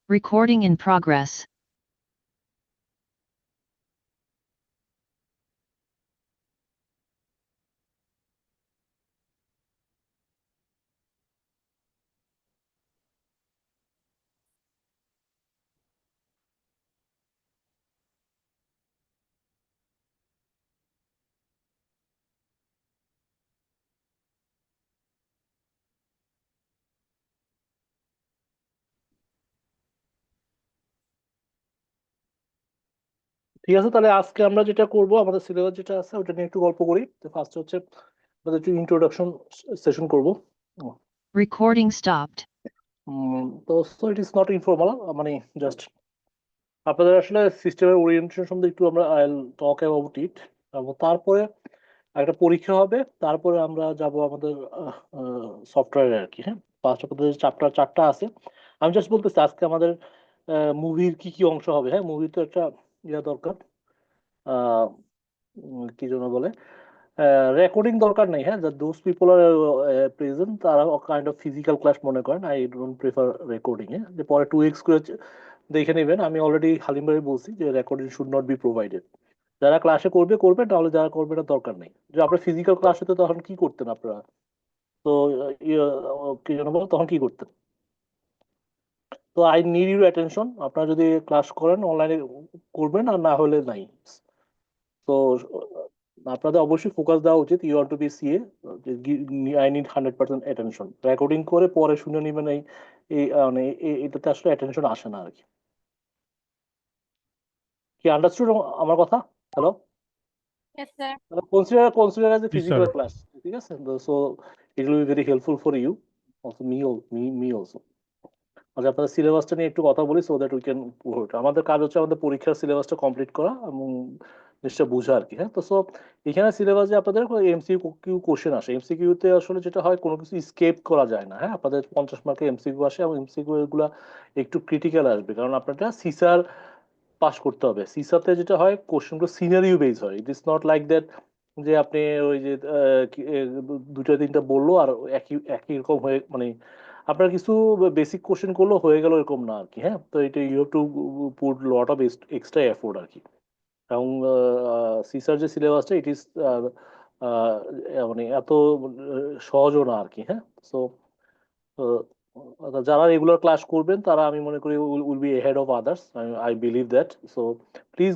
Recording in progress. ঠিক আছে, তাহলে আজকে আমরা যেটা করব, আমাদের সিলেবাস যেটা আছে ওটা নিয়ে একটু গল্প করি। তো ফার্স্ট হচ্ছে আমাদের একটু ইন্ট্রোডাকশন সেশন করব। Recording stopped. তো so it is not informal, মানে জাস্ট আপনাদের আসলে সিস্টেমের ওরিয়েন্টেশন সম্বন্ধে একটু আমরা আই টক অ্যাবাউট ইট। তারপরে একটা পরীক্ষা হবে, তারপরে আমরা যাব আমাদের সফটওয়্যারে আর কি। হ্যাঁ, ফার্স্ট আপনাদের চ্যাপ্টার 4টা আছে। আমি জাস্ট বলতেছি আজকে আমাদের মুভির কি কি অংশ হবে। হ্যাঁ, মুভি তো একটা ইয়া দরকার, কি জন্য বলে, রেকর্ডিং দরকার নেই। হ্যাঁ, দোজ পিপল আর প্রেজেন্ট তারা কাইন্ড অফ ফিজিক্যাল ক্লাস মনে করেন। I don't prefer recording. হ্যাঁ, যে পরে 2x করে দেখে নেবেন। আমি অলরেডি হালিম ভাই বলছি যে recording should not be provided. যারা ক্লাসে করবে করবে, তাহলে যারা করবে না দরকার নেই। যে আপনার ফিজিক্যাল ক্লাস হতো তখন কি করতেন আপনারা? তো কি যেন বলো, তখন কি করতেন? তো আই নিড ইউর অ্যাটেনশন। আপনারা যদি ক্লাস করেন অনলাইনে করবেন, আর না হলে নাই। তো আপনাদের অবশ্যই ফোকাস দেওয়া উচিত। You want to be CA, I need 100% attention. Recording করে পরে শুনে নেবেন, এই এই মানে এটাতে আসলে অ্যাটেনশন আসে না আর কি। কি আন্ডারস্টুড আমার কথা? Hello? Yes, sir. Consider as a Yes, physical sir. Class. ঠিক আছে, so it will be very helpful for you, also me also. আচ্ছা, আপনাদের সিলেবাসটা নিয়ে একটু কথা বলি, সো দ্যাট উই ক্যান। আমাদের কাজ হচ্ছে আমাদের পরীক্ষার সিলেবাসটা কমপ্লিট করা এবং জিনিসটা বোঝা আর কি। হ্যাঁ, তো সো এখানে সিলেবাসে আপনাদের এমসিকিউ কোশ্চেন আসে। এমসিকিউতে আসলে যেটা হয়, কোনো কিছু স্কেপ করা যায় না। হ্যাঁ, আপনাদের 50 মার্কের এমসিকিউ আসে এবং এমসিকিউ এগুলো একটু ক্রিটিক্যাল আসবে, কারণ আপনারটা সিসার পাস করতে হবে। সিসাতে যেটা হয়, কোশ্চেনগুলো সিনারিও বেস হয়। It is not like that যে আপনি ওই যে দুইটা তিনটা বললো আর একই একই রকম হয়ে, মানে আপনার কিছু বেসিক কোশ্চেন করলো হয়ে গেল, এরকম না আর কি। হ্যাঁ, তো এটা you have to put lot of extra effort আর কি। এবং সিসার যে সিলেবাসটা, ইট ইজ মানে এত সহজও না আর কি। হ্যাঁ, সো যারা রেগুলার ক্লাস করবেন তারা, আমি মনে করি, will be head of others. I believe that. So please,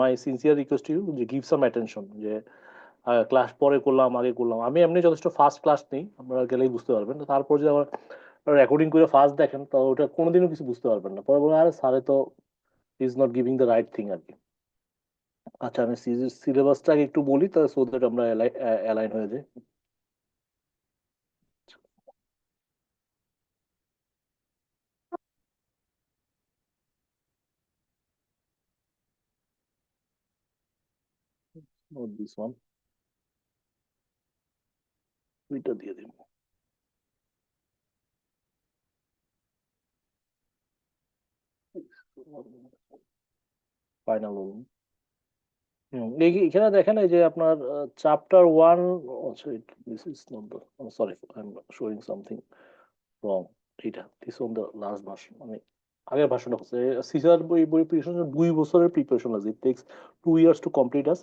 my sincere request to you যে গিভ সাম অ্যাটেনশন। যে ক্লাস পরে করলাম আগে করলাম, আমি এমনি যথেষ্ট ফাস্ট ক্লাস নেই, আপনারা গেলেই বুঝতে পারবেন। তারপর যদি আমার রেকর্ডিং করে ফার্স্ট দেখেন, তো ওটা কোনোদিনও কিছু বুঝতে পারবেন না। পরে বলে আরে স্যারে তো is not giving the right thing আর কি। আচ্ছা, আমি সিলেবাসটা আগে একটু বলি, তাহলে সো দ্যাট আমরা অ্যালাইন হয়ে যাই। দিস ওয়ান, দুইটা দিয়ে দিন। ফাইনাল বলুন। এখানে দেখেন, এই যে আপনার chapter 1। This is not the, sorry, I am showing something wrong. এইটা this on the last version, মানে আগের ভার্সনটা হচ্ছে। সিজার বই প্রিপারেশন 2 বছরের প্রিপারেশন আছে। It takes 2 years to complete us.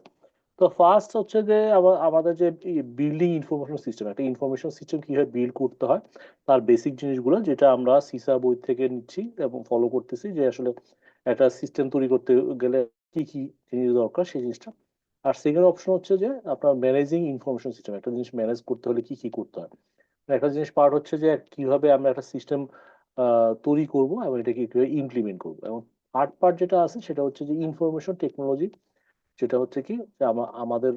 তো ফার্স্ট হচ্ছে যে আমাদের যে বিল্ডিং ইনফরমেশন সিস্টেম, একটা ইনফরমেশন সিস্টেম কিভাবে বিল্ড করতে হয়, তার বেসিক জিনিসগুলো যেটা আমরা সিসা বই থেকে নিচ্ছি এবং ফলো করতেছি, যে আসলে একটা সিস্টেম তৈরি করতে গেলে কি কি জিনিস দরকার সেই জিনিসটা। আর সেকেন্ড অপশন হচ্ছে যে আপনার ম্যানেজিং ইনফরমেশন সিস্টেম, একটা জিনিস ম্যানেজ করতে হলে কি কি করতে হয়। একটা জিনিস পার্ট হচ্ছে যে কিভাবে আমরা একটা সিস্টেম তৈরি করব এবং এটাকে কিভাবে ইমপ্লিমেন্ট করবো। এবং থার্ড পার্ট যেটা আছে সেটা হচ্ছে যে ইনফরমেশন টেকনোলজি, যেটা হচ্ছে কি যে আমাদের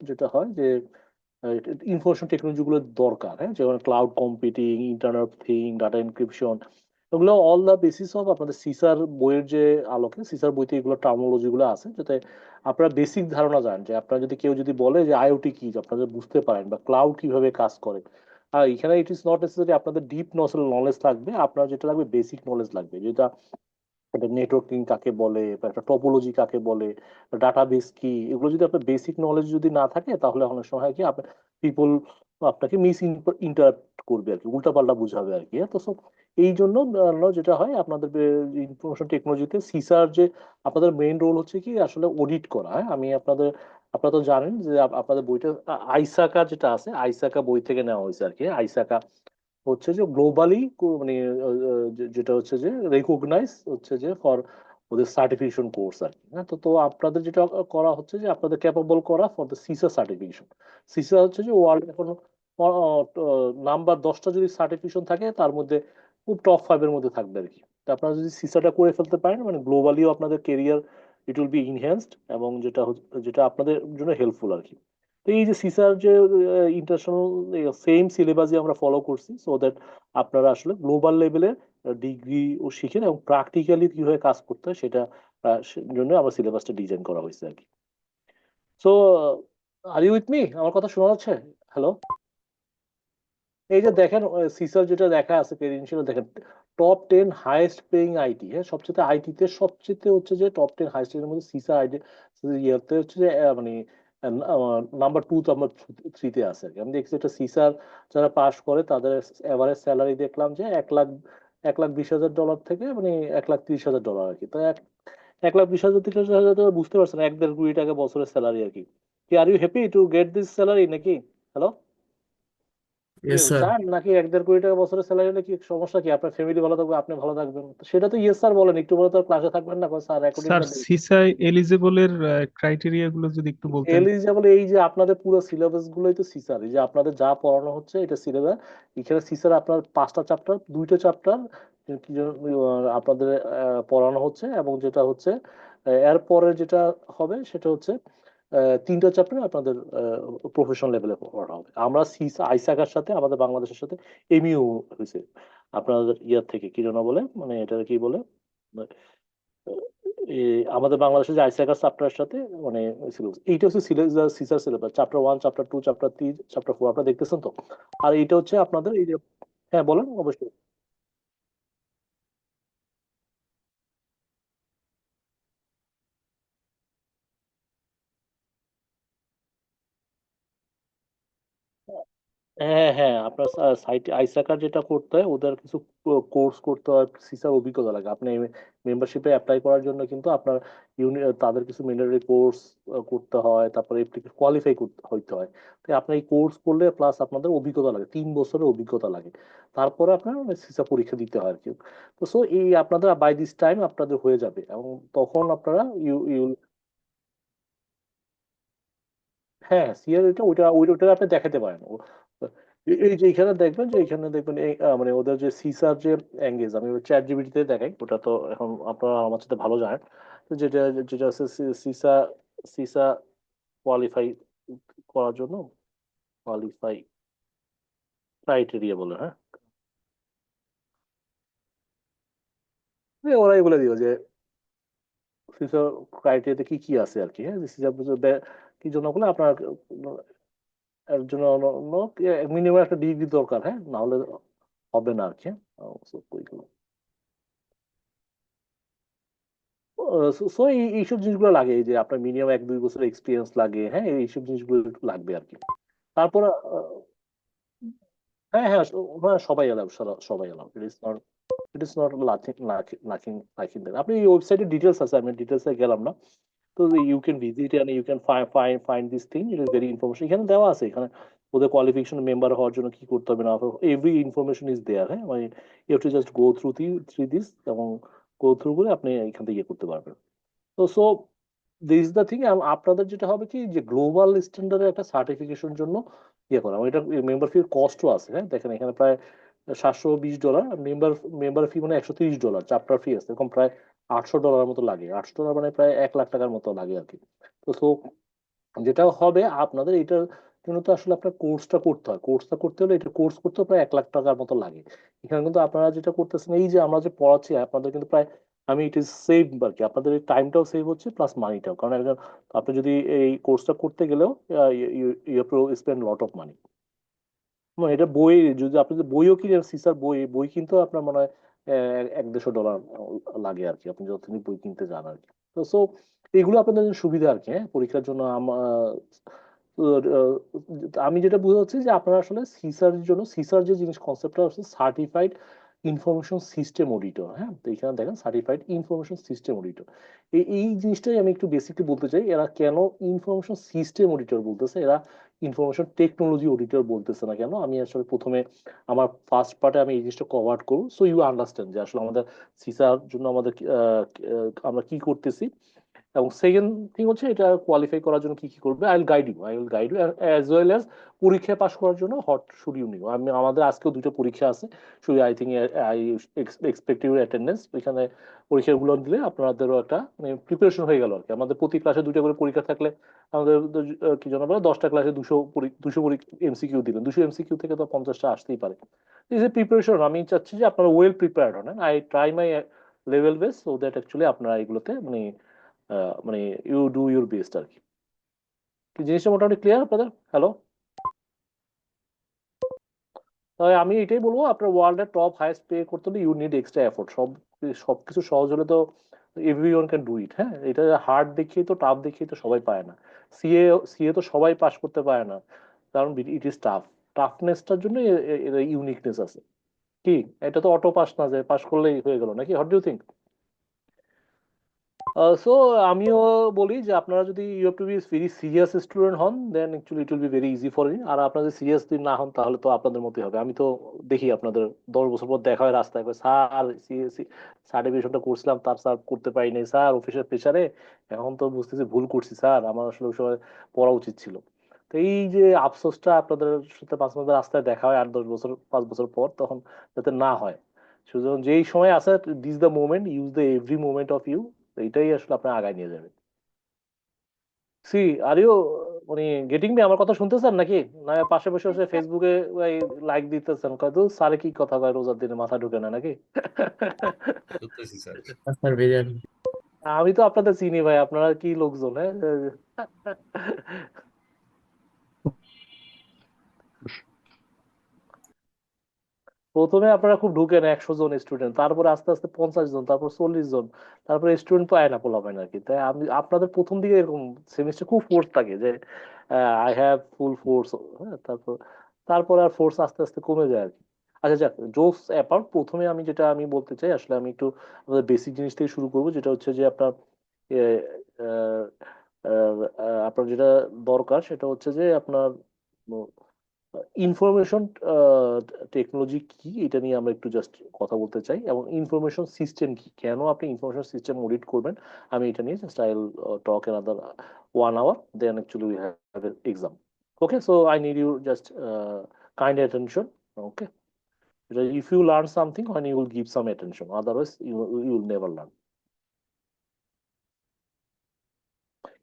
যেটা হয় যে ইনফরমেশন টেকনোলজি গুলো দরকার। হ্যাঁ, যেমন cloud computing, internet of thing, data encryption, এগুলো অল দ্য বেসিস অফ আপনাদের সিসার বইয়ের যে আলোকে, সিসার বইতে এগুলো টার্মোলজি গুলো আছে, যাতে আপনারা বেসিক ধারণা যান। যে আপনার যদি কেউ যদি বলে যে আইওটি কি, আপনারা বুঝতে পারেন, বা ক্লাউড কিভাবে কাজ করে। আর এখানে ইট ইজ নট নেসেসারি আপনাদের ডিপ নলেজ লাগবে, আপনার যেটা লাগবে বেসিক নলেজ লাগবে। যেটা একটা নেটওয়ার্কিং কাকে বলে, বা একটা টপোলজি কাকে বলে, ডাটাবেস কি, এগুলো যদি আপনার বেসিক নলেজ যদি না থাকে, তাহলে অনেক সময় হয় কি আপনার পিপল আপনাকে মিস ইন্টারপ্ট করবে আর কি, উল্টাপাল্টা বুঝাবে আর কি। তো সব এই জন্য যেটা হয় আপনাদের ইনফরমেশন টেকনোলজিতে সিসার যে আপনাদের মেইন রোল হচ্ছে কি আসলে অডিট করা। হ্যাঁ, আপনারা তো জানেন যে আপনাদের বইটা আইসাকা যেটা আছে, আইসাকা বই থেকে নেওয়া হয়েছে আর কি। আইসাকা হচ্ছে যে গ্লোবালি মানে যেটা হচ্ছে যে রেকগনাইজ হচ্ছে যে ফর ওদের সার্টিফিকেশন কোর্স আর কি। হ্যাঁ, তো তো আপনাদের যেটা করা হচ্ছে যে আপনাদের ক্যাপাবল করা ফর দ্য সিসা সার্টিফিকেশন। সিসা হচ্ছে যে ওয়ার্ল্ড এখন নাম্বার 10টা যদি সার্টিফিকেশন থাকে তার মধ্যে খুব টপ 5-এর মধ্যে থাকবে আর কি। তো আপনারা যদি সিসাটা করে ফেলতে পারেন মানে গ্লোবালিও আপনাদের career it will B enhanced, এবং যেটা আপনাদের জন্য হেল্পফুল আর কি। তো এই যে সিসার যে ইন্টারন্যাশনাল সেম সিলেবাসই আমরা ফলো করছি সো দ্যাট আপনারা আসলে গ্লোবাল লেভেলের ডিগ্রি ও শিখেন এবং প্র্যাকটিক্যালি কিভাবে কাজ করতে হয় সেটা জন্য আমার সিলেবাসটা ডিজাইন করা হয়েছে আর কি। So are you with me? আমার কথা শোনা যাচ্ছে? হ্যালো? এই যে দেখেন সিসার যেটা দেখা আছে ক্রেডেনশিয়াল দেখেন, টপ 10 হাইয়েস্ট পেইং আইটি। হ্যাঁ, সবচেয়ে আইটিতে সবচেয়ে হচ্ছে যে টপ 10 হাইয়েস্ট এর মধ্যে সিসা আইটি ইয়েতে হচ্ছে যে মানে নাম্বার 2 নাম্বার 3-তে আছে আর কি। আমি দেখছি এটা সিসার যারা পাশ করে তাদের এভারেজ স্যালারি দেখলাম যে 1,20,000 ডলার থেকে মানে 1,30,000 ডলার আর কি। তো 1,20,000 30,000 বুঝতে পারছেন, 1.5 কোটি টাকা বছরের স্যালারি আর কি। কি are you happy to get this salary নাকি? হ্যালো? কি ইয়েস স্যার। চান নাকি 1.5 কোটি টাকা বছরের স্যালারি হলে কি সমস্যা কি? আপনার ফ্যামিলি ভালো থাকবে, আপনি ভালো থাকবেন, তো সেটা তো ইয়েস স্যার বলেন, একটু বলে তো ক্লাসে থাকবেন না স্যার 1 কোটি স্যার টাকা দেবেন। সিসাই এলিজিবলের ক্রাইটেরিয়া গুলো যদি একটু বলতেন। এলিজিবল এই যে আপনাদের পুরো সিলেবাস গুলোই তো সিসার, এই যে আপনাদের যা পড়ানো হচ্ছে এটা সিলেবাস। এখানে সিসার আপনার 5টা চ্যাপ্টার, 2টা চ্যাপ্টার কি যেন, আপনাদের পড়ানো হচ্ছে, এবং যেটা হচ্ছে এরপরে যেটা হবে সেটা হচ্ছে 3টা চ্যাপ্টার আপনাদের প্রফেশনাল লেভেলে পড়া হবে। আমরা আইসাকার সাথে আমাদের বাংলাদেশের সাথে এমইউ হয়েছে আপনাদের ইয়ার থেকে, কি যেন বলে মানে এটা কি বলে আমাদের বাংলাদেশের যে আইসিএকার চ্যাপ্টারের সাথে মানে syllabus। এইটা হচ্ছে সিসার syllabus, chapter 1 chapter 2 chapter 3 chapter 4 আপনারা দেখতেছেন তো। আর এইটা হচ্ছে আপনাদের এই যে, হ্যাঁ বলেন অবশ্যই। হ্যাঁ হ্যাঁ, আপনার সাইটে আইসাকার যেটা করতে হয় ওদের কিছু কোর্স করতে হয়, সিসার অভিজ্ঞতা লাগে। আপনি মেম্বারশিপে অ্যাপ্লাই করার জন্য কিন্তু আপনার তাদের কিছু ম্যান্ডেটরি কোর্স করতে হয়, তারপরে কোয়ালিফাই করতে হইতে হয়। তো আপনার এই কোর্স করলে প্লাস আপনাদের অভিজ্ঞতা লাগে, 3 বছরের অভিজ্ঞতা লাগে, তারপরে আপনার সিসা পরীক্ষা দিতে হয় আর কি। তো সো এই আপনাদের বাই দিস টাইম আপনাদের হয়ে যাবে, এবং তখন আপনারা ইউ ইউ হ্যাঁ, সিআর এটা ওইটা আপনি দেখাতে পারেন। এই যে এখানে দেখবেন যে এখানে দেখবেন মানে ওদের যে সিসার যে এঙ্গেজ, আমি চ্যাট জিপিটিতে দেখাই, ওটা তো এখন আপনারা আমার সাথে ভালো জানেন। তো যেটা যেটা হচ্ছে সিসা সিসা কোয়ালিফাই করার জন্য কোয়ালিফাই ক্রাইটেরিয়া বলে, হ্যাঁ ওরাই বলে দিও যে সিসা ক্রাইটেরিয়াতে কি কি আছে আর কি। হ্যাঁ, সিসা কি জন্য বলে আপনার এর জন্য মিনিমাম একটা ডিগ্রি দরকার, হ্যাঁ না হলে হবে না আর কি। হ্যাঁ, so ওইগুলো। সো এইসব জিনিসগুলো লাগে, এই যে আপনার মিনিমাম 1-2 বছর এক্সপিরিয়েন্স লাগে, হ্যাঁ এইসব জিনিসগুলো একটু লাগবে আর কি। তারপর হ্যাঁ হ্যাঁ হ্যাঁ, সবাই এলাও, সবাই allow. It is not nothing nothing nothing. আপনি এই ওয়েবসাইটের ডিটেলস আছে, আমি ডিটেলসে গেলাম না। তো you can visit and you can find this thing, it is very information এখানে দেওয়া আছে। এখানে ওদের কোয়ালিফিকেশন মেম্বার হওয়ার জন্য কি করতে হবে না হবে, এভরি ইনফরমেশন ইজ দেয়ার। হ্যাঁ, মানে you have to just go through this, এবং গো থ্রু করে আপনি এখান থেকে ইয়ে করতে পারবেন। তো সো দিস দ্য থিং। আপনাদের যেটা হবে কি যে গ্লোবাল স্ট্যান্ডার্ডের একটা সার্টিফিকেশন জন্য ইয়ে করা, এটা মেম্বার ফির কস্টও আছে। হ্যাঁ, দেখেন এখানে প্রায় $720, মেম্বার মেম্বার ফি মানে $130, চ্যাপ্টার ফি আছে এরকম প্রায় $800 মতো লাগে। $800 মানে প্রায় 1 লাখ টাকার মতো লাগে আর কি। তো সো যেটা হবে আপনাদের এটার জন্য তো আসলে আপনার কোর্সটা করতে হয়, কোর্সটা করতে হলে এটা কোর্স করতে প্রায় 1 লাখ টাকার মতো লাগে। এখানে কিন্তু আপনারা যেটা করতেছেন এই যে আমরা যে পড়াচ্ছি আপনাদের কিন্তু প্রায় আমি ইট ইজ সেভ আর কি, আপনাদের এই টাইমটাও সেভ হচ্ছে প্লাস মানিটাও, কারণ একজন আপনি যদি এই কোর্সটা করতে গেলেও you have to spend lot of money. এটা বই, যদি আপনি যদি বইও কিনেন সিসার বই বই কিনতেও আপনার মনে হয় 100-150 ডলার লাগে আর কি, আপনি যতদিন বই কিনতে যান আর কি। তো সো এগুলো আপনাদের জন্য সুবিধা আর কি। হ্যাঁ, পরীক্ষার জন্য আমি যেটা বুঝতে পারছি যে আপনারা আসলে সিসার জন্য সিসার যে জিনিস কনসেপ্টটা হচ্ছে সার্টিফাইড ইনফরমেশন সিস্টেম অডিটর। হ্যাঁ, তো এখানে দেখেন সার্টিফাইড ইনফরমেশন সিস্টেম অডিটর। এই জিনিসটাই আমি একটু বেসিকলি বলতে চাই, এরা কেন ইনফরমেশন সিস্টেম অডিটর বলতেছে, এরা ইনফরমেশন টেকনোলজি অডিটর বলতেছে না কেন, আমি আসলে প্রথমে আমার ফার্স্ট পার্টে আমি এই জিনিসটা কভার করবো, সো ইউ আন্ডারস্ট্যান্ড যে আসলে আমাদের সিসার জন্য আমাদের আমরা কি করতেছি। এবং সেকেন্ড থিং হচ্ছে এটা কোয়ালিফাই করার জন্য কি কি করবে, I will guide you as well as পরীক্ষায় পাশ করার জন্য হট শুড ইউ নিউ। আমাদের আজকেও দুটো পরীক্ষা আছে, শুধু I think I expect your attendance. ওইখানে পরীক্ষাগুলো দিলে আপনাদেরও একটা মানে প্রিপারেশন হয়ে গেল আর কি। আমাদের প্রতি ক্লাসে দুটো করে পরীক্ষা থাকলে আমাদের কি যেন বলে 10টা ক্লাসে 200 এমসিকিউ দিলেন, 200 এমসিকিউ থেকে তো 50টা আসতেই পারে। Is a preparation. আমি চাচ্ছি যে আপনারা ওয়েল প্রিপেয়ার্ড হন। I try my level best so that actually আপনারা এগুলোতে মানে মানে ইউ ডু ইউর বেস্ট আর কি। কি জিনিসটা মোটামুটি ক্লিয়ার আপনাদের? হ্যালো, তাই আমি এটাই বলবো, আপনার ওয়ার্ল্ডের টপ হাইস্ট পে করতে হলে ইউ নিড এক্সট্রা এফোর্ট। সবকিছু সহজ হলে তো এভরিওয়ান ক্যান ডু ইট। হ্যাঁ, এটা হার্ড দেখিয়ে তো, টাফ দেখিয়ে তো সবাই পায় না। সিএ সিএ তো সবাই পাস করতে পারে না, কারণ ইট ইজ টাফ। টাফনেসটার জন্য এর ইউনিকনেস আছে। কি, এটা তো অটো পাস না যে পাস করলেই হয়ে গেল নাকি? What do you think? So আমিও বলি যে আপনারা যদি you have to be very serious student হন, then actually it will be very easy for you. আর আপনারা যদি সিরিয়াস যদি না হন তাহলে তো আপনাদের মতোই হবে। আমি তো দেখি আপনাদের 10 বছর পর দেখা হয় রাস্তায়, কই, স্যার সিএসসি সার্টিফিকেশনটা করছিলাম, তার স্যার করতে পারি নাই স্যার, অফিসের প্রেশারে এখন তো বুঝতেছি ভুল করছি স্যার, আমার আসলে ওই সময় পড়া উচিত ছিল। তো এই যে আফসোসটা আপনাদের সাথে মাঝে মাঝে রাস্তায় দেখা হয় 8-10 বছর 5 বছর পর, তখন যাতে না হয়, সুতরাং যেই সময় আছে this the moment, use the every moment of you. এইটাই আসলে আপনার আগায় নিয়ে যাবে। সি, আর ইউ মানে গেটিং মি? আমার কথা শুনতেছেন নাকি, না পাশে বসে বসে ফেসবুকে লাইক দিতেছেন? কত স্যারে কি কথা কয় রোজার দিনে, মাথা ঢুকে না নাকি? শুনতেছি স্যার। স্যার বিরিয়ানি। আমি তো আপনাদের চিনি ভাই, আপনারা কি লোকজন! হ্যাঁ, প্রথমে আপনারা খুব ঢুকেন 100 জন স্টুডেন্ট, তারপরে আস্তে আস্তে 50 জন, তারপর 40 জন, তারপরে স্টুডেন্ট পায় না, পোলাপায় না আর কি। তাই আমি আপনাদের প্রথম দিকে এরকম সেমিস্টার খুব ফোর্স থাকে যে আই হ্যাভ ফুল ফোর্স। হ্যাঁ, তারপর আর ফোর্স আস্তে আস্তে কমে যায় আর কি। আচ্ছা যাক, জোকস অ্যাপার্ট, প্রথমে আমি যেটা আমি বলতে চাই, আসলে আমি একটু আমাদের বেসিক জিনিস থেকে শুরু করবো, যেটা হচ্ছে যে আপনার এ, আহ, আপনার যেটা দরকার সেটা হচ্ছে যে আপনার ইনফরমেশন টেকনোলজি কি, এটা নিয়ে আমরা একটু জাস্ট কথা বলতে চাই, এবং ইনফরমেশন সিস্টেম কি, কেন আপনি ইনফরমেশন সিস্টেম অডিট করবেন, আমি এটা নিয়ে just I will talk another 1 hour, then actually we have an exam. Okay, so I need you just kind attention. Okay, if you learn something when you will give some attention, otherwise you will never learn.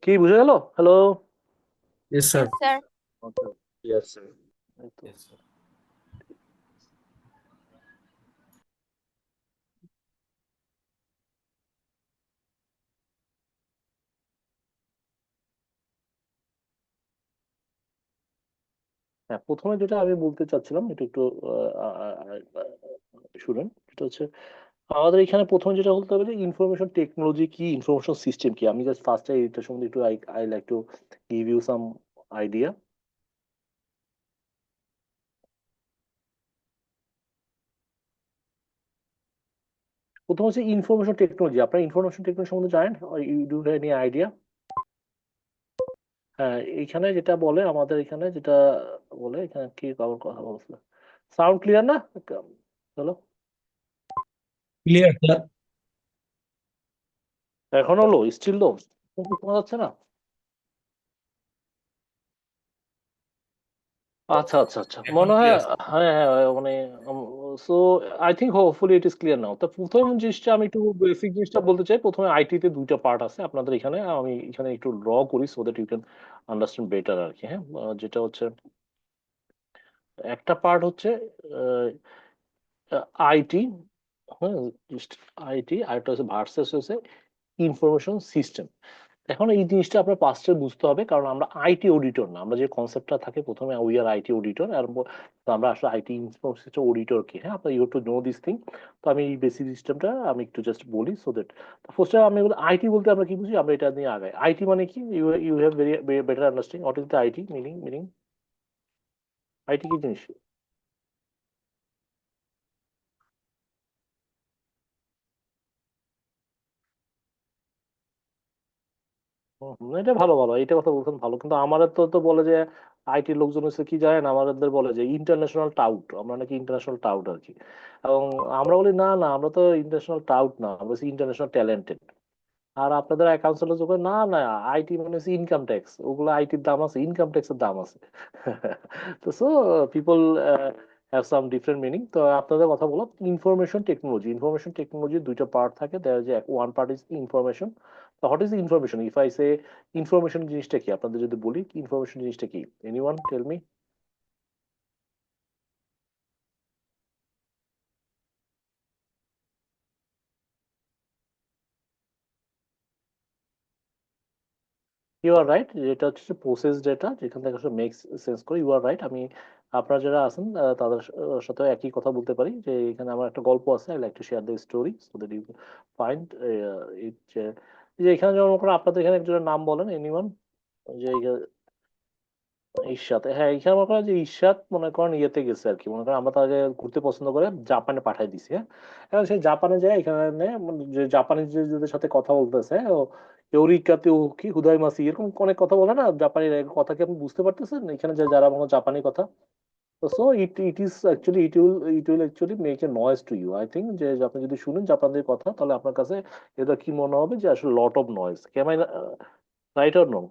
কি বুঝে গেল? Hello, yes sir. Yes, sir. ওকে, yes sir. এই তো। Yes sir. হ্যাঁ, প্রথমে যেটা আমি বলতে চাচ্ছিলাম এটা একটু শুনেন। এটা হচ্ছে আমাদের এখানে প্রথমে যেটা বলতে হবে যে ইনফরমেশন টেকনোলজি কি, ইনফরমেশন সিস্টেম কি। আমি জাস্ট ফার্স্টে এটা সম্বন্ধে একটু I like to give you some idea. প্রথম হচ্ছে ইনফরমেশন টেকনোলজি। আপনার ইনফরমেশন টেকনোলজি সম্বন্ধে জানেন? You do have any idea? হ্যাঁ, এইখানে যেটা বলে, আমাদের এখানে যেটা বলে, এখানে কি কারোর কথা বলছিল? সাউন্ড ক্লিয়ার না? Hello, clear sir. এখন হলো? স্টিল লো? শোনা যাচ্ছে না? আচ্ছা আচ্ছা আচ্ছা, এখন মনে হয়। Clear sir. হ্যাঁ হ্যাঁ, মানে so I think hopefully it is clear now. তো প্রথম জিনিসটা আমি একটু বেসিক জিনিসটা বলতে চাই। প্রথমে আইটি তে দুইটা পার্ট আছে আপনাদের এখানে, আমি এখানে একটু ড্র করি so that you can understand better আর কি। হ্যাঁ, যেটা হচ্ছে একটা পার্ট হচ্ছে আইটি। হ্যাঁ, আইটি, আরেকটা হচ্ছে ভার্সেস হচ্ছে ইনফরমেশন সিস্টেম। এখন এই জিনিসটা আপনার পাস্টে বুঝতে হবে, কারণ আমরা আইটি অডিটর না। আমরা যে কনসেপ্টটা থাকে প্রথমে, উই আর আইটি অডিটর, আর আমরা আসলে আইটি ইনফরমেশন অডিটর কি। হ্যাঁ, আপনার you to know this thing. তো আমি এই বেসিক সিস্টেমটা আমি একটু জাস্ট বলি সো দ্যাট ফার্স্টে আমি আইটি বলতে আমরা কি বুঝি, আমরা এটা নিয়ে আগাই। আইটি মানে কি, you you have very better understanding what is the IT meaning. IT কি জিনিস? এটা ভালো ভালো, এটা কথা বলছেন ভালো, কিন্তু আমাদের তো বলে যে আইটি লোকজন হচ্ছে কি জানেন, আমাদের বলে যে ইন্টারন্যাশনাল টাউট, আমরা নাকি ইন্টারন্যাশনাল টাউট আর কি। এবং আমরা বলি না না, আমরা তো ইন্টারন্যাশনাল টাউট না, আমরা ইন্টারন্যাশনাল ট্যালেন্টেড। আর আপনাদের অ্যাকাউন্টস হলো যখন না না, আইটি মানে হচ্ছে ইনকাম ট্যাক্স, ওগুলো আইটির দাম আছে, ইনকাম ট্যাক্সের দাম আছে। তো so people have some different meaning. তো আপনাদের কথা বলো ইনফরমেশন টেকনোলজির দুইটা পার্ট থাকে, দেয়ার যে ওয়ান পার্ট ইজ ইনফরমেশন। তো what is information? If I say information জিনিসটা কি, আপনাদের যদি বলি ইনফরমেশন জিনিসটা কি, anyone tell me. You are right, যেটা হচ্ছে প্রসেস ডেটা, যেখান থেকে আসলে মেক্স সেন্স করে, ইউ আর রাইট। আমি আপনারা যারা আছেন তাদের সাথে একই কথা বলতে পারি, যে এখানে আমার একটা গল্প আছে, I like to share the story so that you find it. যে এখানে যেমন করে আপনাদের এখানে একজনের নাম বলেন, এনিওয়ান, যে ঈর্ষাদ, হ্যাঁ এখানে মনে করেন যে ঈর্ষাদ মনে করেন ইয়েতে গেছে আর কি, মনে করেন আমরা তাকে ঘুরতে পছন্দ করে জাপানে পাঠাই দিছি, হ্যাঁ। এখন সেই জাপানে যায়, এখানে যে জাপানিজদের সাথে কথা বলতেছে, ও ইউরিকাতে ও কি হুদাই মাসি এরকম অনেক কথা বলে না জাপানি, কথা কি আপনি বুঝতে পারতেছেন এখানে যে যারা মনে হয় জাপানি কথা। তো so it is actually it will actually make a noise to you, I think, যে আপনি যদি শুনেন জাপানদের কথা তাহলে আপনার কাছে এটা কি মনে হবে, যে আসলে লট অফ নয়েজ, কেমন, right or no?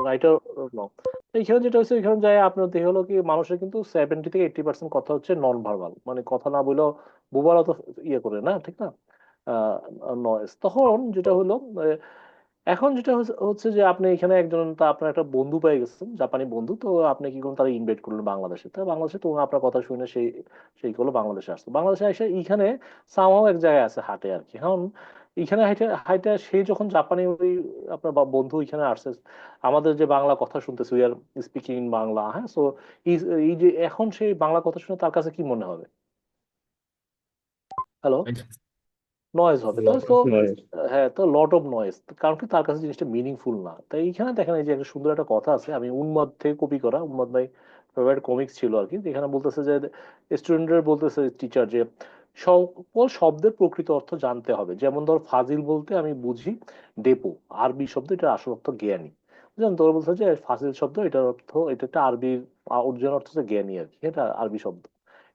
Right or no? এইখানে যেটা হচ্ছে, এখানে যায় আপনার দেখে হলো কি, মানুষের কিন্তু 70 থেকে 80% কথা হচ্ছে নন ভার্বাল, মানে কথা না বলেও বোবার অত ইয়ে করে না, ঠিক না, নয়েজ। তখন যেটা হলো এখন যেটা হচ্ছে যে আপনি এখানে একজন, তা আপনার একটা বন্ধু পেয়ে গেছেন, জাপানি বন্ধু, তো আপনি কি করুন, তারা ইনভাইট করলেন বাংলাদেশে, তো বাংলাদেশে তো আপনার কথা শুনে সেই গুলো বাংলাদেশে আসতো, বাংলাদেশে এসে এইখানে সামাও এক জায়গায় আছে হাটে আর কি। এখন এখানে হাইটে হাইটে সে যখন জাপানি ওই আপনার বন্ধু এখানে আসছে, আমাদের যে বাংলা কথা শুনতেছে, we are speaking in Bangla, হ্যাঁ, সো এই যে এখন সেই বাংলা কথা শুনে তার কাছে কি মনে হবে? হ্যালো, নয়েজ হবে, তো lot তো of noise. হ্যাঁ, তো লট অফ নয়েজ, কারণ কি তার কাছে জিনিসটা মিনিংফুল না। তাই এইখানে দেখেন, এই যে একটা সুন্দর একটা কথা আছে, আমি উন্মাদ থেকে কপি করা, উন্মাদ ভাই ফেভারিট কমিক্স ছিল আর কি, যেখানে বলতেছে যে স্টুডেন্টরা বলতেছে টিচার যে সকল শব্দের প্রকৃত অর্থ জানতে হবে, যেমন ধর ফাজিল বলতে আমি বুঝি ডেপো, আরবি শব্দ, এটার আসল অর্থ জ্ঞানী, বুঝলেন? তোরা বলছে যে ফাজিল শব্দ, এটার অর্থ, এটা একটা আরবির অরিজিনাল অর্থ হচ্ছে জ্ঞানী আর কি, এটা আরবি শব্দ।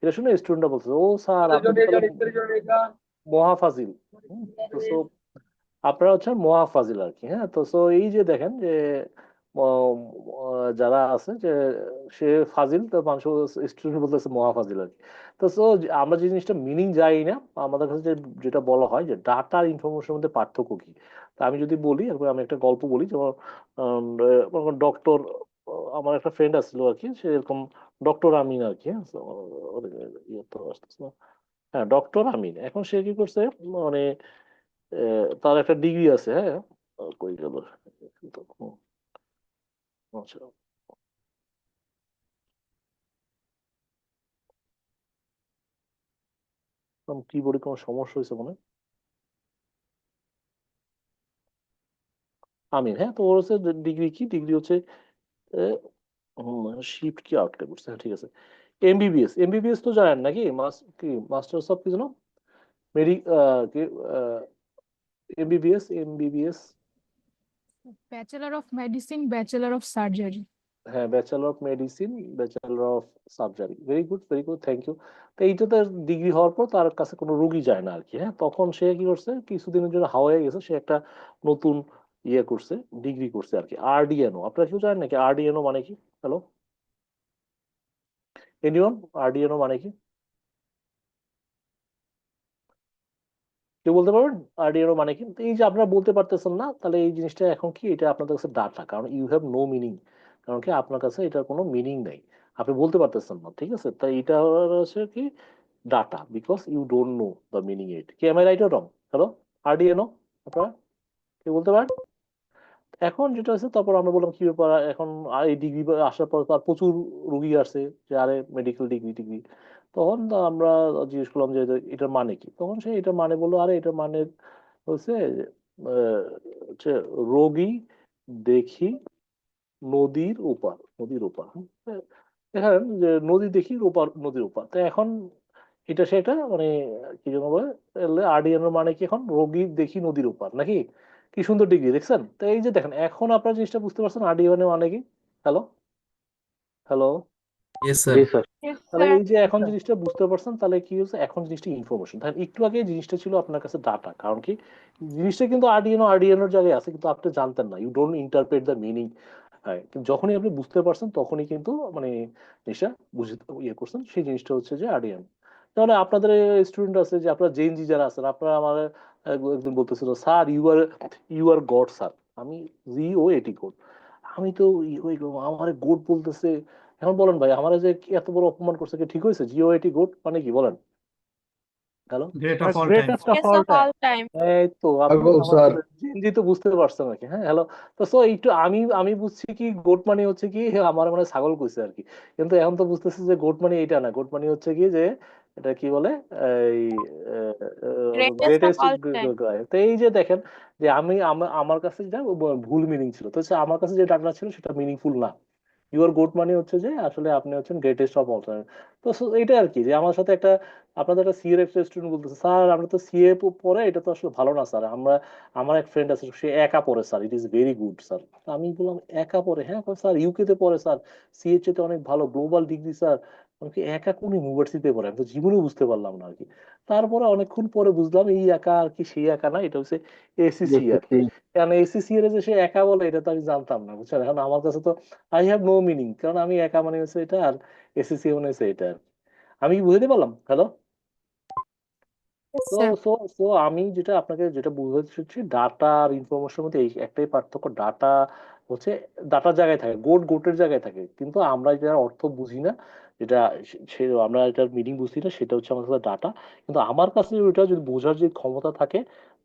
এটা শুনে স্টুডেন্টরা বলতেছে, ও স্যার আপনি তো তাহলে মহাফাজিল। তো সো আপনারা হচ্ছেন মহাফাজিল আর কি, হ্যাঁ। তো সো এই যে দেখেন যে যারা আছে যে সে ফাজিল, তো মানুষ স্টুডেন্ট বলতেছে মহাফাজিল আর কি। তো সো আমরা যে জিনিসটা মিনিং যাই না, আমাদের কাছে যেটা বলা হয় যে ডাটা আর ইনফরমেশনের মধ্যে পার্থক্য কি। তা আমি যদি বলি, এরপর আমি একটা গল্প বলি, যেমন ডক্টর, আমার একটা ফ্রেন্ড আসছিল আর কি, সে এরকম ডক্টর আমিন আর কি, হ্যাঁ। So, ইয়ে তো আসতেছে না। হ্যাঁ, ডক্টর আমিন, এখন সে কি করছে, মানে তার একটা ডিগ্রি আছে, হ্যাঁ। কই গেল, আচ্ছা, কিবোর্ডে কোনো সমস্যা হয়েছে মনে হয়। আমিন, হ্যাঁ, তো ওর হচ্ছে ডিগ্রি, কি ডিগ্রি হচ্ছে, শিফট কি আউটকে করছে, হ্যাঁ ঠিক আছে। এমবিবিএস তো জানেন নাকি, কি মাস্টার্স অফ কিছু না, মেডি কি, MBBS. Bachelor of Medicine, Bachelor of Surgery. হ্যাঁ, bachelor of medicine, bachelor of surgery, very good very good, thank you. তো এইটাতে ডিগ্রি হওয়ার পর তার কাছে কোনো রোগী যায় না আর কি, হ্যাঁ। তখন সে কি করছে, কিছুদিনের জন্য হাওয়ায় গেছে, সে একটা নতুন ইয়ে করছে, ডিগ্রি করছে আর কি, আরডিএনও। আপনারা কেউ জানেন নাকি আরডিএনও মানে কি? হ্যালো, এনিওয়ান, আরডিএনও মানে কি? কেউ বলতে পারবেন আরডিএনও মানে কি? তো এই যে আপনারা বলতে পারতেছেন না, তাহলে এই জিনিসটা এখন কি, এটা আপনাদের কাছে ডাটা, কারণ ইউ হ্যাভ নো মিনিং, কারণ কি আপনার কাছে এটার কোনো মিনিং নেই, আপনি বলতে পারতেছেন না, ঠিক আছে। তাই এটা হচ্ছে কি data, because you don't know the meaning it. কি am I right or wrong? Hello, আরডিএনও আপনারা কেউ বলতে পারেন? এখন যেটা আছে, তারপর আমরা বললাম কি ব্যাপার, এখন এই ডিগ্রি আসার পর তার প্রচুর রুগী আসছে, যে আরে মেডিকেল ডিগ্রি টিগ্রি। তখন তো আমরা জিজ্ঞেস করলাম যে এটার মানে কি, তখন সে এটার মানে বললো, আরে এটার মানে হচ্ছে হচ্ছে রোগী দেখি নদীর ওপার, নদীর ওপার, দেখেন যে নদী দেখি ওপার, নদীর ওপার। তো এখন এটা সেটা মানে কি যেন বলে, আরডিএন এর মানে কি, এখন রোগী দেখি নদীর ওপার নাকি, কি সুন্দর ডিগ্রি দেখছেন? তো এই যে দেখেন এখন আপনারা জিনিসটা বুঝতে পারছেন RD1 এর মানে কি? Hello hello Yes, sir. Yes, তাহলে sir. এই যে এখন জিনিসটা বুঝতে পারছেন তাহলে কি হচ্ছে এখন জিনিসটা ইনফরমেশন। তাহলে একটু আগে জিনিসটা ছিল আপনার কাছে ডাটা, কারণ কি জিনিসটা কিন্তু RDN এর জায়গায় আছে কিন্তু আপনি জানতেন না, you don't interpret the meaning. হ্যাঁ, কিন্তু যখনই আপনি বুঝতে পারছেন তখনই কিন্তু মানে জিনিসটা বুঝে ইয়ে করছেন, সেই জিনিসটা হচ্ছে যে RDN। তাহলে আপনাদের স্টুডেন্ট আছে যে আপনারা জেনজি যারা আছেন, আপনারা আমার একদিন বলতেছিল sir you are god sir. আমি GOAT গড, আমি তো আমার গোট বলতেছে। এখন বলেন ভাই আমার যে কি এত বড় অপমান করছে কি ঠিক হয়েছে? GOAT গোট মানে কি বলেন? Hello, Great of all time. Greatest of Yes, all of time. all time. এই তো আপনি Ago, আমার sir. জিনজি তো বুঝতে পারছেন নাকি? হ্যাঁ হ্যালো। তো সো একটু আমি আমি বুঝছি কি গোট মানে হচ্ছে কি আমার মানে ছাগল কইছে আর কি, কিন্তু এখন তো বুঝতেছি যে গোট মানে এটা না, গোট মানে হচ্ছে কি যে এটা কি বলে এই Greatest of greatest. all time. তো এই যে দেখেন যে আমার কাছে যেটা ভুল মিনিং ছিল, তো হচ্ছে আমার কাছে যে ডাটা ছিল সেটা মিনিংফুল না। ইউর গুড মানে হচ্ছে যে আসলে আপনি হচ্ছেন গ্রেটেস্ট অফ অল টাইম। তো এটা আর কি যে আমার সাথে একটা আপনাদের একটা সিএর একটা স্টুডেন্ট বলতেছে স্যার আমরা তো সিএ পড়ে এটা তো আসলে ভালো না স্যার, আমরা আমার এক ফ্রেন্ড আছে সে একা পড়ে sir, it is very good sir. আমি বললাম একা পড়ে? হ্যাঁ স্যার ইউকে তে পড়ে স্যার, সিএ চেয়ে অনেক ভালো গ্লোবাল ডিগ্রি স্যার। আমি কি একা কোন ইউনিভার্সিটিতে পড়ে? আমি তো জীবনে বুঝতে পারলাম না আর কি। তারপরে অনেকক্ষণ পরে বুঝলাম এই একা আর কি, সেই একা না, এটা হচ্ছে এসিসি আর কি। কারণ এসিসি এর যে সে একা বলে এটা তো আমি জানতাম না, বুঝছেন? এখন আমার কাছে তো আই হ্যাভ নো মিনিং, কারণ আমি একা মানে হচ্ছে এটা আর এসিসি মানে হচ্ছে এটা আর কি। আমি কি বুঝতে পারলাম? হ্যালো। Yes, তো sir. সো সো আমি যেটা আপনাকে যেটা বুঝাচ্ছি ডাটা আর ইনফরমেশনের মধ্যে এই একটাই পার্থক্য, ডাটা হচ্ছে ডাটার জায়গায় থাকে, গোটের জায়গায় থাকে, কিন্তু আমরা যেটার অর্থ বুঝি না, যেটা আমরা এটার মিনিং বুঝি না, সেটা হচ্ছে আমার কাছে ডাটা। কিন্তু আমার কাছে ওইটা যদি বোঝার যে ক্ষমতা থাকে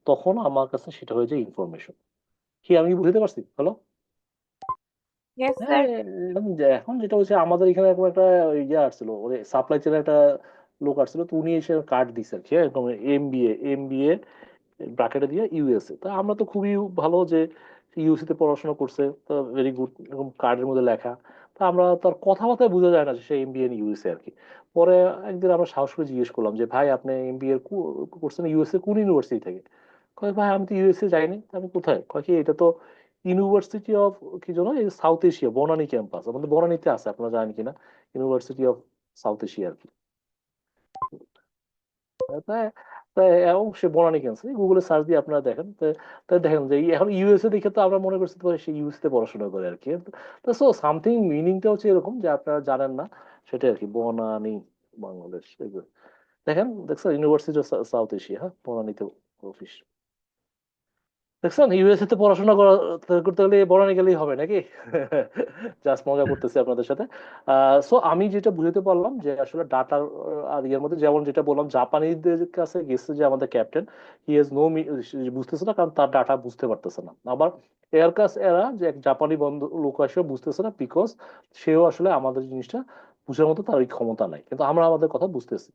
তখন আমার কাছে সেটা হয়ে যায় ইনফরমেশন। কি আমি বুঝতে পারছি? হ্যালো। Yes, হ্যাঁ, sir. এখন যেটা হচ্ছে আমাদের এখানে এরকম একটা ইয়ে আসছিল, ওই সাপ্লাই চেনের একটা লোক আসছিল, তো উনি এসে কার্ড দিচ্ছে আর কি, হ্যাঁ, একদম এমবিএ ব্র্যাকেটে দিয়ে ইউএসএ। তা আমরা তো খুবই ভালো যে ইউএসএ তে পড়াশোনা করছে, তো ভেরি গুড, এরকম কার্ডের মধ্যে লেখা। তা আমরা তার কথাবার্তায় বোঝা যায় না যে সে এমবিএ ইউএসএ আর কি। পরে একদিন আমরা সাহস করে জিজ্ঞেস করলাম যে ভাই আপনি এমবিএ করছেন ইউএসএ কোন ইউনিভার্সিটি থেকে? কয় ভাই আমি তো ইউএসএ যাইনি। তা আমি কোথায়? কয় কি এটা তো ইউনিভার্সিটি অফ কি যেন এই সাউথ এশিয়া বনানী ক্যাম্পাস, আমাদের বনানীতে আছে, আপনারা জানেন কিনা, ইউনিভার্সিটি অফ সাউথ এশিয়া আর কি। তাই তাই এবং সে বনানী ক্যাম্পাস, গুগলে সার্চ দিয়ে আপনারা দেখেন। তাই দেখেন যে এখন ইউএসএ দেখে তো আমরা মনে করছি তো সে ইউএসএ তে পড়াশোনা করে আর কি। তো সো সামথিং মিনিংটা হচ্ছে এরকম যে আপনারা জানেন না সেটা আর কি, বনানী বাংলাদেশ এগুলো। দেখেন দেখছেন ইউনিভার্সিটি অফ সাউথ এশিয়া, হ্যাঁ বনানীতে অফিস। দেখছেন ইউএসএ তে পড়াশোনা করতে গেলে বনানী গেলেই হবে নাকি? জাস্ট মজা করতেছি আপনাদের সাথে। সো আমি যেটা বুঝতে পারলাম যে আসলে ডাটার আর ইয়ের মধ্যে, যেমন যেটা বললাম জাপানিদের কাছে গেছে যে আমাদের ক্যাপ্টেন, হি হ্যাজ নো, বুঝতেছে না কারণ তার ডাটা বুঝতে পারতেছে না। আবার এর কাছে এরা যে এক জাপানি বন্ধু লোক আসে বুঝতেছে না, বিকজ সেও আসলে আমাদের জিনিসটা বুঝার মতো তার ওই ক্ষমতা নাই, কিন্তু আমরা আমাদের কথা বুঝতেছি।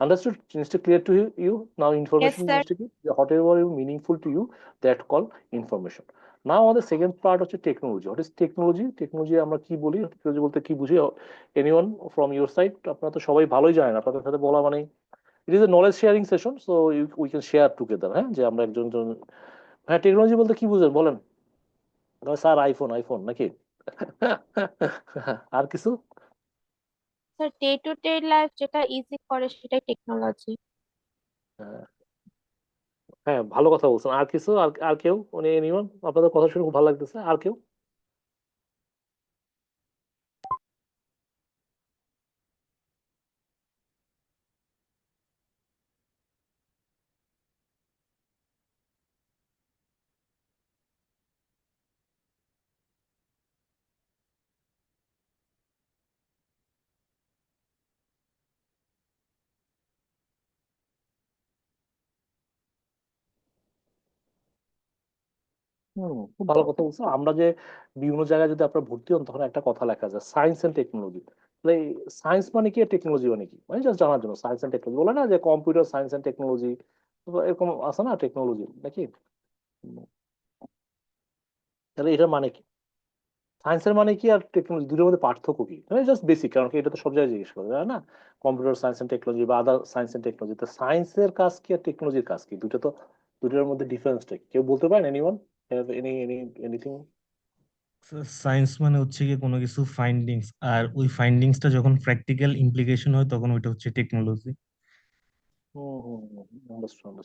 Understood? জিনিসটা clear to you now? Yes, information sir. জিনিসটা কি, whatever you meaningful to you, that call information. Now আমাদের সেকেন্ড পার্ট হচ্ছে technology. What is technology? Technology আমরা কি বলি, টেকনোলজি বলতে কি বুঝি? Anyone from your side? আপনারা তো সবাই ভালোই জানেন, আপনাদের সাথে বলা মানে it is a knowledge sharing session, so we can share together, হ্যাঁ, যে আমরা একজন জন। হ্যাঁ, টেকনোলজি বলতে কি বুঝেন বলেন? স্যার আইফোন আইফোন নাকি? আর কিছু? Sir, day to day life যেটা ইজি করে সেটাই টেকনোলজি। হ্যাঁ, ভালো কথা বলছেন। আর কিছু? আর আর কেউ? মানে এনিওয়ান? আপনাদের কথা শুনে খুব ভালো লাগতেছে। আর কেউ? খুব ভালো কথা বলছো। আমরা যে বিভিন্ন জায়গায় যদি আপনার ভর্তি হন তখন একটা কথা লেখা যায় সায়েন্স এন্ড টেকনোলজি। তাহলে সায়েন্স মানে কি, টেকনোলজি মানে কি, মানে জাস্ট জানার জন্য সায়েন্স এন্ড টেকনোলজি বলে না যে কম্পিউটার সায়েন্স এন্ড টেকনোলজি, এরকম আছে না টেকনোলজি নাকি? উম, তাহলে এটার মানে কি? সায়েন্সের মানে কি আর টেকনোলজি দুটোর মধ্যে পার্থক্য কি? জাস্ট বেসিক, কারণ কি এটা তো সব জায়গায় জিজ্ঞেস করা যায় না, কম্পিউটার সায়েন্স এন্ড টেকনোলজি বা আদার সায়েন্স এন্ড টেকনোলজি। তো সায়েন্সের কাজ কি আর টেকনোলজির কাজ কি, দুটো তো দুটার মধ্যে ডিফারেন্সটা কেউ বলতে পারেন? Anyone have anything? সায়েন্স মানে হচ্ছে কি কোনো কিছু ফাইন্ডিংস, আর ওই ফাইন্ডিংসটা যখন প্র্যাকটিক্যাল ইমপ্লিকেশন হয় তখন ওইটা হচ্ছে technology. Hmm hmm hmm, understand.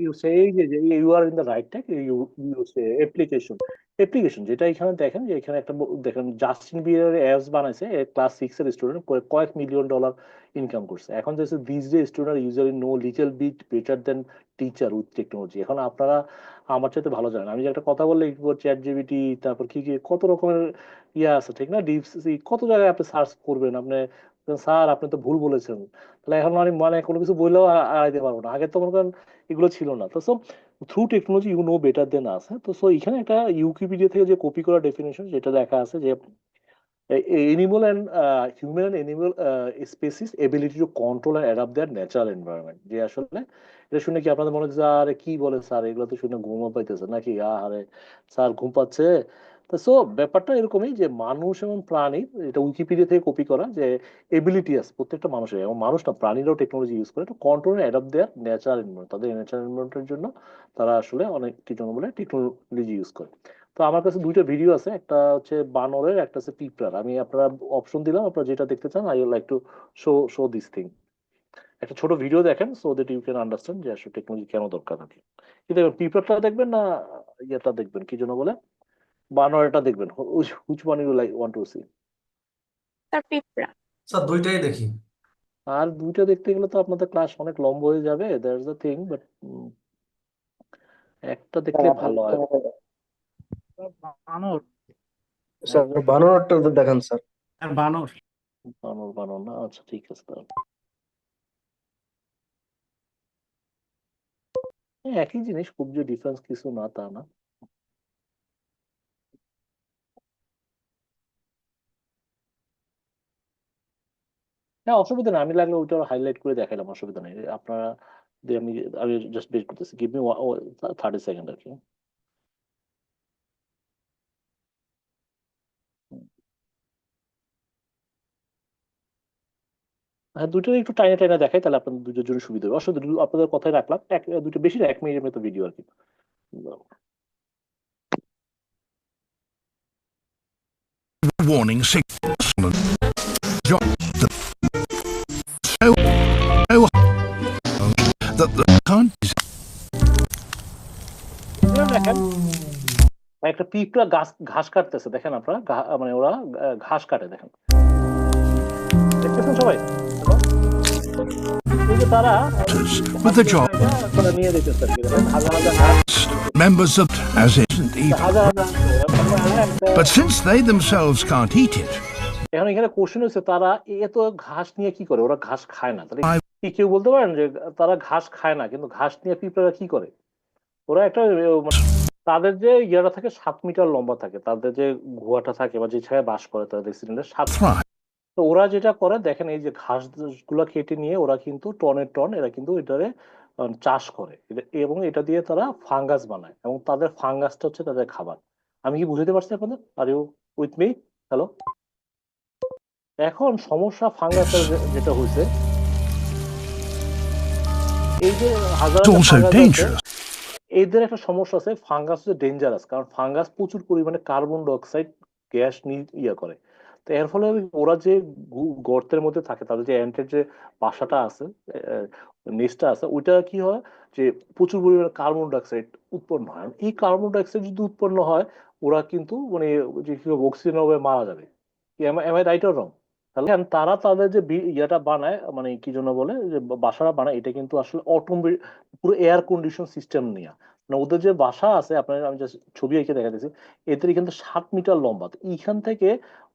You say যে you are in the right track, you say application যেটা এখানে দেখেন যে এখানে একটা দেখেন জাস্টিন বিয়ার অ্যাপস বানাইছে ক্লাস 6 এর স্টুডেন্ট কয়েক মিলিয়ন ডলার ইনকাম করছে। এখন যে this day student usually know little bit better then teacher with technology. এখন আপনারা আমার চাইতে ভালো জানেন, আমি যে একটা কথা বললে চ্যাট জিপিটি, তারপর কি কি কত রকমের ইয়ে আছে ঠিক না, ডিপসিক কত জায়গায় আপনি সার্চ করবেন, আপনি স্যার আপনি তো ভুল বলেছেন, তাহলে এখন আমি মানে কোনো কিছু বললেও আড়াইতে পারবো না। আগে তো মনে করেন এগুলো ছিল না। তো so through technology you know better then us. তো সো এখানে একটা ইউকিপিডিয়া থেকে যে কপি করা ডেফিনেশন যেটা দেখা আছে যে animal and human and animal species ability to control and adapt their natural environment। যে আসলে এটা শুনে কি আপনাদের মনে হচ্ছে আরে কি বলে স্যার, এগুলো তো শুনে ঘুমও পাইতেছে নাকি, আরে স্যার ঘুম পাচ্ছে? তো সো ব্যাপারটা এরকমই যে মানুষ এবং প্রাণীর, এটা উইকিপিডিয়া থেকে কপি করা, যে এবিলিটি আছে প্রত্যেকটা মানুষের, এবং মানুষ না প্রাণীরাও টেকনোলজি ইউজ করে to control and adapt their natural environment. তাদের ন্যাচারাল এনভায়রনমেন্টের জন্য তারা আসলে অনেক কি জন্য বলে টেকনোলজি ইউজ করে। তো আমার কাছে দুইটা ভিডিও আছে, একটা হচ্ছে বানরের, একটা হচ্ছে পিঁপড়ার। আমি আপনারা অপশন দিলাম, আপনারা যেটা দেখতে চান। I like to show this thing. একটা ছোট ভিডিও দেখেন so that you can understand যে আসলে টেকনোলজি কেন দরকার নাকি। কি দেখবেন, পিঁপড়াটা দেখবেন না ইয়েটা দেখবেন, কি জন্য বলে বানরটা দেখবেন? Which one you like want to see? Sir পিঁপড়া। স্যার দুইটাই দেখি। আর দুইটা দেখতে গেলে তো আপনাদের ক্লাস অনেক লম্বা হয়ে যাবে, দ্যাটস দ্য থিং। বাট একটা দেখলে ভালো হয়। বানর। স্যার বানরটা দেখান স্যার। বানর। বানর বানর না, আচ্ছা ঠিক আছে তাহলে। একই জিনিস, খুব যে ডিফারেন্স কিছু না তা না। হ্যাঁ অসুবিধা নেই, আমি লাগলে ওইটা হাইলাইট করে দেখাইলাম, অসুবিধা নেই। আপনারা আমি আমি জাস্ট বের করতেছি, গিভ মি 30 সেকেন্ড আর কি। হ্যাঁ দুটোই একটু টাইনা টাইনা দেখাই, তাহলে আপনাদের দুটোর জন্য সুবিধা হবে। অসুবিধা নেই, আপনাদের কথাই রাখলাম, দুটো বেশি না, 1 মিনিটের মতো ভিডিও আর কি। Warning signal. So that the can't দেখেন একটা পিঁপড়া ঘাস কাটতেছে, দেখেন আপনারা মানে ওরা ঘাস কাটে, দেখেন দেখতেছেন সবাই? এই যে তারা with the job তারা নিয়ে যেতেছে আর কি, দেখেন হাজার হাজার ঘাস, members of as isn't evil. হাজার হাজার। But since they themselves can't eat it, এখন এখানে কোশ্চেন হচ্ছে তারা এত ঘাস নিয়ে কি করে? ওরা ঘাস খায় না, তাহলে কি কেউ বলতে পারেন যে তারা ঘাস খায় না কিন্তু ঘাস নিয়ে পিঁপড়ারা কি করে? ওরা একটা তাদের যে ইয়াটা থাকে 7 মিটার লম্বা থাকে, তাদের যে গুহাটা থাকে বা যে জায়গায় বাস করে তাদের সিলিন্ডার 7। thrive. তো ওরা যেটা করে দেখেন, এই যে ঘাস গুলা কেটে নিয়ে ওরা কিন্তু টনের টন এরা কিন্তু এটারে চাষ করে, এবং এটা দিয়ে তারা ফাঙ্গাস বানায়, এবং তাদের ফাঙ্গাসটা হচ্ছে তাদের খাবার। আমি কি বুঝতে পারছি আপনাদের? Are you with me? Hello? এখন সমস্যা ফাঙ্গাসের যেটা হয়েছে, এই যে হাজার It's also ফাঙ্গাস আছে, dangerous. এদের একটা সমস্যা আছে, ফাঙ্গাস হচ্ছে ডেঞ্জারাস, কারণ ফাঙ্গাস প্রচুর পরিমাণে কার্বন ডাইঅক্সাইড গ্যাস ইয়ে করে। তো এর ফলে ওরা যে গর্তের মধ্যে থাকে, তাদের যে অ্যান্টের যে বাসাটা আছে, নেস্টটা আছে, ওইটা কি হয় যে প্রচুর পরিমাণে কার্বন ডাইঅক্সাইড উৎপন্ন হয়। এই কার্বন ডাইঅক্সাইড যদি উৎপন্ন হয়, ওরা কিন্তু মানে যে কি অক্সিজেন হবে মারা যাবে। Am I right or wrong? তাহলে তারা তাদের যে ইয়াটা বানায়, মানে কি জন্য বলে যে বাসাটা বানায়, এটা কিন্তু আসলে অটোমেটিক পুরো এয়ার কন্ডিশন সিস্টেম নিয়ে, মানে ওদের যে বাসা আছে, আপনার আমি জাস্ট ছবি এঁকে দেখা দিচ্ছি, এদের কিন্তু 7 মিটার লম্বা। তো এইখান থেকে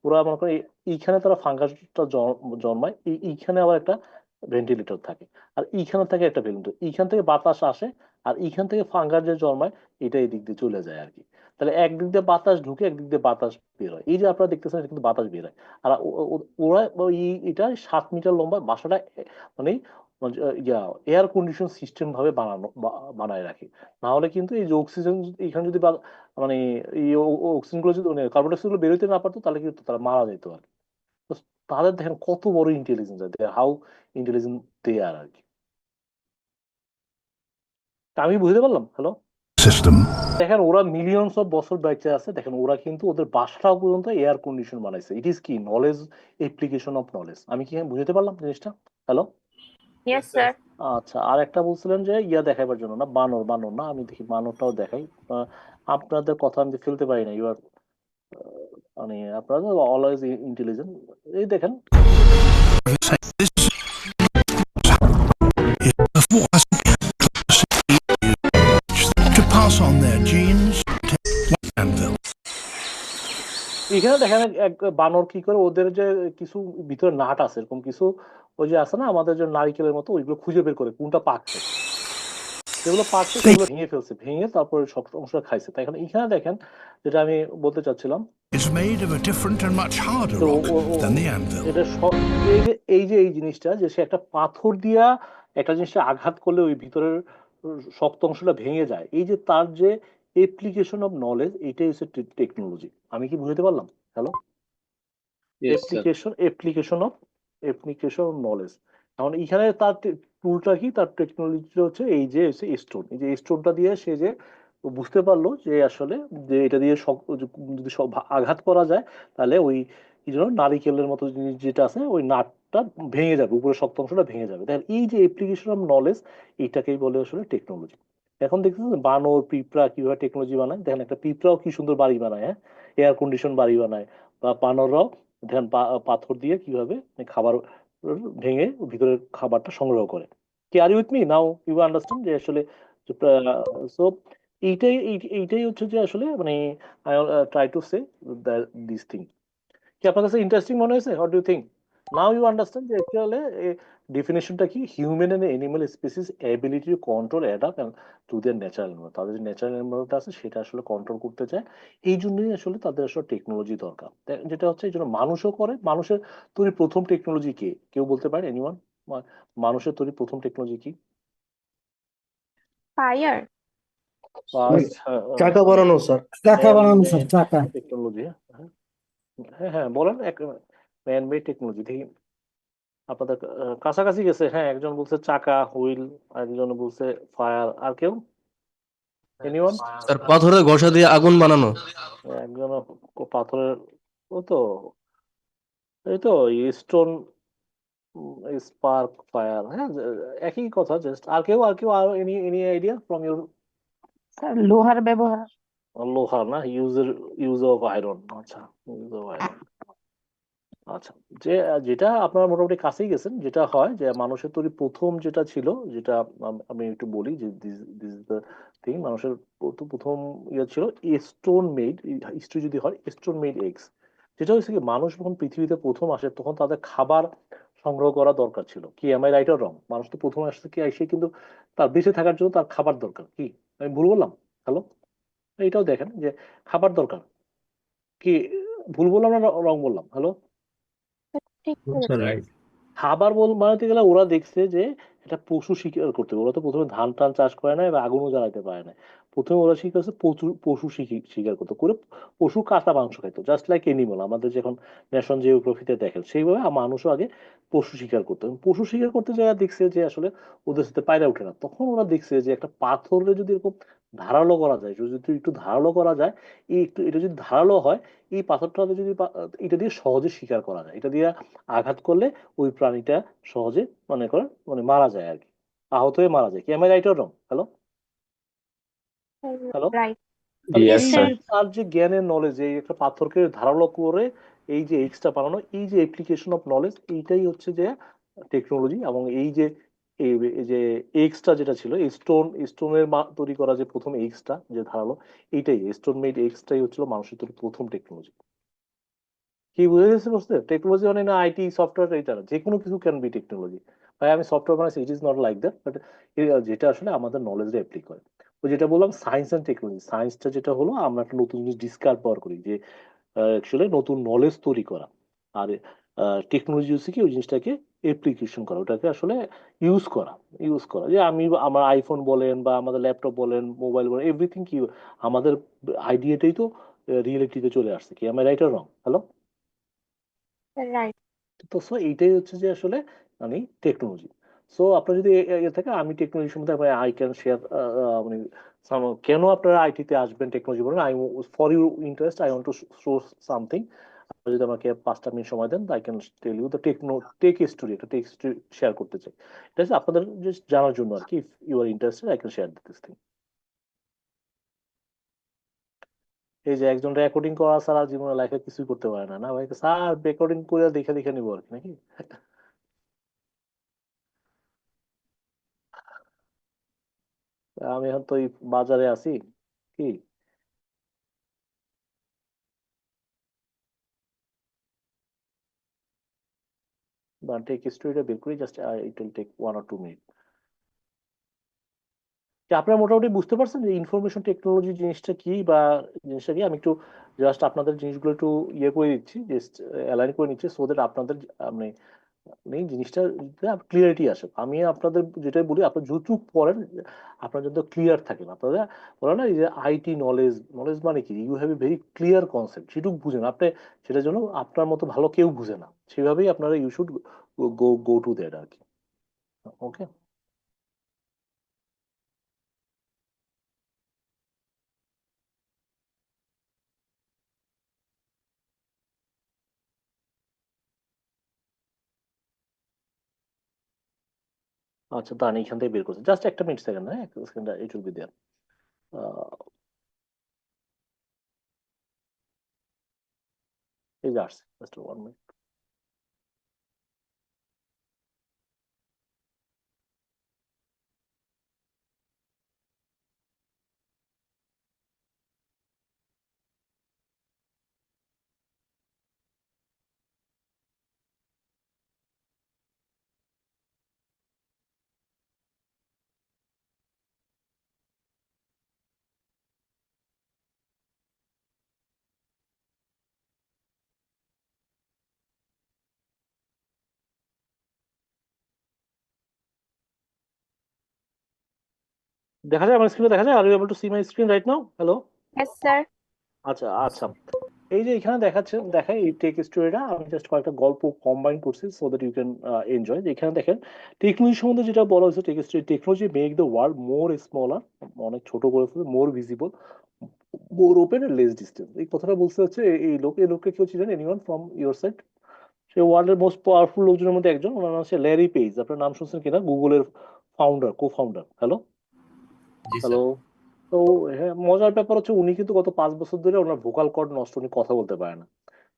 ওরা মনে করে এইখানে তারা ফাঙ্গাসটা জন্মায়, এইখানে আবার একটা ভেন্টিলেটর থাকে, আর এইখানে থাকে একটা ভেন্টিলেটর, এইখান থেকে বাতাস আসে, আর এইখান থেকে ফাঙ্গাস যে জন্মায় এটা এই দিক দিয়ে চলে যায় আর কি। তাহলে একদিক দিয়ে বাতাস ঢুকে একদিক দিয়ে বাতাস বের হয়, এই যে আপনারা দেখতেছেন এটা কিন্তু বাতাস বের হয়। আর ওরা এটা 7 মিটার লম্বা বাসাটা মানে ইয়া এয়ার কন্ডিশন সিস্টেম ভাবে বানায় রাখে। না হলে কিন্তু এই যে অক্সিজেন এখানে যদি মানে এই অক্সিজেন গুলো যদি কার্বন ডাইঅক্সাইড গুলো বেরোতে না পারতো, তাহলে কিন্তু তারা মারা যেত আর কি। তাদের দেখেন কত বড় ইন্টেলিজেন্স, হাউ ইন্টেলিজেন্ট দে আর আর কি। তা আমি বুঝতে পারলাম। Hello, system. দেখেন ওরা মিলিয়নস অফ বছর বেঁচে আছে, দেখেন ওরা কিন্তু ওদের বাসাটাও পর্যন্ত এয়ার কন্ডিশন বানাইছে। ইট ইজ কি নলেজ, অ্যাপ্লিকেশন অফ নলেজ। আমি কি বুঝতে পারলাম জিনিসটা? Hello, yes sir. আচ্ছা, আর একটা বলছিলেন যে ইয়া দেখাইবার জন্য না, বানর, বানর না, আমি দেখি বানরটাও দেখাই। আপনাদের কথা আমি ফেলতে পারি না, ইউ আর মানে আপনারা অলওয়েজ ইন্টেলিজেন্ট। এই দেখেন, Say this is before us to pass on their genes to Anvil. এখানে দেখেন এক বানর কি করে ওদের যে কিছু ভিতরে নাট আছে, এরকম কিছু ওই যে আছে না আমাদের যে নারিকেলের মতো, ওইগুলো খুঁজে বের করে কোনটা পাকছে, যেগুলো পাকছে সেগুলো ভেঙে ফেলছে, ভেঙে তারপরে সব অংশটা খাইছে। তাই এখন এখানে দেখেন যেটা আমি বলতে চাচ্ছিলাম, It's made of a different and much harder তো rock than the anvil. এটা এই জিনিসটা যে সে একটা পাথর দিয়া একটা জিনিসটা আঘাত করলে ওই ভিতরের শক্ত অংশটা ভেঙে যায়, এই যে তার যে অ্যাপ্লিকেশন অফ নলেজ, এটাই হচ্ছে টেকনোলজি। আমি কি বুঝতে পারলাম? Hello, application of knowledge. এখন এখানে তার টুলটা কি, তার টেকনোলজিটা হচ্ছে এই যে স্টোন, এই যে স্টোনটা দিয়ে সে যে বুঝতে পারলো যে আসলে যে এটা দিয়ে যদি সব আঘাত করা যায় তাহলে ওই কি যেন নারিকেলের মতো জিনিস যেটা আছে ওই নাটটা ভেঙে যাবে, উপরের শক্ত অংশটা ভেঙে যাবে। দেখেন এই যে অ্যাপ্লিকেশন অফ নলেজ, এইটাকেই বলে আসলে টেকনোলজি। এখন দেখতেছেন বানর পিঁপড়া কিভাবে টেকনোলজি বানায়। দেখেন একটা পিঁপড়াও কি সুন্দর বাড়ি বানায়, হ্যাঁ, এয়ার কন্ডিশন বাড়ি বানায়। বা বানররাও দেখেন পাথর দিয়ে কিভাবে খাবার ভেঙে ভিতরের খাবারটা সংগ্রহ করে। কি are with me now, you understand যে আসলে সো এইটাই হচ্ছে যে আসলে মানে I try to say this thing. কি আপনার কাছে ইন্টারেস্টিং মনে হয়েছে? What do think? Now you understand যে অ্যাকচুয়ালি ডেফিনেশনটা কি, human and animal species ability to control adapt to their natural environment. তাদের যে ন্যাচারাল এনভায়রনমেন্ট আছে সেটা আসলে কন্ট্রোল করতে চায়। এই জন্যই আসলে তাদের আসলে টেকনোলজি দরকার। যেটা হচ্ছে এই জন্য মানুষও করে। মানুষের তৈরি প্রথম টেকনোলজি কে, কেউ বলতে পারে? এনিওয়ান? মানুষের তৈরি প্রথম টেকনোলজি কি? ফায়ার। চাকা বানানো স্যার। টেকনোলজি, হ্যাঁ হ্যাঁ বলেন, ম্যান মেড টেকনোলজি দেখি। আপনাদের কাছাকাছি গেছে। হ্যাঁ, একজন বলছে চাকা, হুইল, একজন বলছে ফায়ার, আর কেউ? এনিওয়ান? স্যার পাথরের ঘষা দিয়ে আগুন বানানো। একজন পাথরের, ও তো এই তো স্টোন স্পার্ক ফায়ার, হ্যাঁ একই কথা জাস্ট। আর কেউ আর any idea from your? Sir লোহার ব্যবহার। লোহা না, ইউজ অফ আয়রন। আচ্ছা, ইউজ অফ আয়রন। আচ্ছা, যে যেটা আপনারা মোটামুটি কাছেই গেছেন। যেটা হয় যে মানুষের তৈরি প্রথম যেটা ছিল, যেটা আমি একটু বলি যে দিস ইজ দ্য থিং। মানুষের প্রথম ইয়ে ছিল স্টোন মেড, হিস্ট্রি যদি হয় স্টোন মেড এগস। যেটা হচ্ছে কি, মানুষ যখন পৃথিবীতে প্রথম আসে তখন তাদের খাবার সংগ্রহ করা দরকার ছিল। কি am I right or wrong? মানুষ তো প্রথম আসছে কি এসে কিন্তু তার বেঁচে থাকার জন্য তার খাবার দরকার। কি আমি ভুল বললাম? হ্যালো, এইটাও দেখেন যে খাবার দরকার। কি ভুল বললাম না রং বললাম? হ্যালো, ঠিক বলেছেন। রাইট। খাবার বানাতে গেলে ওরা দেখছে যে একটা পশু শিকার করতে হবে। ওরা তো প্রথমে ধান টান চাষ করে না বা আগুনও জ্বালাতে পারে না। প্রথমে ওরা শিখেছে পশু শিকার করতে করে, পশু কাঁচা মাংস খাইতো, জাস্ট লাইক এনিমাল। আমাদের যখন ন্যাশন জিওগ্রাফিতে দেখেন সেইভাবে মানুষও আগে পশু শিকার করতো। পশু শিকার করতে যারা দেখছে যে আসলে ওদের সাথে পায়রা ওঠে না, তখন ওরা দেখছে যে একটা পাথরে যদি এরকম ধারালো করা যায়, যদি একটু ধারালো করা যায়, এটা যদি ধারালো হয়, এই পাথরটা যদি এটা দিয়ে সহজে শিকার করা যায়, এটা দিয়ে আঘাত করলে ওই প্রাণীটা সহজে মনে করেন মানে মারা যায় আর কি, আহত হয়ে মারা যায়। কি আমি right or wrong? Hello, hello, right. তাহলে Yes, এই sir. যে তার যে জ্ঞানের নলেজ, এই একটা পাথরকে ধারালো করে এই যে এক্সট্রা বানানো, এই যে অ্যাপ্লিকেশন অফ নলেজ, এইটাই হচ্ছে যে টেকনোলজি। এবং এই যে এই যে এক্সট্রা যেটা ছিল, স্টোনের তৈরি করা যে প্রথম এক্সট্রা যে ধারালো, এইটাই স্টোন মেড এক্সট্রাই হচ্ছিল মানুষের তৈরি প্রথম টেকনোলজি। কি বুঝে গেছে? বুঝতে টেকনোলজি মানে না আইটি সফটওয়্যার, এটা না, যে কোনো কিছু ক্যান বি টেকনোলজি। ভাই আমি সফটওয়্যার বানাইছি, it is not like that, but যেটা আসলে আমাদের নলেজে অ্যাপ্লাই করে। ওই যেটা বললাম সায়েন্স অ্যান্ড টেকনোলজি, সায়েন্সটা যেটা হলো আমরা একটা নতুন জিনিস ডিসকাভার করি, যে অ্যাকচুয়ালি নতুন নলেজ তৈরি করা। আর টেকনোলজি হচ্ছে কি ওই জিনিসটাকে অ্যাপ্লিকেশন করা, ওটাকে আসলে ইউজ করা যে আমি আমার আইফোন বলেন বা আমাদের ল্যাপটপ বলেন, মোবাইল বলেন, এভরিথিং কি আমাদের আইডিয়াটাই তো রিয়েলিটিতে চলে আসছে। কি আমি রাইট আর রং? Hello, right. তো সো এইটাই হচ্ছে যে আসলে মানে টেকনোলজি। সো আপনার যদি এ থাকে, আমি টেকনোলজি সম্বন্ধে আই ক্যান শেয়ার মানে কেন আপনারা আইটিতে আসবেন টেকনোলজি বলেন, I for you interest I want to show something. যদি আমাকে 5টা মিনিট সময় দেন, I can tell you the tech story, একটা টেক স্টোরি শেয়ার করতে চাই। এটা হচ্ছে আপনাদের জাস্ট জানার জন্য আর কি। If you are interested I can share this thing. এই যে একজন রেকর্ডিং করা ছাড়া জীবনে লাইফে কিছুই করতে পারে না, না ভাই স্যার রেকর্ডিং করে দেখে দেখে নিবো আর কি, নাকি? আমি এখন তো এই বাজারে আছি। কি টেক স্টোরিটা বের করি, just it will take 1 or 2 minute. আপনারা মোটামুটি বুঝতে পারছেন যে ইনফরমেশন টেকনোলজি জিনিসটা কি, বা জিনিসটা কি? আমি একটু জাস্ট আপনাদের জিনিসগুলো একটু ইয়ে করে দিচ্ছি, জাস্ট অ্যালাইন করে নিচ্ছি, সো দ্যাট আপনাদের মানে এই জিনিসটা ক্লিয়ারিটি আসে। আমি আপনাদের যেটাই বলি, আপনার যতটুকু পড়েন আপনার জন্য ক্লিয়ার থাকেন। আপনাদের বলে না এই যে আইটি নলেজ, নলেজ মানে কি, you have a very clear concept, সেটুকু বুঝেন আপনি। সেটার জন্য আপনার মতো ভালো কেউ বুঝে না, সেভাবেই আপনারা you should go to that আর কি। ওকে। আচ্ছা দাঁড়ান, এইখান থেকে বের করছে, জাস্ট 1 মিনিট, সেকেন্ড, হ্যাঁ 1 second, it will be there. এই যে আসছে, জাস্ট 1 মিনিট। দেখা যায় আমার স্ক্রিনে, দেখা যায়? Are you able to see my screen right now? Hello? Yes, sir. আচ্ছা আচ্ছা। এই যে এখানে দেখাচ্ছে, দেখাই এই টেক স্টোরিটা আমি জাস্ট কয়েকটা গল্প কম্বাইন করছি so that you can enjoy. এখানে দেখেন টেকনোলজি সম্বন্ধে যেটা বলা হয়েছে, tech story, technology make the world more smaller, অনেক ছোট করে ফেলে, more visible, more open and less distance. এই কথাটা বলতে হচ্ছে এই লোককে কেউ ছিলেন, এনিওয়ান ফ্রম ইউর সাইড? সে ওয়ার্ল্ডের মোস্ট পাওয়ারফুল লোকজনের মধ্যে একজন, ওনার নাম হচ্ছে ল্যারি পেজ। আপনার নাম শুনছেন কিনা? গুগলের ফাউন্ডার, কো ফাউন্ডার। হ্যালো? জি স্যার। হ্যালো? তো হ্যাঁ, মজার ব্যাপার হচ্ছে উনি কিন্তু গত 5 বছর ধরে ওনার ভোকাল কর্ড নষ্ট, উনি কথা বলতে পারে না।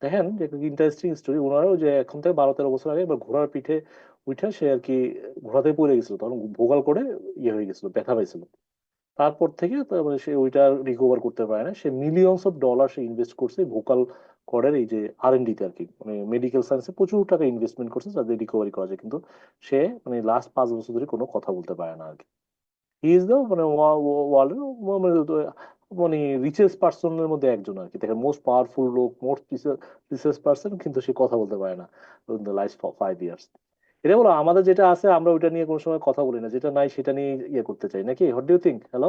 দেখেন যে ইন্টারেস্টিং স্টোরি। ওনারও যে এখন থেকে 12-13 বছর আগে একবার ঘোড়ার পিঠে উঠে সে আর কি ঘোড়াতে পড়ে গেছিল, তখন ভোকাল কর্ডে ইয়ে হয়ে গেছিল, ব্যথা পাইছিল। তারপর থেকে তারপরে সে ওইটা রিকভার করতে পারে না। সে মিলিয়নস অফ ডলার সে ইনভেস্ট করছে ভোকাল কর্ডের এই যে আর&ডি তে আর কি, মানে মেডিকেল সায়েন্সে প্রচুর টাকা ইনভেস্টমেন্ট করছে যাতে রিকভারি করা যায়, কিন্তু সে মানে লাস্ট 5 বছর ধরে কোনো কথা বলতে পারে না আর কি। হি ইজ দ্য মানে ওয়ার্ল্ডের মানে রিচেস্ট পার্সনের মধ্যে একজন আর কি। দেখেন মোস্ট পাওয়ারফুল লোক, মোস্ট রিচেস্ট পার্সন, কিন্তু সে কথা বলতে পারে না ইন দ্য লাস্ট 5 ইয়ার্স। এটা বলো আমাদের যেটা আছে আমরা ওইটা নিয়ে কোনো সময় কথা বলি না, যেটা নাই সেটা নিয়ে ইয়ে করতে চাই, নাকি? What do you think? Hello?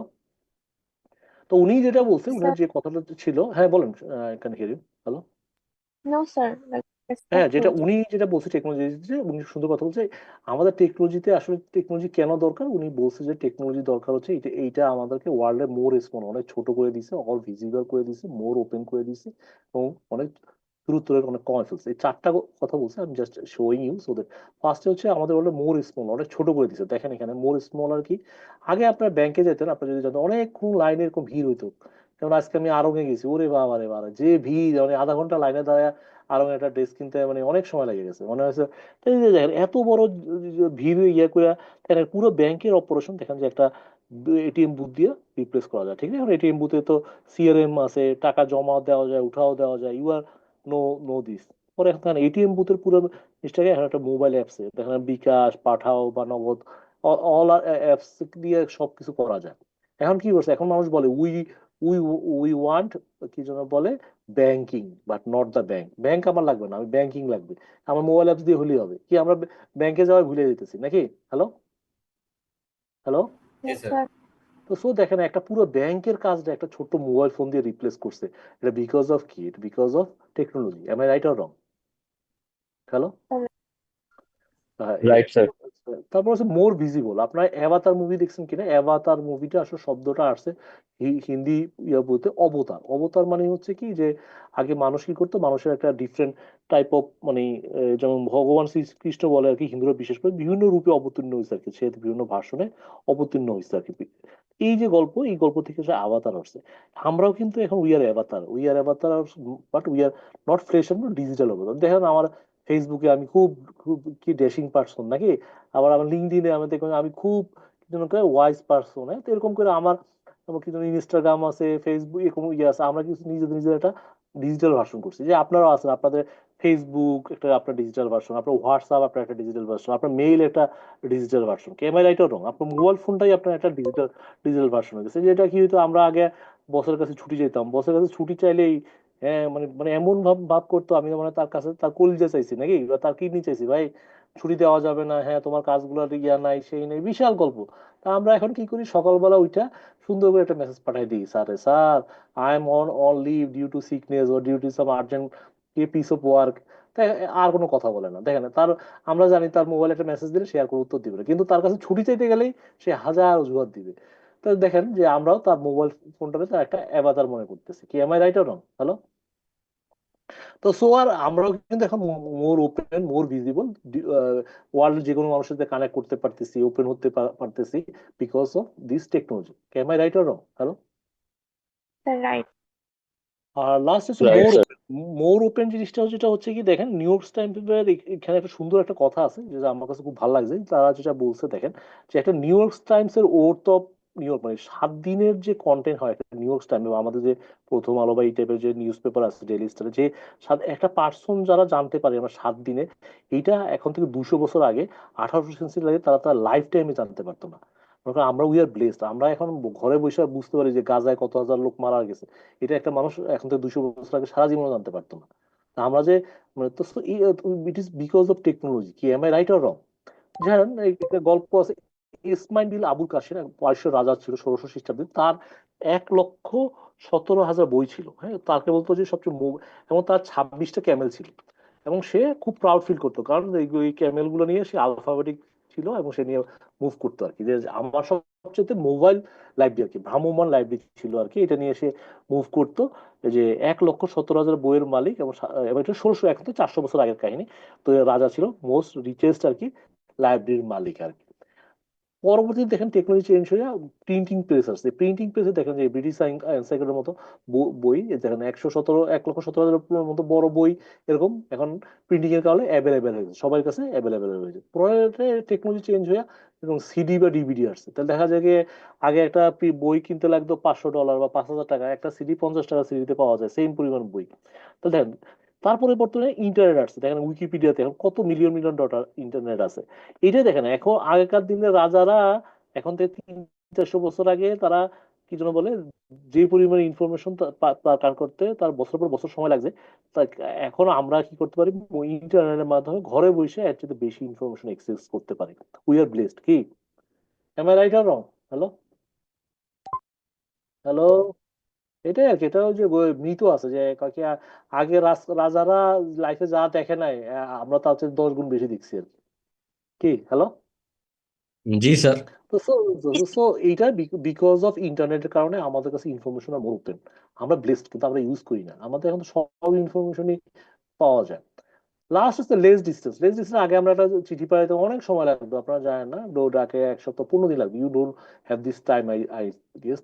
তো উনি যেটা বলছে, Sir. উনার যে কথাটা ছিল, হ্যাঁ বলেন, can hear you. Hello? No, sir. Like, হ্যাঁ, যেটা respectful. উনি যেটা বলছে টেকনোলজিতে, উনি সুন্দর কথা বলছে। আমাদের টেকনোলজিতে আসলে টেকনোলজি কেন দরকার, উনি বলছে যে টেকনোলজি দরকার হচ্ছে এইটা আমাদেরকে ওয়ার্ল্ডের মোর স্মল, অনেক ছোট করে দিছে, অল ভিজিবল করে দিছে, মোর ওপেন করে দিছে, এবং অনেক দ্রুত অনেক কমে ফেলছে। এই 4টা কথা বলছে, আমি just showing you so that. ফার্স্টে হচ্ছে আমাদের ওয়ার্ল্ডে মোর স্মল, অনেক ছোট করে দিছে। দেখেন এখানে মোর স্মল আর কি। আগে আপনার ব্যাংকে যেতেন, আপনার যদি জানতেন অনেকক্ষণ লাইনে এরকম ভিড় হইতো। যেমন আজকে আমি আড়ংয়ে গেছি, ওরে বাবা রে বাবা, যে ভিড়, মানে আধা ঘন্টা লাইনে দাঁড়ায় আরো একটা ড্রেস কিনতে মানে অনেক সময় লেগে গেছে মনে হয়েছে। তো এই যে দেখেন এত বড় ভিড় ইয়ে করে দেখেন পুরো ব্যাংকের অপারেশন, দেখেন যে একটা এটিএম বুথ দিয়ে রিপ্লেস করা যায়, ঠিক আছে? এখন এটিএম বুথে তো সিআরএম আছে, টাকা জমা দেওয়া যায়, উঠাও দেওয়া যায়, you are know know this. পরে এখন এটিএম বুথের পুরো জিনিসটাকে এখন একটা মোবাইল অ্যাপসে দেখেন, বিকাশ, পাঠাও বা নগদ, অল অ্যাপস দিয়ে সবকিছু করা যায়। এখন কি করছে, এখন মানুষ বলে উই উই ওয়ান্ট, কি যেন বলে, banking but not the bank. Bank আমার লাগবে না, আমি ব্যাংকিং লাগবে, আমার মোবাইল অ্যাপস দিয়ে হলেই হবে। কি আমরা ব্যাংকে যাওয়া ভুলে যেতেছি নাকি? হ্যালো? হ্যালো? জি Yes, স্যার। sir. তো সো দেখেন একটা পুরো ব্যাংকের কাজটা একটা ছোট্ট মোবাইল ফোন দিয়ে রিপ্লেস করছে। এটা বিকজ অফ কি? Because of technology. Am I right or wrong? Hello, right sir. তারপর হচ্ছে মোর ভিজিবল। আপনার অ্যাভাতার মুভি দেখছেন কিনা? অ্যাভাতার মুভিটা আসলে শব্দটা আসছে হিন্দি বলতে অবতার। অবতার মানে হচ্ছে কি যে আগে মানুষ কি করতো, মানুষের একটা ডিফারেন্ট টাইপ অফ মানে যেমন ভগবান শ্রীকৃষ্ণ বলে আর কি, হিন্দুরা বিশেষ করে বিভিন্ন রূপে অবতীর্ণ হয়েছে আর কি, সে বিভিন্ন ভাষণে অবতীর্ণ হয়েছে আর কি। এই যে গল্প, এই গল্প থেকে সে আভাতার আসছে। আমরাও কিন্তু এখন we are avatar, but we are not flesh and digital অবতার। দেখেন আমার ফেসবুকে আমি খুব খুব কি ড্যাশিং পার্সন নাকি, আবার আমার লিঙ্কডিনে আমি দেখবেন আমি খুব কি যেন ওয়াইজ পার্সন। হ্যাঁ, তো এরকম করে আমার আমার কি যেন ইনস্টাগ্রাম আছে, ফেসবুক এরকম ইয়ে আছে। আমরা কিছু নিজেদের নিজের একটা ডিজিটাল ভার্সন করছি, যে আপনারাও আছেন, আপনাদের ফেসবুক একটা আপনার ডিজিটাল ভার্সন, আপনার হোয়াটসঅ্যাপ আপনার একটা ডিজিটাল ভার্সন, আপনার মেইল একটা ডিজিটাল ভার্সন। ক্যামেরা এটাও রং, আপনার মোবাইল ফোনটাই আপনার একটা ডিজিটাল ডিজিটাল ভার্সন হয়ে গেছে। যেটা কি হইতো, আমরা আগে বসের কাছে ছুটি যেতাম, বসের কাছে ছুটি চাইলেই হ্যাঁ মানে মানে এমন ভাব ভাব করতো আমি মানে তার কাছে তার কলিজা চাইছি নাকি, বা তার কিডনি চাইছি, ভাই ছুটি দেওয়া যাবে না, হ্যাঁ তোমার কাজগুলো ইয়া নাই সেই নাই, বিশাল গল্প। তা আমরা এখন কি করি, সকালবেলা উঠা সুন্দর করে একটা মেসেজ পাঠাই দিই, sir I am on leave due to sickness or due to some urgent piece of work. তাই আর কোনো কথা বলে না, দেখেন তার, আমরা জানি তার মোবাইলে একটা মেসেজ দিলে সে আর কোনো উত্তর দিবে না, কিন্তু তার কাছে ছুটি চাইতে গেলেই সে হাজার অজুহাত দিবে। তো দেখেন যে আমরাও তার মোবাইল ফোনটাকে তার একটা অ্যাভাতার মনে করতেছি। কি am I right or wrong? Hello. তো সো আর আমরাও কিন্তু এখন more open, more visible, world যে কোনো মানুষের সাথে কানেক্ট করতে পারতেছি, ওপেন হতে পারতেছি because of this technology. Am I right or wrong? Hello. Sir right. আর লাস্ট হচ্ছে right more sir. More open জিনিসটা যেটা হচ্ছে কি, দেখেন নিউ ইয়র্ক টাইমসের এখানে একটা সুন্দর একটা কথা আছে যেটা আমার কাছে খুব ভালো লাগছে। তারা যেটা বলছে দেখেন, যে একটা নিউ ইয়র্ক টাইমসের ওর্থ অফ নিউ ইয়র্ক মানে 7 দিনের যে কন্টেন্ট হয় একটা নিউ ইয়র্ক টাইমে, আমাদের যে প্রথম আলো বা এই টাইপের যে নিউজ পেপার আছে, ডেইলি স্টারে, যে একটা পার্সন যারা জানতে পারে আমরা 7 দিনে, এইটা এখন থেকে 200 বছর আগে 1800 সেঞ্চুরি আগে তারা তার লাইফ টাইমে জানতে পারতো না। মনে করেন আমরা উই আর ব্লেসড, আমরা এখন ঘরে বসে বুঝতে পারি যে গাজায় কত হাজার লোক মারা গেছে। এটা একটা মানুষ এখন থেকে 200 বছর আগে সারা জীবনে জানতে পারতো না। তা আমরা যে মানে তো it is because of technology. কি am I right or wrong? জানেন একটা গল্প আছে, ইসমাইল বিন আবুল কাসির, এক পারস্যের রাজা ছিল 1600 খ্রিস্টাব্দে। তার 1,17,000 বই ছিল। হ্যাঁ, তাকে বলতো যে সবচেয়ে এবং তার 26টা ক্যামেল ছিল। এবং সে খুব প্রাউড ফিল করতো, কারণ এই ক্যামেল গুলো নিয়ে সে আলফাবেটিক ছিল এবং সে নিয়ে মুভ করতো আর কি, যে আমার সবচেয়ে মোবাইল লাইব্রেরি আর কি, ভ্রাম্যমান লাইব্রেরি ছিল আর কি, এটা নিয়ে সে মুভ করতো। এই যে 1,17,000 বইয়ের মালিক, এবং এটা 1600, এখন তো 400 বছর আগের কাহিনী। তো এ রাজা ছিল মোস্ট রিচেস্ট আর কি লাইব্রেরির মালিক আর কি। পরবর্তীতে দেখেন টেকনোলজি চেঞ্জ হয়ে প্রিন্টিং প্রেস আসছে। প্রিন্টিং প্রেসে দেখেন যে ব্রিটিশ এনসাইক্লোপিডিয়ার মতো বই, দেখেন 1,17,000 মতো বড় বই এরকম এখন প্রিন্টিং এর কারণে অ্যাভেলেবেল হয়েছে, সবার কাছে অ্যাভেলেবেল হয়েছে। পরে টেকনোলজি চেঞ্জ হয়ে এবং সিডি বা ডিভিডি আসছে। তাহলে দেখা যায় যে আগে একটা বই কিনতে লাগতো $500 বা 5,000 টাকা, একটা সিডি 50 টাকা সিডিতে পাওয়া যায় সেম পরিমাণ বই। তো দেখেন, তারপরে বর্তমানে ইন্টারনেট আসছে, দেখেন উইকিপিডিয়াতে এখন কত মিলিয়ন মিলিয়ন ডটা ইন্টারনেট আছে। এটাই দেখেন, এখন আগেকার দিনে রাজারা এখন থেকে 300-400 বছর আগে তারা কি যেন বলে, যে পরিমাণ ইনফরমেশন কার করতে তার বছর পর বছর সময় লাগছে, তা এখন আমরা কি করতে পারি, ইন্টারনেটের মাধ্যমে ঘরে বসে এর চেয়ে বেশি ইনফরমেশন এক্সেস করতে পারি। We are blessed. কি এম আই রাইট আর রং? হ্যালো। হ্যালো। এটাই আর কি, এটা ওই যে মৃত আছে যে কাকে আগে রাজারা লাইফে যা দেখে নাই, আমরা তার চেয়ে 10 গুণ বেশি দেখছি আর কি। কি হ্যালো। জি স্যার। তো সো সো এইটা বিকজ অফ ইন্টারনেটের কারণে আমাদের কাছে ইনফরমেশন মোর ওপেন। আমরা ব্লেসড, কিন্তু আমরা ইউজ করি না। আমাদের এখন তো সব ইনফরমেশনই পাওয়া যায়। লাস্ট হচ্ছে লেস ডিস্টেন্স। লেস ডিস্টেন্স আগে আমরা একটা চিঠি পাঠাইতে অনেক সময় লাগতো, আপনারা জানেন না, ডাকে 1 সপ্তাহ 15 দিন লাগবে। You don't have this time I I guess.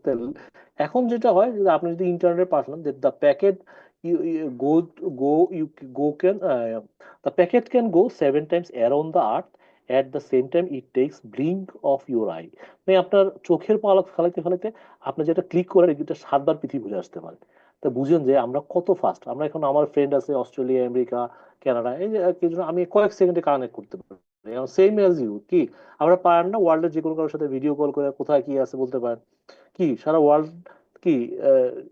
এখন যেটা হয় যে আপনি যদি ইন্টারনেটে পাঠান, the packet go go you go can the packet can go 7 times around the earth at the same time it takes blink of your eye. মানে আপনার চোখের পালক ফেলাইতে ফেলাইতে আপনি যেটা ক্লিক করেন এটা 7 বার পৃথিবী ঘুরে আসতে পারে। তা বুঝেন যে আমরা কত ফাস্ট। আমরা এখন, আমার ফ্রেন্ড আছে অস্ট্রেলিয়া, আমেরিকা, কানাডা, এই যে কিছু আমি কয়েক সেকেন্ডে কানেক্ট করতে পারি। Same as you. কি আমরা পারেন না ওয়ার্ল্ডের যে কোনো কারোর সাথে ভিডিও কল করে কোথায় কি আছে বলতে পারেন? কি সারা ওয়ার্ল্ড কি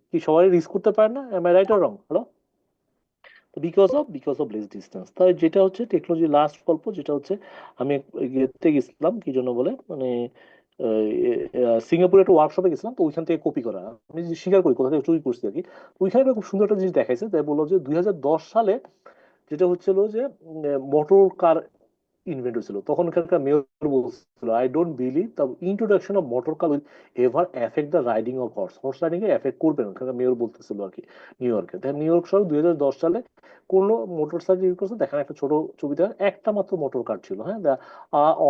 কি সবাই রিস্ক করতে পারেন না? Am I right or wrong? Hello. Because of less distance. তাই যেটা হচ্ছে টেকনোলজি লাস্ট গল্প, যেটা হচ্ছে আমি ইয়েতে গেছিলাম কি জন্য বলে মানে সিঙ্গাপুরে একটা ওয়ার্কশপে গেছিলাম, তো ওইখান থেকে কপি করা আমি স্বীকার করি কোথা থেকে চুরি করছি আর কি। তো ওইখানে একটা খুব সুন্দর একটা জিনিস দেখাইছে, তাই বললো যে 2010 সালে যেটা হচ্ছিল যে মোটর কার ইনভেন্ট হয়েছিল, তখনকার মেয়র বলছিল I don't believe the introduction of motor car will ever effect the riding of horse riding A effect করবে না, ওখানকার মেয়র বলতেছিল আর কি নিউ ইয়র্কে। দেখেন নিউ ইয়র্ক শহর 2010 সালে কোনো মোটর সাইকেল ইউজ করছে, দেখেন একটা ছোট ছবিতে একটা মাত্র মোটর কার ছিল, হ্যাঁ,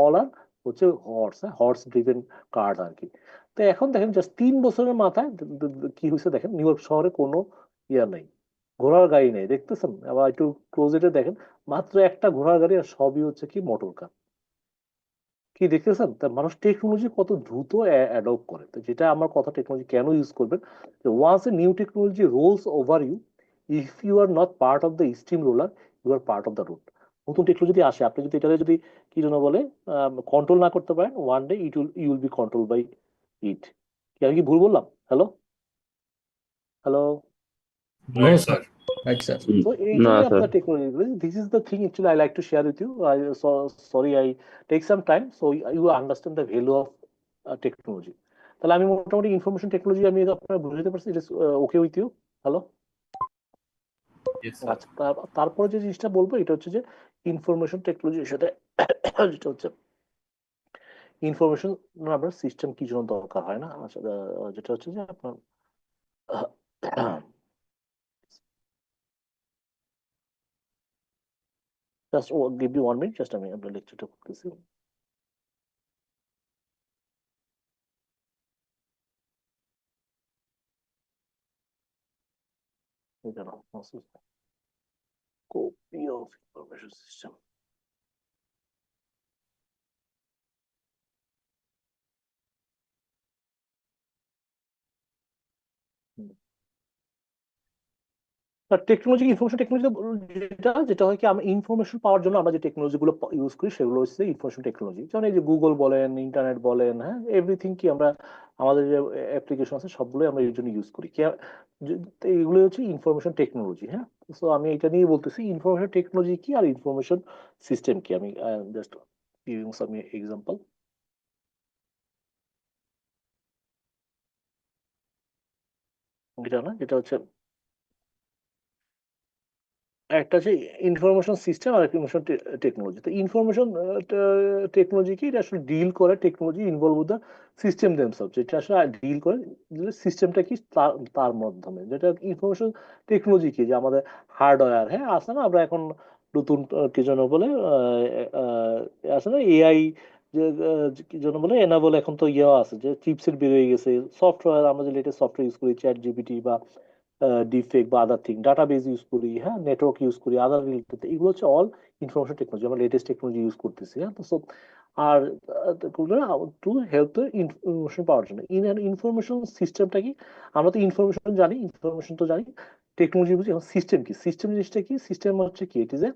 অল আর হচ্ছে হর্স, হ্যাঁ, হর্স ড্রিভেন কার আর কি। তো এখন দেখেন জাস্ট 3 বছরের মাথায় কি হয়েছে দেখেন, নিউ ইয়র্ক শহরে কোনো ইয়া নেই, ঘোড়ার গাড়ি নেই, দেখতেছেন? আবার একটু ক্লোজেটে দেখেন, মাত্র একটা ঘোড়ার গাড়ি, আর সবই হচ্ছে কি মোটর কার। কি দেখতেছেন? তা মানুষ টেকনোলজি কত দ্রুত অ্যাডপ্ট করে। তো যেটা আমার কথা, টেকনোলজি কেন ইউজ করবেন, once a new technology rolls over you, if you are not part of the steam roller, you are part of the route. নতুন টেকনোলজি যদি আসে, আপনি যদি এটাকে যদি কি যেন বলে কন্ট্রোল না করতে পারেন, one day you will be control by it. কি আমি কি ভুল বললাম? Hello hello. No, Right, sir. sir. Right, sir. So এই যে আপনার technology, this is the thing actually I like to share with you. Sorry I take some time so you understand the value of technology. তাহলে আমি মোটামুটি information technology আমি আপনার বুঝতে পারছি, it is okay with you? Hello. Yes, sir. আচ্ছা, তারপরে যে জিনিসটা বলবো এটা হচ্ছে যে ইনফরমেশন টেকনোলজির সাথে যেটা হচ্ছে ইনফরমেশন আপনার সিস্টেম কি জন্য দরকার হয় না, আচ্ছা, যেটা হচ্ছে যে আপনার just give me 1 minute, just আমি আপনার লেকচারটা করতেছি। Copy of information system. Technology, information technology যেটা যেটা হয় কি, আমরা ইনফরমেশন পাওয়ার জন্য আমরা যে টেকনোলজি গুলো ইউজ করি সেগুলো হচ্ছে ইনফরমেশন টেকনোলজি। যেমন এই যে গুগল বলেন, ইন্টারনেট বলেন, হ্যাঁ, এভরিথিং কি আমরা আমাদের যে অ্যাপ্লিকেশন আছে সবগুলোই আমরা এর জন্য ইউজ করি। এগুলো হচ্ছে ইনফরমেশন টেকনোলজি। হ্যাঁ, সো আমি এটা নিয়ে বলতেছি ইনফরমেশন টেকনোলজি কি আর ইনফরমেশন সিস্টেম কি। আমি জাস্ট গিভিং সাম এক্সাম্পল। এটা না, যেটা হচ্ছে একটা হচ্ছে ইনফরমেশন সিস্টেম আর ইনফরমেশন টেকনোলজি। তো ইনফরমেশন টেকনোলজি কি, এটা আসলে ডিল করে technology involve with the system themselves, যেটা আসলে ডিল করে সিস্টেমটা কি তার তার মাধ্যমে। যেটা ইনফরমেশন টেকনোলজি কি, যে আমাদের হার্ডওয়্যার, হ্যাঁ, আছে না, আমরা এখন নতুন কি যেন বলে আছে না এআই, যে কি যেন বলে এনাবল, এখন তো ইয়ে আছে যে চিপসেট বের হয়ে গেছে, সফটওয়্যার, আমরা যে লেটেস্ট সফটওয়্যার ইউজ করি, চ্যাট জিপিটি বা ডিফেক্ট বা আদার থিং, ডাটাবেজ ইউজ করি, হ্যাঁ, নেটওয়ার্ক ইউজ করি, আদার রিলেটেড, এগুলো হচ্ছে অল ইনফরমেশন টেকনোলজি, আমরা লেটেস্ট টেকনোলজি ইউজ করতেছি। হ্যাঁ, তো সো আর to help the information power জন্য ইনফরমেশন সিস্টেমটা কি, আমরা তো ইনফরমেশন জানি, ইনফরমেশন তো জানি, টেকনোলজি বুঝি। এখন সিস্টেম কি, সিস্টেম জিনিসটা কি, সিস্টেম হচ্ছে কি, it is a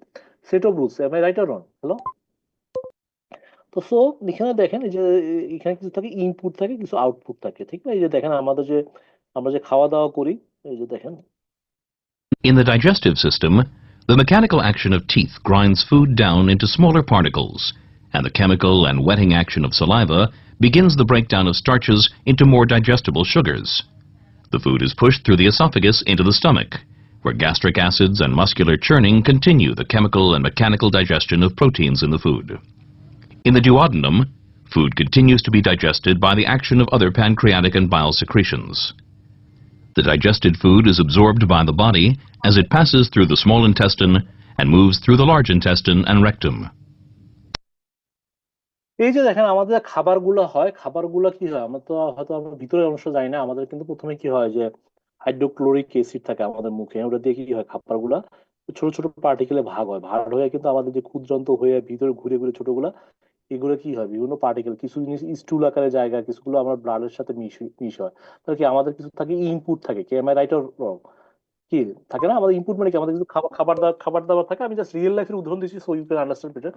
set of rules. Am I right or wrong? Hello. তো সো এখানে দেখেন এই যে এখানে কিছু থাকে ইনপুট থাকে, কিছু আউটপুট থাকে, ঠিক না? এই যে দেখেন আমাদের যে আমরা যে খাওয়া দাওয়া করি, এই যে দেখেন In the digestive system, the mechanical action of teeth grinds food down into smaller particles, and the chemical and wetting action of saliva begins the breakdown of starches into more digestible sugars. The food is pushed through the esophagus into the stomach, where gastric acids and muscular churning continue the chemical and mechanical digestion of proteins in the food. In the duodenum, food continues to be digested by the action of other pancreatic and bile secretions. The digested food is absorbed by the body as it passes through the small intestine and moves through the large intestine and rectum. এই যে দেখেন আমাদের খাবারগুলো হয়, খাবারগুলো কি হয়, আমরা তো হয়তো আমরা ভিতরের অংশ জানি না, আমাদের কিন্তু প্রথমে কি হয় যে হাইড্রোক্লোরিক অ্যাসিড থাকে আমাদের মুখে, ওটা দিয়ে কি হয়, খাবারগুলা ছোট ছোট পার্টিকেলে ভাগ হয়, ভাগ হয়ে কিন্তু আমাদের যে ক্ষুদ্রান্ত হয়ে ভিতরে ঘুরে ঘুরে ছোটগুলা, এগুলো কি হয়, বিভিন্ন পার্টিকেল, কিছু জিনিস স্টুল আকারে জায়গা, কিছুগুলো আমার ব্লাডের সাথে মিশ হয়। তাহলে কি আমাদের কিছু থাকে ইনপুট থাকে, কি am I right or wrong? কি থাকে না, আমাদের ইনপুট মানে কি, আমাদের কিছু খাবার দাবার থাকে। আমি জাস্ট রিয়েল লাইফের উদাহরণ দিচ্ছি so you can understand better.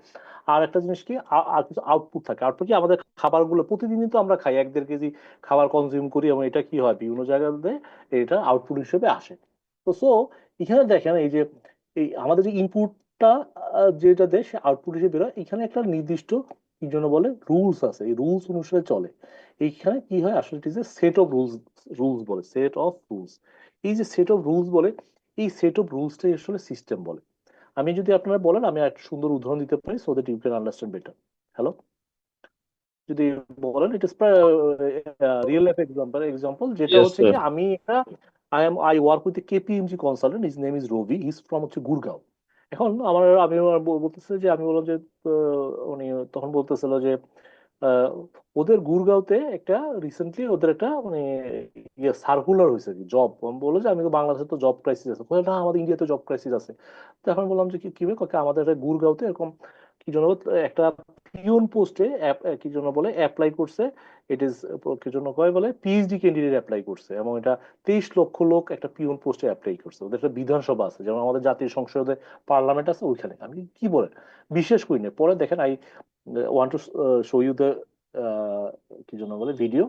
আর একটা জিনিস কি, আর কিছু আউটপুট থাকে। আউটপুট কি, আমাদের খাবারগুলো প্রতিদিনই তো আমরা খাই 1-1.5 কেজি খাবার কনজিউম করি, এবং এটা কি হয় বিভিন্ন জায়গাতে এটা আউটপুট হিসেবে আসে। তো সো এখানে দেখেন এই যে এই আমাদের যে ইনপুটটা যেটা দেয় সে আউটপুট হিসেবে বেরোয়, এখানে একটা নির্দিষ্ট কি জন্য বলে রুলস আছে, এই রুলস অনুসারে চলে। এইখানে কি হয় আসলে, ইট is a set of rules, rules বলে সেট অফ রুলস। এই যে সেট অফ রুলস বলে, এই সেট অফ রুলসটাই আসলে সিস্টেম বলে। আমি যদি আপনারা বলেন আমি একটা সুন্দর উদাহরণ দিতে পারি so that you can understand better. Hello, যদি বলেন it is real life example যেটা Yes, হচ্ছে sir. কি আমি একটা I work with KPMG consultant, his name is Ravi, his from হচ্ছে গুরগাঁও। এখন আমি বলতেছে যে আমি বললাম যে উনি তখন বলতেছিল যে আহ, ওদের গুরগাঁওতে একটা রিসেন্টলি ওদের একটা মানে ইয়ে সার্কুলার হয়েছে কি জব। আমি বললো যে আমি তো বাংলাদেশে তো জব ক্রাইসিস আছে, বলে, না আমাদের ইন্ডিয়াতে জব ক্রাইসিস আছে। তো এখন বললাম যে কি হবে, কাকে আমাদের একটা গুরগাঁওতে এরকম কি জন্য একটা পিওন পোস্টে কি জন্য বলে অ্যাপ্লাই করছে। ইট ইজ কি জন্য কয় বলে পিএইচডি ক্যান্ডিডেট অ্যাপ্লাই করছে, এবং এটা 23 লক্ষ লোক একটা পিওন পোস্টে অ্যাপ্লাই করছে। ওদের একটা বিধানসভা আছে, যেমন আমাদের জাতীয় সংসদে পার্লামেন্ট আছে ওইখানে। আমি কি বলে বিশ্বাস করি না, পরে দেখেন I want to show you the কি জন্য বলে video.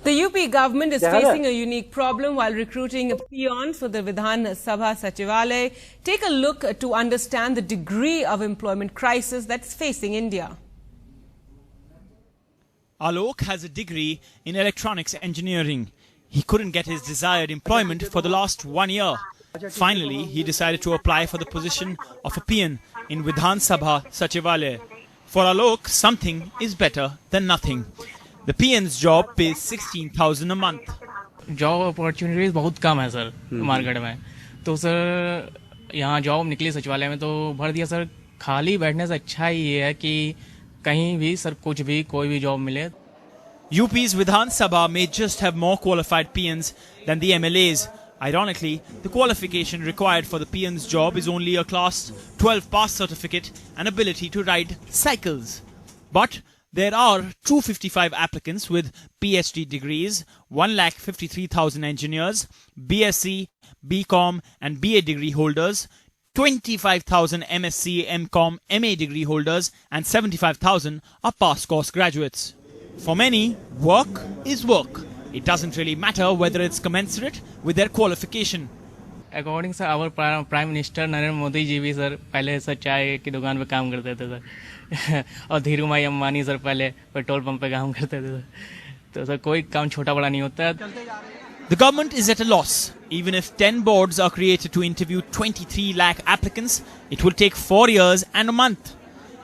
The UP government is দেখা যায়? facing a unique problem while recruiting a peon for the Vidhan Sabha Sachivalay. Take a look to understand the degree of employment crisis that's facing India. Alok has a degree in electronics engineering. He couldn't get his desired employment for the last 1 year. Finally, he decided to apply for the position of a peon in Vidhan Sabha Sachivalay. For Alok, something is better than nothing. The peon's job pays 16,000 a month. Job opportunities बहुत कम है sir market में, तो sir यहाँ job निकली सचिवालय में तो भर दिया सर। खाली बैठने से अच्छा ही ये है कि कहीं भी सर कुछ भी कोई भी जॉब मिले। UP's Vidhan Sabha may just have more qualified peons than the MLAs. Ironically, the qualification required for the peon's job is only a Class 12 pass certificate and ability to ride cycles. But there are 255 applicants with PhD degrees, 1,53,000 engineers, BSc, BCom and BA degree holders, 25,000 MSc, MCom, MA degree holders and 75,000 are pass course graduates. For many, work is work. It doesn't really matter whether it's commensurate with their qualification. According sir our prime minister Narendra Modi ji भी sir पहले sir चाय की दुकान पे काम करते थे sir और धीरूभाई अंबानी सर पहले पेट्रोल पंप पे काम करते थे सर। तो सर कोई काम छोटा बड़ा नहीं होता है। The government is at a loss. Even if 10 boards are created to interview 23 lakh applicants, it will take 4 years and a month.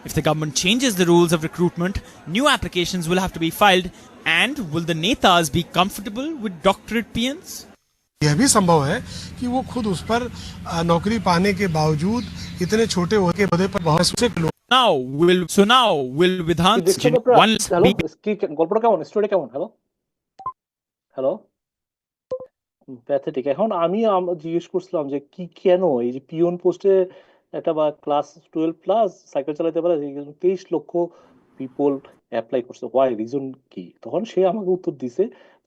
If the government changes the rules of recruitment, new applications will have to be filed. And will the netas be comfortable with doctorate peons? यह भी संभव है कि वो खुद उस पर नौकरी पाने के बावजूद इतने छोटे ओहदे के पर बहुत से लोग Now will Vidhan's দেখছেন one আপনারা? হ্যালো, কি গল্পটা কেমন, স্টোরি কেমন? Hello hello, pathetic. এখন আমি জিজ্ঞেস করছিলাম যে কি কেন এই যে পিওন পোস্টে একটা বা ক্লাস 12 প্লাস সাইকেল চালাতে পারে 23 লক্ষ পিপল অ্যাপ্লাই করছে, হোয়াই, রিজন কি? তখন সে আমাকে উত্তর দিছে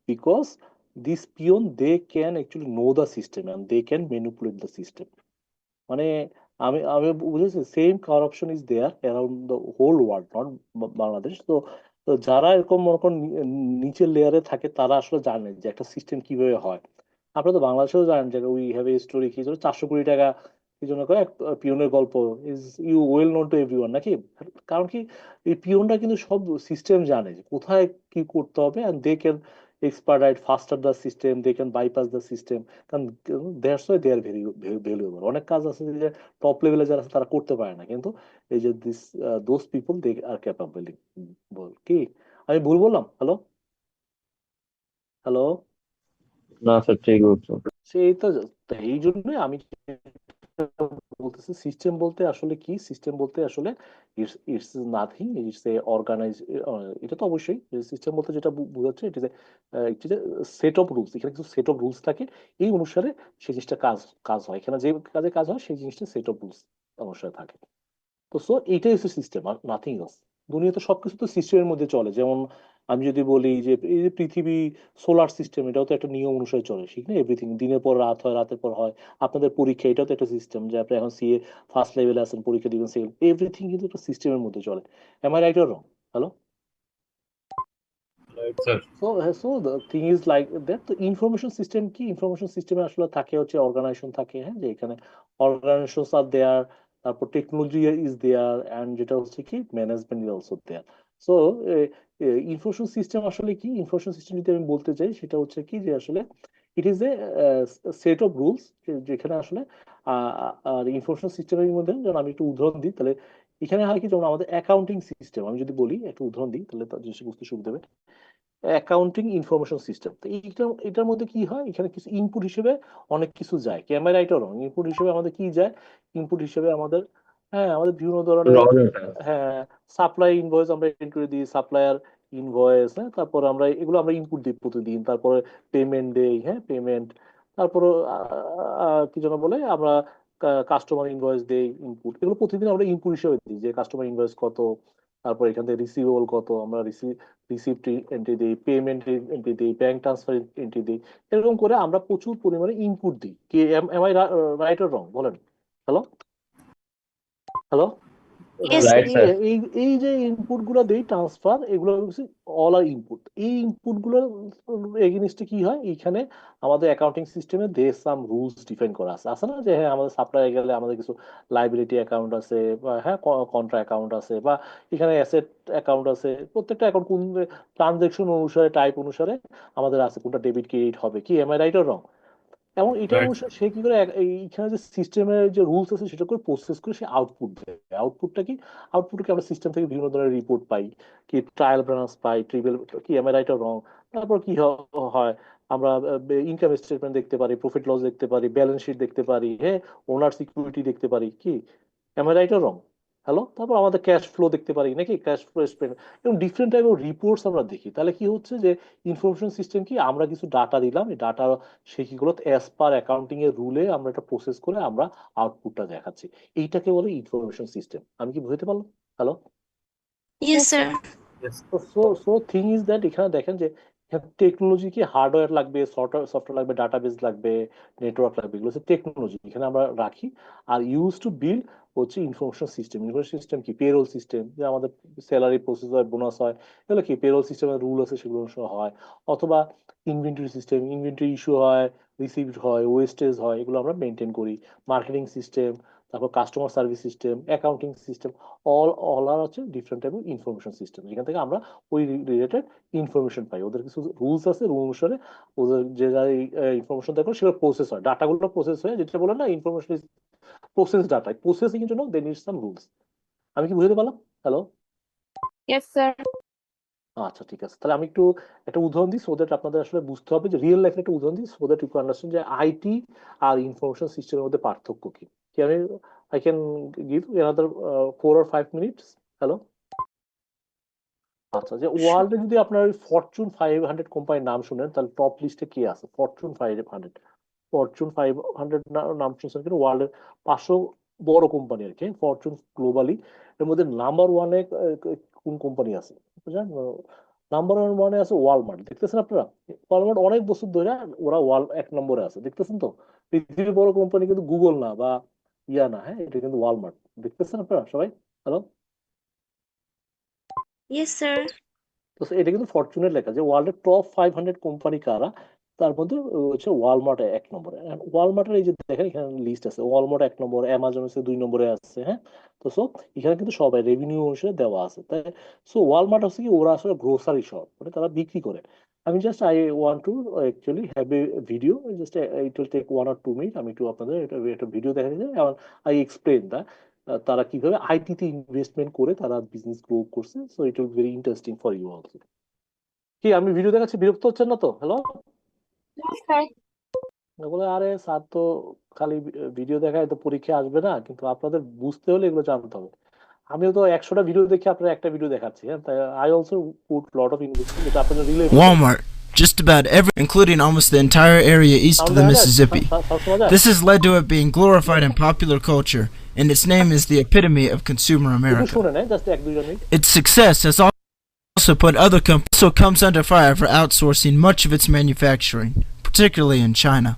because this peon they can actually know the system and they can manipulate the system. মানে আমি আমি বুঝেছি same corruption is there around the whole world, not Bangladesh. তো তো যারা এরকম মনে করেন নিচের লেয়ারে থাকে তারা আসলে জানে যে একটা সিস্টেম কিভাবে হয়। আপনারা তো বাংলাদেশেও জানেন যে উই হ্যাভ এ স্টোরি কি 400 কোটি টাকা কি জন্য করে পিওনের গল্প is you well known to everyone নাকি? কারণ কি এই পিওনরা কিন্তু সব সিস্টেম জানে যে কোথায় কি করতে হবে, and they can expedite faster the system, they can bypass the system, কারণ that's why they are very valuable. অনেক কাজ আছে যে টপ লেভেলে যারা আছে তারা করতে পারে না, কিন্তু এই যে this those people they are capable. বল কি আমি ভুল বললাম? হ্যালো হ্যালো, না স্যার ঠিক বলছো। সেই তো এই জন্যই আমি বলতেছি সিস্টেম বলতে আসলে কি, সিস্টেম বলতে আসলে it's nothing, it's a organize. এটা তো অবশ্যই সিস্টেম বলতে যেটা বোঝাচ্ছে it is a set of rules. এখানে কিছু সেট অফ রুলস থাকে, এই অনুসারে সেই জিনিসটা কাজ হয়। এখানে যে কাজে কাজ হয় সেই জিনিসটা সেট অফ রুলস অনুসারে থাকে। তো সো এইটাই হচ্ছে সিস্টেম আর নাথিং এলস। দুনিয়াতে সবকিছু তো সিস্টেমের মধ্যে চলে। যেমন আমি যদি বলি যে এই যে পৃথিবী সোলার সিস্টেম, এটাও তো একটা নিয়ম অনুসারে চলে, ঠিক না? এভরিথিং দিনের পর রাত হয়, রাতের পর হয়। আপনাদের পরীক্ষা, এটাও তো একটা সিস্টেম, যে আপনি এখন সিএ ফার্স্ট লেভেলে আছেন, পরীক্ষা দিবেন সেকেন্ড, এভরিথিং কিন্তু একটা সিস্টেমের মধ্যে চলে। Am I right or wrong? Hello, so the thing is like that. তো ইনফরমেশন সিস্টেম কি, ইনফরমেশন সিস্টেমে আসলে থাকে হচ্ছে অর্গানাইজেশন থাকে, হ্যাঁ, যে এখানে অর্গানাইজেশন আর দেয়ার, তারপর টেকনোলজি ইজ দেয়ার, অ্যান্ড যেটা হচ্ছে কি management is also there. So information system আসলে কি, ইনফরমেশন সিস্টেম যদি আমি বলতে চাই সেটা হচ্ছে কি যে আসলে ইট is a set of rules যেখানে আসলে ইনফরমেশন সিস্টেমের মধ্যে যেমন আমি একটু উদাহরণ দিই, তাহলে এখানে হয় কি, যেমন আমাদের অ্যাকাউন্টিং সিস্টেম, আমি যদি বলি একটা উদাহরণ দিই তাহলে তার জিনিসটা বুঝতে সুবিধা হবে। অ্যাকাউন্টিং ইনফরমেশন সিস্টেম, তো এটার মধ্যে কি হয়, এখানে কিছু ইনপুট হিসেবে অনেক কিছু যায়, ক্যামেরা রাইট রং, ইনপুট হিসেবে আমাদের কি যায়, ইনপুট হিসেবে আমাদের আমাদের বিভিন্ন ধরনের সাপ্লাই ইনভয়েস আমরা এন্ট্রি দিই, সাপ্লায়ার ইনভয়েস, তারপর আমরা এগুলো আমরা ইনপুট দিই প্রতিদিন, তারপরে পেমেন্ট দেই, পেমেন্ট, তারপরে কি যেন বলে আমরা কাস্টমার ইনভয়েস দেই, ইনপুট, এগুলো প্রতিদিন আমরা ইনপুট হিসেবে দিই যে কাস্টমার ইনভয়েস কত, তারপর এখান থেকে রিসিভেবল কত, আমরা রিসিপ্ট এন্ট্রি দিই, পেমেন্ট এন্ট্রি দিই, ব্যাংক ট্রান্সফার এন্ট্রি দিই, এরকম করে আমরা প্রচুর পরিমাণে ইনপুট দিই। কি am I right or wrong বলেন? হ্যালো হ্যালো, এই যে ইনপুট গুলো দেই ট্রান্সফার, এগুলো অল আর ইনপুট। এই ইনপুট গুলো এগেইনস্টে কি হয়, এইখানে আমাদের অ্যাকাউন্টিং সিস্টেমে দে সাম রুলস ডিফাইন করা আছে না, যে আমাদের সাপ্লাই গেলে আমাদের কিছু লাইবিলিটি অ্যাকাউন্ট আছে, বা কন্ট্রা অ্যাকাউন্ট আছে, বা এখানে অ্যাসেট অ্যাকাউন্ট আছে, প্রত্যেকটা অ্যাকাউন্ট কোন ট্রানজাকশন অনুসারে, টাইপ অনুসারে আমাদের আছে, কোনটা ডেবিট ক্রেডিট হবে, কি am I right or wrong? এবং এটা অনুসারে সে কি করে এইখানে যে সিস্টেমের যে রুলস আছে সেটা করে প্রসেস করে সে আউটপুট দেয়। আউটপুটটা কি, আউটপুটকে আমরা সিস্টেম থেকে বিভিন্ন ধরনের রিপোর্ট পাই, কি ট্রায়াল ব্যালেন্স পাই, ট্রিপল, কি am I right or wrong? তারপর কি হয়, আমরা ইনকাম স্টেটমেন্ট দেখতে পারি, প্রফিট লস দেখতে পারি, ব্যালেন্স শিট দেখতে পারি, ওনার সিকিউরিটি দেখতে পারি, কি am I right or wrong? Hello, তারপর আমাদের ক্যাশ ফ্লো দেখতে পারি নাকি, ক্যাশ ফ্লো স্টেটমেন্ট, এবং ডিফারেন্ট টাইপ অফ রিপোর্টস আমরা দেখি। তাহলে কি হচ্ছে যে ইনফরমেশন সিস্টেম কি, আমরা কিছু ডাটা দিলাম, এই ডাটা সে কি গুলো অ্যাজ পার অ্যাকাউন্টিং এর রুলে আমরা এটা প্রসেস করে আমরা আউটপুটটা দেখাচ্ছি, এইটাকে বলে ইনফরমেশন সিস্টেম। আমি কি বুঝতে পারলাম? Hello, yes sir. So thing is that, এখানে দেখেন যে টেকনোলজি কি, হার্ডওয়্যার লাগবে, সফটওয়্যার লাগবে, ডাটাবেস লাগবে, নেটওয়ার্ক লাগবে, এগুলো হচ্ছে টেকনোলজি এখানে আমরা রাখি। আর ইউজ টু বিল্ড হচ্ছে ইনফরমেশন সিস্টেম। ইনফরমেশন সিস্টেম কি, পেরোল সিস্টেম, যে আমাদের স্যালারি প্রসেস হয়, বোনাস হয়, এগুলো কি পেরোল সিস্টেমের রুল আছে সেগুলো হয়, অথবা ইনভেন্টরি সিস্টেম, ইনভেন্টরি ইস্যু হয়, রিসিভড হয়, ওয়েস্টেজ হয়, এগুলো আমরা মেনটেন করি। মার্কেটিং সিস্টেম, তারপর customer service system, accounting system, all are হচ্ছে different type of information system, যেখান থেকে আমরা ওই রিলেটেড ইনফরমেশন পাই। ওদের কিছু রুলস আছে, রুল অনুসারে ওদের যে যা ইনফরমেশন দেখো সেগুলো প্রসেস হয়, ডাটাগুলো প্রসেস হয়, যেটা বলে না information is process data, processing এর জন্য দে নিড সাম রুলস। আমি কি বুঝতে পারলাম? Hello, yes sir. আচ্ছা ঠিক আছে, তাহলে আমি একটু একটা উদাহরণ দিই, সো দ্যাট আপনাদের আসলে বুঝতে হবে, যে রিয়েল লাইফে একটা উদাহরণ দিই, so that you can understand যে আইটি আর ইনফরমেশন সিস্টেমের মধ্যে পার্থক্য কি। কি আমি I can give another 4 or 5 minutes? Hello, আচ্ছা, যে ওয়ার্ল্ডে যদি আপনার ফরচুন 500 কোম্পানির নাম শুনেন, তাহলে টপ লিস্টে কি আছে? ফরচুন 500, ফরচুন 500 নাম শুনছেন কিন্তু ওয়ার্ল্ডের 500 বড় কোম্পানি আর কি, ফরচুন গ্লোবালি, এর মধ্যে নাম্বার ওয়ানে কোন কোম্পানি আছে বুঝলেন? নাম্বার ওয়ানে আছে ওয়ালমার্ট। দেখতেছেন আপনারা, ওয়ালমার্ট অনেক বছর ধরে ওরা এক নম্বরে আছে, দেখতেছেন তো? পৃথিবীর বড় কোম্পানি কিন্তু গুগল না বা ইয়া না, এটা কিন্তু ওয়ালমার্ট, দেখতেছেন আপনারা সবাই? Hello, yes sir. তো এটা কিন্তু ফরচুনের লেখা, যে ওয়ার্ল্ডের টপ 500 কোম্পানি কারা, তার মধ্যে হচ্ছে ওয়ালমার্ট 1 নম্বরে। ওয়ালমার্টের এই যে দেখেন এখানে লিস্ট আছে, ওয়ালমার্ট 1 নম্বর, অ্যামাজন হচ্ছে 2 নম্বরে আছে, তো সো এখানে কিন্তু সবাই রেভিনিউ অনুসারে দেওয়া আছে, তাই। সো ওয়ালমার্ট হচ্ছে কি, ওরা আসলে গ্রোসারি শপ, মানে তারা বিক্রি করে। আমি just I want to actually have a video, just it will take 1 or 2 minutes, আমি একটু আপনাদের একটা ভিডিও দেখা যায়, এবং আই এক্সপ্লেন দ্য তারা কিভাবে আইটিতে ইনভেস্টমেন্ট করে তারা বিজনেস গ্রো করছে। So it will very interesting for you also. কি আমি ভিডিও দেখাচ্ছি, বিরক্ত হচ্ছেন না তো? হ্যালো, বলে আরে স্যার তো খালি ভিডিও দেখায় তো পরীক্ষা আসবে না, কিন্তু আপনাদের বুঝতে হলে এগুলো জানতে হবে। আমিও তো 100টা ভিডিও দেখে আপনার একটা ভিডিও দেখাচ্ছি, তাই I also put lot of investment, যেটা আপনাদের relate. Walmart, just about every, including almost the entire area east of the Mississippi. This has led to it being glorified in popular culture, and its name is the epitome of consumer America. Its success has also put other companies, also comes under fire for outsourcing much of its manufacturing, particularly in China.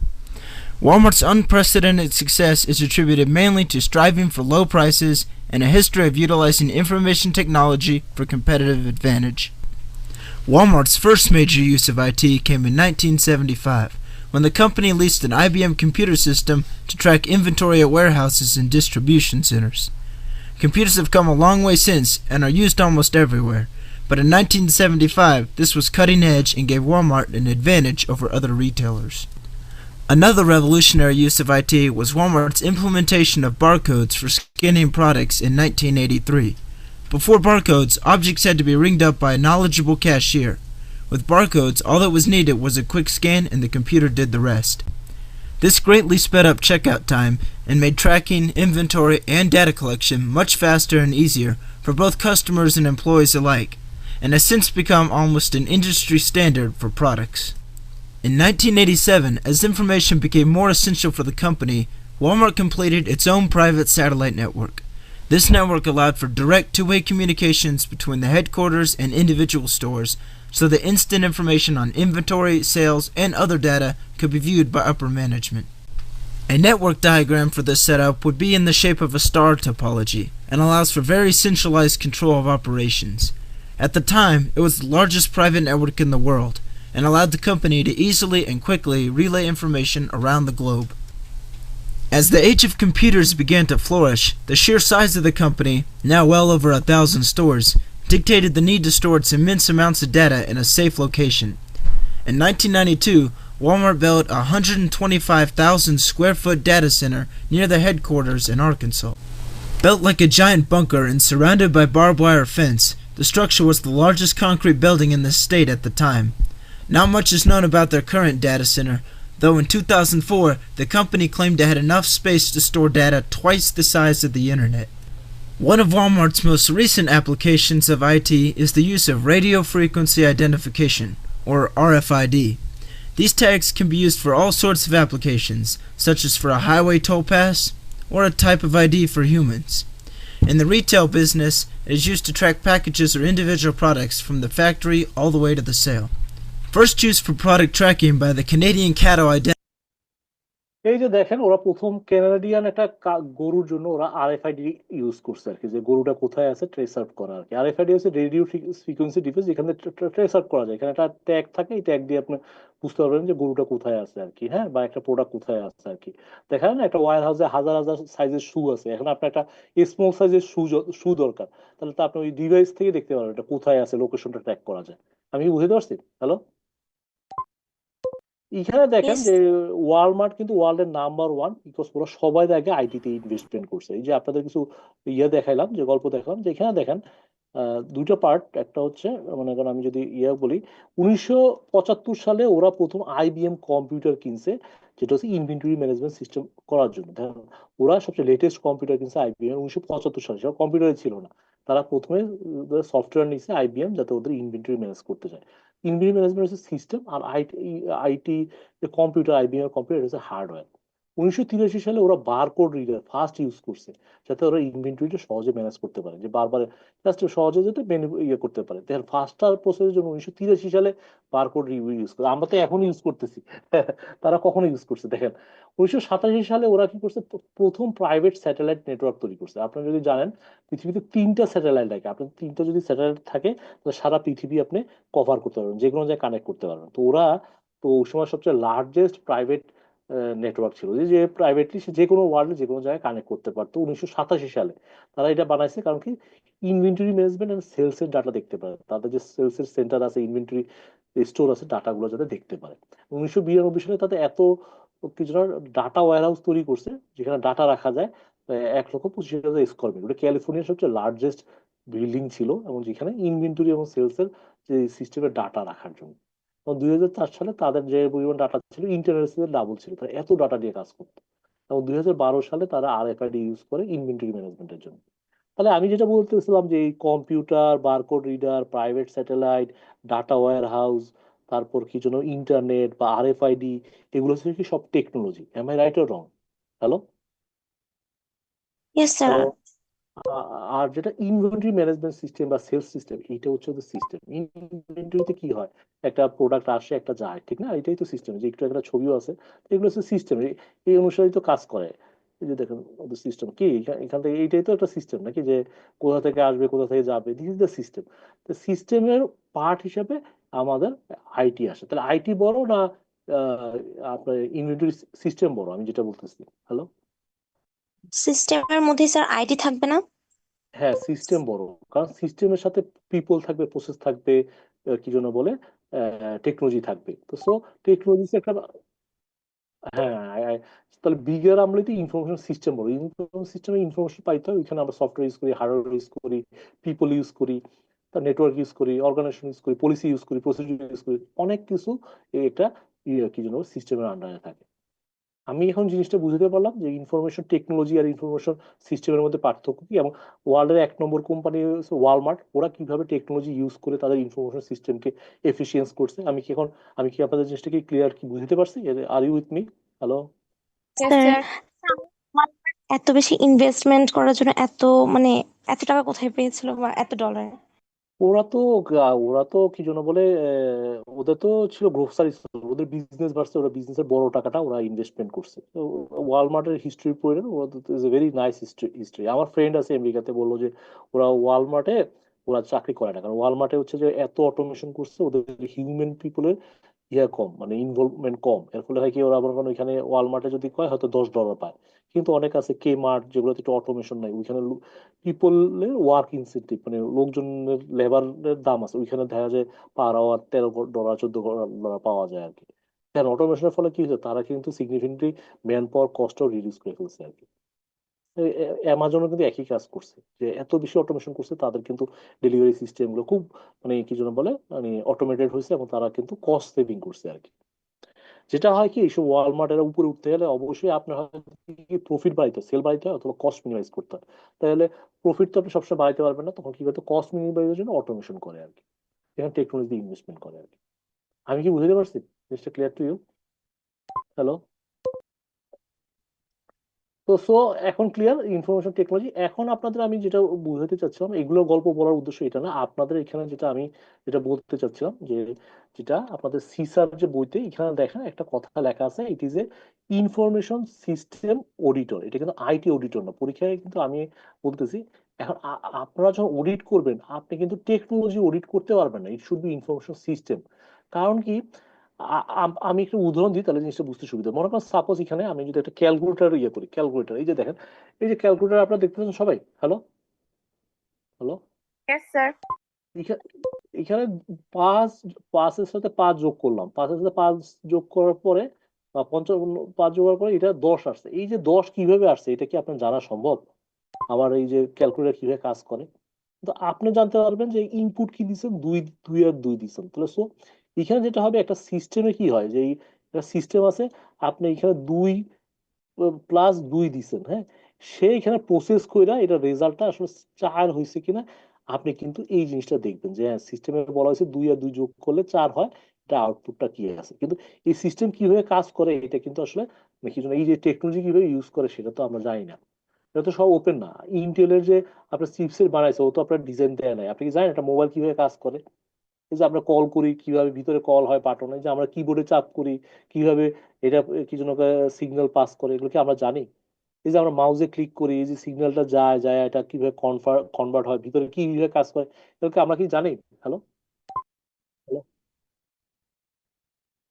Walmart's unprecedented success is attributed mainly to striving for low prices and a history of utilizing information technology for competitive advantage. Walmart's first major use of IT came in 1975, when the company leased an IBM computer system to track inventory at warehouses and distribution centers. Computers have come a long way since and are used almost everywhere, but in 1975 this was cutting edge and gave Walmart an advantage over other retailers. Another revolutionary use of IT was Walmart's implementation of barcodes for scanning products in 1983. Before barcodes, objects had to be ringed up by a knowledgeable cashier. With barcodes, all that was needed was a quick scan and the computer did the rest. This greatly sped up checkout time and made tracking, inventory, and data collection much faster and easier for both customers and employees alike, and has since become almost an industry standard for products. In 1987, as information became more essential for the company, Walmart completed its own private satellite network. This network allowed for direct two-way communications between the headquarters and individual stores, so that instant information on inventory, sales, and other data could be viewed by upper management. A network diagram for this setup would be in the shape of a star topology and allows for very centralized control of operations. At the time, it was the largest private network in the world and allowed the company to easily and quickly relay information around the globe. As the age of computers began to flourish, the sheer size of the company, now well over 1,000 stores, dictated the need to store its immense amounts of data in a safe location. In 1992, Walmart built a 125,000 square foot data center near the headquarters in Arkansas. Built like a giant bunker and surrounded by barbed wire fence, the structure was the largest concrete building in the state at the time. Not much is known about their current data center, though in 2004 the company claimed it had enough space to store data twice the size of the internet. One of Walmart's most recent applications of IT is the use of radio frequency identification, or RFID. These tags can be used for all sorts of applications, such as for a highway toll pass, or a type of ID for humans. In the retail business, it is used to track packages or individual products from the factory all the way to the sale. First used for product tracking by the Canadian Cattle Identity. এই যে দেখেন ওরা প্রথম Canadian একটা গরুর জন্য ওরা RFID use করছে আর কি, যে গরুটা কোথায় আছে ট্রেস আউট করা আর কি। আরএফআইডি হচ্ছে রেডিও ফ্রিকোয়েন্সি ডিভাইস, যেখানে ট্রেস আউট করা যায়। এখানে একটা ট্যাগ থাকে, এই ট্যাগ দিয়ে আপনি বুঝতে পারবেন যে গরুটা কোথায় আছে আর কি, হ্যাঁ, বা একটা প্রোডাক্ট কোথায় আছে আর কি। দেখেন না, একটা ওয়্যার হাউসে হাজার হাজার সাইজের শু আছে, এখন আপনার একটা স্মল সাইজের শু দরকার, তাহলে তো আপনি ওই ডিভাইস থেকে দেখতে পারবেন এটা কোথায় আছে, লোকেশনটা ট্র্যাক করা যায়। আমি কি বুঝতে পারছি? হ্যালো, এখানে দেখেন যে ওয়ালমার্ট কিন্তু ওয়ার্ল্ডের নাম্বার 1, বিকজ ওরা সবাই আগে আইটিতে ইনভেস্টমেন্ট করছে। এই যে আপনাদের কিছু দেখাইলাম, যে গল্প দেখালাম, যে এখানে দেখেন দুইটা পার্ট। একটা হচ্ছে মনে করেন আমি যদি বলি, 1975 সালে ওরা প্রথম আইবিএম কম্পিউটার কিনছে, যেটা হচ্ছে ইনভেন্টরি ম্যানেজমেন্ট সিস্টেম করার জন্য। দেখেন ওরা সবচেয়ে লেটেস্ট কম্পিউটার কিনছে আইবিএম 1975 সালে, সেটা কম্পিউটারে ছিল না। তারা প্রথমে সফটওয়্যার নিয়েছে আইবিএম, যাতে ওদের ইনভেন্টরি ম্যানেজ করতে যায়। ইনভেন্টরি ম্যানেজমেন্ট হচ্ছে সিস্টেম, আর আইটি যে কম্পিউটার, আইবিএম এর কম্পিউটার হচ্ছে হার্ডওয়্যার। 1983 সালে ওরা বারকোড রিডার ফার্স্ট ইউজ করছে, যাতে ওরা ইনভেন্টরিটা সহজে ম্যানেজ করতে পারে, যে বারবার জাস্ট সহজে যাতে করতে পারে। দেখেন ফার্স্টার প্রসেসের জন্য 1983 সালে বারকোড ইউজ করে। আমরা তো এখন ইউজ করতেছি, তারা কখনো ইউজ করছে। দেখেন 1987 সালে ওরা কি করছে, প্রথম প্রাইভেট স্যাটেলাইট নেটওয়ার্ক তৈরি করছে। আপনারা যদি জানেন পৃথিবীতে 3টা স্যাটেলাইট থাকে, আপনার 3টা যদি স্যাটেলাইট থাকে তাহলে সারা পৃথিবী আপনি কভার করতে পারবেন, যে কোনো জায়গায় কানেক্ট করতে পারবেন। তো ওরা তো ওই সময় সবচেয়ে লার্জেস্ট প্রাইভেট নেটওয়ার্ক ছিল, যে প্রাইভেটলি সে যে কোনো ওয়ার্ল্ডে যে কোনো জায়গায় কানেক্ট করতে পারতো। 1987 সালে তারা এটা বানাইছে, কারণ কি ইনভেন্টরি ম্যানেজমেন্ট এন্ড সেলস এর ডাটা দেখতে পারে, তাদের যে সেলস এর সেন্টার আছে, ইনভেন্টরি স্টোর আছে, ডাটাগুলো যাতে দেখতে পারে। 1992 সালে তাদের এত কিছু ডাটা ওয়্যার হাউস তৈরি করছে, যেখানে ডাটা রাখা যায় 1,25,000 স্কোয়ার মিটার। ওটা ক্যালিফোর্নিয়ার সবচেয়ে লার্জেস্ট বিল্ডিং ছিল, এবং যেখানে ইনভেন্টরি এবং সেলস এর যে সিস্টেমের ডাটা রাখার জন্য। 2004 সালে তাদের যে পরিমাণ ডাটা ছিল ইন্টারনেটের ডাবল ছিল, তারা এত ডাটা দিয়ে কাজ করতো। এবং 2012 সালে তারা আরএফআইডি ইউজ করে ইনভেন্টরি ম্যানেজমেন্টের জন্য। তাহলে আমি যেটা বলতেছিলাম যে এই computer, barcode reader, private satellite, data warehouse, তারপর কি জন্য ইন্টারনেট বা আরএফআইডি, এগুলো হচ্ছে কি সব technology. Am I right or wrong? Hello, আর যেটা ইনভেন্টরি ম্যানেজমেন্ট সিস্টেম বা সেলস সিস্টেম, এইটা হচ্ছে সিস্টেম। ইনভেন্টরিতে কি হয়, একটা প্রোডাক্ট আসে, একটা যায়, ঠিক না? এটাই তো সিস্টেম। যে একটু একটা ছবিও আছে, এগুলো হচ্ছে সিস্টেম, এই অনুসারে তো কাজ করে। এই যে দেখেন ওদের সিস্টেম কি, এখান থেকে এইটাই তো একটা সিস্টেম নাকি, যে কোথা থেকে আসবে, কোথা থেকে যাবে, দিস ইজ দ্য সিস্টেম। তো সিস্টেমের পার্ট হিসাবে আমাদের আইটি আসে। তাহলে আইটি বড় না আপনার ইনভেন্টরি সিস্টেম বড়? আমি যেটা বলতেছি, হ্যালো, সিস্টেমের মধ্যে স্যার আইটি থাকবে না? হ্যাঁ, সিস্টেম বড়, কারণ সিস্টেমের সাথে পিপল থাকবে, প্রসেস থাকবে, কি জন্য বলে টেকনোলজি থাকবে। তো সো টেকনোলজি একটা হ্যাঁ তাহলে বিগের আমরা তো ইনফরমেশন সিস্টেম বলি, ইনফরমেশন সিস্টেমে ইনফরমেশন পাইতে হয়, ওইখানে আমরা সফটওয়্যার ইউজ করি, হার্ডওয়্যার ইউজ করি, পিপল ইউজ করি, তার নেটওয়ার্ক ইউজ করি, অর্গানাইজেশন ইউজ করি, পলিসি ইউজ করি, প্রসিডিউর ইউজ করি, অনেক কিছু একটা কি যেন সিস্টেমের আন্ডারে থাকে। আমি এখন জিনিসটা বুঝতে পারলাম যে ইনফরমেশন টেকনোলজি আর ইনফরমেশন সিস্টেমের মধ্যে পার্থক্য কি, এবং ওয়ার্ল্ডের 1 নম্বর কোম্পানি হচ্ছে ওয়ালমার্ট, ওরা কিভাবে টেকনোলজি ইউজ করে তাদের ইনফরমেশন সিস্টেমকে এফিসিয়েন্স করছে। আমি কি আপনাদের জিনিসটা কি ক্লিয়ার কি বুঝতে পারছি? Are you with me? Hello? Sir এত বেশি ইনভেস্টমেন্ট করার জন্য এত টাকা কোথায় পেয়েছিল বা এত ডলার? ওরা তো কি জন্য বলে, ওদের তো ছিল গ্রোসারি স্টোর, ওদের বিজনেস বাড়ছে, ওরা বিজনেসের বড় টাকাটা ওরা ইনভেস্টমেন্ট করছে। তো ওয়ালমার্টের হিস্ট্রি পড়ে ওরা is a very nice history. আমার ফ্রেন্ড আছে আমেরিকাতে, বললো যে ওয়ালমার্টে ওরা চাকরি করে না, কারণ ওয়ালমার্টে হচ্ছে যে এত অটোমেশন করছে, ওদের হিউম্যান পিপলের কম, মানে ইনভলভমেন্ট কম। এর ফলে হয় কি, ওরা আবার ওইখানে ওয়ালমার্টে যদি কয় হয়তো $10 পায়, কিন্তু অনেক আছে কে মার্ট যেগুলোতে একটু অটোমেশন নাই, ওইখানে পিপলের ওয়ার্ক ইনসেন্টিভ মানে লোকজনের লেবারের দাম আছে, ওইখানে দেখা যায় পার আওয়ার $13 $14 পাওয়া যায় আর কি। কেন অটোমেশনের ফলে কি হচ্ছে, তারা কিন্তু সিগনিফিকেন্টলি ম্যান পাওয়ার কস্টও রিডিউস করে ফেলছে আর কি। অ্যামাজনও কিন্তু একই কাজ করছে, যে এত বেশি অটোমেশন করছে, তাদের কিন্তু ডেলিভারি সিস্টেম গুলো খুব মানে কি যেন বলে মানে অটোমেটেড হয়েছে, এবং তারা কিন্তু কস্ট সেভিং করছে আর কি। যেটা হয় কি, এইসব ওয়ালমার্টের উপরে উঠতে গেলে অবশ্যই আপনার প্রফিট বাড়াইতে হয়, সেল বাড়াইতে হয়, অথবা কস্ট মিনিমাইজ করতে হয়। তাহলে প্রফিট তো আপনি সবসময় বাড়াইতে পারবেন না, তখন কি করতে, কস্ট মিনিমাইজের জন্য অটোমেশন করে আর কি, এখানে টেকনোলজি ইনভেস্টমেন্ট করে আর কি। আমি কি বুঝতে পারছি? জিনিসটা ক্লিয়ার টু ইউ? হ্যালো? তো এখন ক্লিয়ার ইনফরমেশন টেকনোলজি। এখন আপনাদের আমি যেটা বুঝাতে চাচ্ছিলাম, এগুলো গল্প বলার উদ্দেশ্য এটা না, আপনাদের এখানে যেটা বলতে চাচ্ছিলাম, যে যেটা আপনাদের সিসার যে বইতে এখানে দেখেন একটা কথা লেখা আছে, ইট is A information system auditor. এটা কিন্তু আইটি অডিটর না, পরীক্ষায় কিন্তু আমি বলতেছি। এখন আপনারা যখন অডিট করবেন, আপনি কিন্তু টেকনোলজি অডিট করতে পারবেন না, it should be information system. কারণ কি, আমি একটু উদাহরণ দিই, তাহলে জিনিসটা বুঝতে সুবিধা। মনে করেন সাপোজ এখানে আমি যদি একটা ক্যালকুলেটর করি, ক্যালকুলেটর, এই যে দেখেন, এই যে ক্যালকুলেটর আপনারা দেখতে পাচ্ছেন সবাই। হ্যালো? হ্যালো? Yes sir. এখানে 5 এর সাথে 5 যোগ করলাম, 5 এর সাথে 5 যোগ করার পরে বা 5 যোগ করার পরে এটা 10 আসছে। এই যে 10 কিভাবে আসছে, এটা কি আপনার জানা সম্ভব? আবার এই যে ক্যালকুলেটর কিভাবে কাজ করে, তো আপনি জানতে পারবেন যে ইনপুট কি দিচ্ছেন, 2 আর 2 দিচ্ছেন। তাহলে এখানে যেটা হবে, একটা সিস্টেমে কি হয়, যে একটা সিস্টেম আছে, আপনি এখানে 2+2 দিচ্ছেন, হ্যাঁ, সে এখানে প্রসেস কইরা এটা রেজাল্টটা আসলে 4 হয়েছে কিনা, আপনি কিন্তু এই জিনিসটা দেখবেন যে হ্যাঁ, সিস্টেমে বলা হয়েছে 2 আর 2 যোগ করলে 4 হয়, এটা আউটপুটটা কি আছে। কিন্তু এই সিস্টেম কিভাবে কাজ করে, এটা কিন্তু আসলে কি জন্য, এই যে টেকনোলজি কিভাবে ইউজ করে, সেটা তো আমরা জানি না। এটা তো সব ওপেন না। ইন্টেলের যে আপনার চিপসের বানাইছে, ও তো আপনার ডিজাইন দেয় নাই। আপনি কি জানেন একটা মোবাইল কিভাবে কাজ করে? এই যে আমরা কল করি, কিভাবে ভিতরে কল হয় বাটনে, যে আমরা কিবোর্ডে চাপ করি, কিভাবে এটা কি জন্য সিগন্যাল পাস করে, এগুলো কি আমরা জানি? এই যে আমরা মাউসে ক্লিক করি, এই যে সিগন্যালটা যায় যায় এটা কিভাবে কনভার্ট হয়, ভিতরে কিভাবে কাজ করে, এগুলো কি আমরা কি জানি? হ্যালো?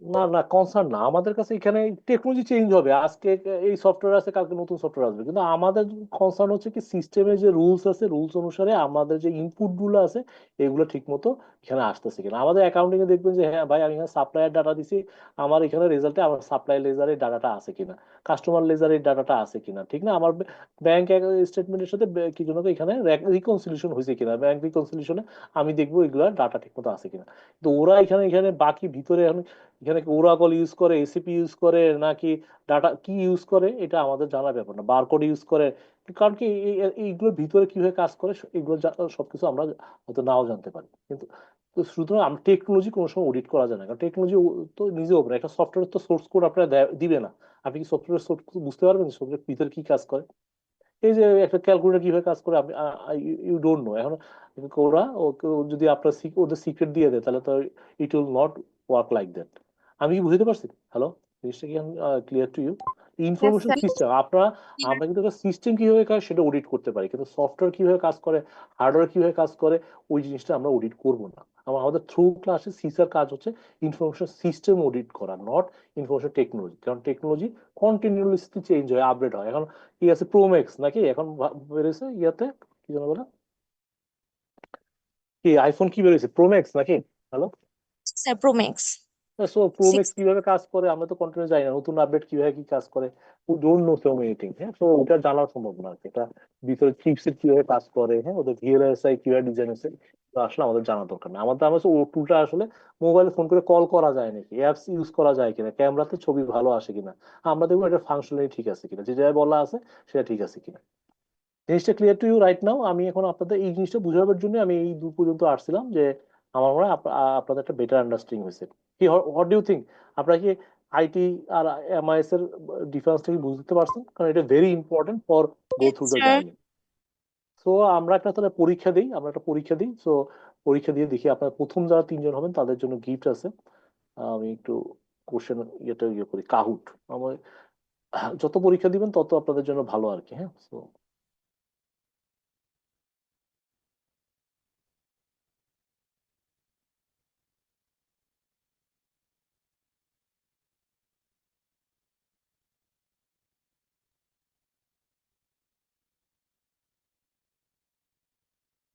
না না, কনসার্ন না আমাদের কাছে। এখানে টেকনোলজি চেঞ্জ হবে, আজকে এই সফটওয়্যার আছে, কালকে নতুন সফটওয়্যার আসবে, কিন্তু আমাদের কনসার্ন হচ্ছে কি, সিস্টেমের যে রুলস আছে, রুলস অনুসারে আমাদের যে ইনপুট গুলো আছে, এগুলো ঠিক মতো এখানে আসতেছে কিনা। আমাদের অ্যাকাউন্টিং এ দেখবেন যে হ্যাঁ ভাই, আমি এখানে সাপ্লায়ার ডাটা দিছি, আমার এখানে রেজাল্টে আমার সাপ্লাই লেজারের ডাটাটা আছে কিনা, কাস্টমার লেজারের ডাটাটা আছে কিনা, ঠিক না, আমার ব্যাংক স্টেটমেন্টের সাথে কি জন্য এখানে রিকনসিলিয়েশন হয়েছে কিনা, ব্যাংক রিকনসিলিয়েশনে আমি দেখবো এগুলোর ডাটা ঠিক মতো আছে কিনা। তো ওরা এখানে এখানে বাকি ভিতরে এখন এখানে ওরাকল ইউজ করে, এসিপি ইউজ করে, নাকি ডাটা কি ইউজ করে, এটা আমাদের জানার ব্যাপার না। বারকোড ইউজ করে, কারণ কি এইগুলোর ভিতরে কিভাবে কাজ করে, এগুলো সবকিছু আমরা হয়তো নাও জানতে পারি। কিন্তু তো সুতরাং আমরা টেকনোলজি কোনো সময় অডিট করা যায় না, কারণ টেকনোলজি তো নিজে ওপেন। একটা সফটওয়্যার তো সোর্স কোড আপনারা দিবে না, আপনি কি সফটওয়্যার সোর্স বুঝতে পারবেন সফটওয়্যার ভিতরে কি কাজ করে? এই যে একটা ক্যালকুলেটর কিভাবে কাজ করে, আপনি ইউ ডোন্ট নো। এখন ওরা যদি আপনার ওদের সিক্রেট দিয়ে দেয়, তাহলে তো it will not work like that. আমি কি বুঝতে পারছি? হ্যালো? জিনিসটা কি clear to you? Information system আমরা কিন্তু একটা সিস্টেম কিভাবে কাজ সেটা অডিট করতে পারি, কিন্তু সফটওয়্যার কিভাবে কাজ করে, হার্ডওয়্যার কিভাবে কাজ করে, ওই জিনিসটা আমরা অডিট করব না। আমাদের থ্রু ক্লাসে সিসার কাজ হচ্ছে ইনফরমেশন সিস্টেম অডিট করা, নট ইনফরমেশন টেকনোলজি। কারণ টেকনোলজি কন্টিনিউয়াসলি চেঞ্জ হয়, আপডেট হয়। এখন কি আছে, প্রোম্যাক্স নাকি এখন বেরোছে, ইয়াতে কি জানো বলে, কি আইফোন কি বেরোছে, প্রোম্যাক্স নাকি? Hello? Sir pro max. So pro max কিভাবে কাজ করে আমরা তো কন্টিনিউ জানি না, নতুন আপডেট কিভাবে কি কাজ করে, ও don't know so many thing. হ্যাঁ, তো ওটা জানা সম্ভব না আর কি। এটা ভিতরে চিপসেট কিভাবে কাজ করে, হ্যাঁ, ওদের ভিএলএসআই কিভাবে ডিজাইন হয়েছে, তো আসলে আমাদের জানা দরকার না। আমাদের আমরা ও টুলটা আসলে মোবাইলে ফোন করে কল করা যায় নাকি, অ্যাপস ইউজ করা যায় কিনা, ক্যামেরাতে ছবি ভালো আসে কিনা, আমরা দেখবো এটা ফাংশনালি ঠিক আছে কিনা, যে জায়গায় বলা আছে সেটা ঠিক আছে কিনা। জিনিসটা clear to you right now? আমি এখন আপনাদের এই জিনিসটা বুঝাবার জন্য আমি এই দূর পর্যন্ত আসছিলাম, যে আমার মনে হয় আপনাদের একটা বেটার আন্ডারস্ট্যান্ডিং হয়েছে। কি হোয়াট ডু ইউ থিঙ্ক? আপনারা কি আইটি আর এমআইএস এর ডিফারেন্সটা কি বুঝতে পারছেন? কারণ এটা very important for go through the journey. So আমরা একটা তাহলে পরীক্ষা দিই, আমরা একটা পরীক্ষা দিই। সো পরীক্ষা দিয়ে দেখি আপনার প্রথম যারা তিনজন হবেন তাদের জন্য গিফট আছে। আমি একটু কোশ্চেন ইয়ে করি, কাহুট। আমার যত পরীক্ষা দিবেন তত আপনাদের জন্য ভালো আর কি। হ্যাঁ, সো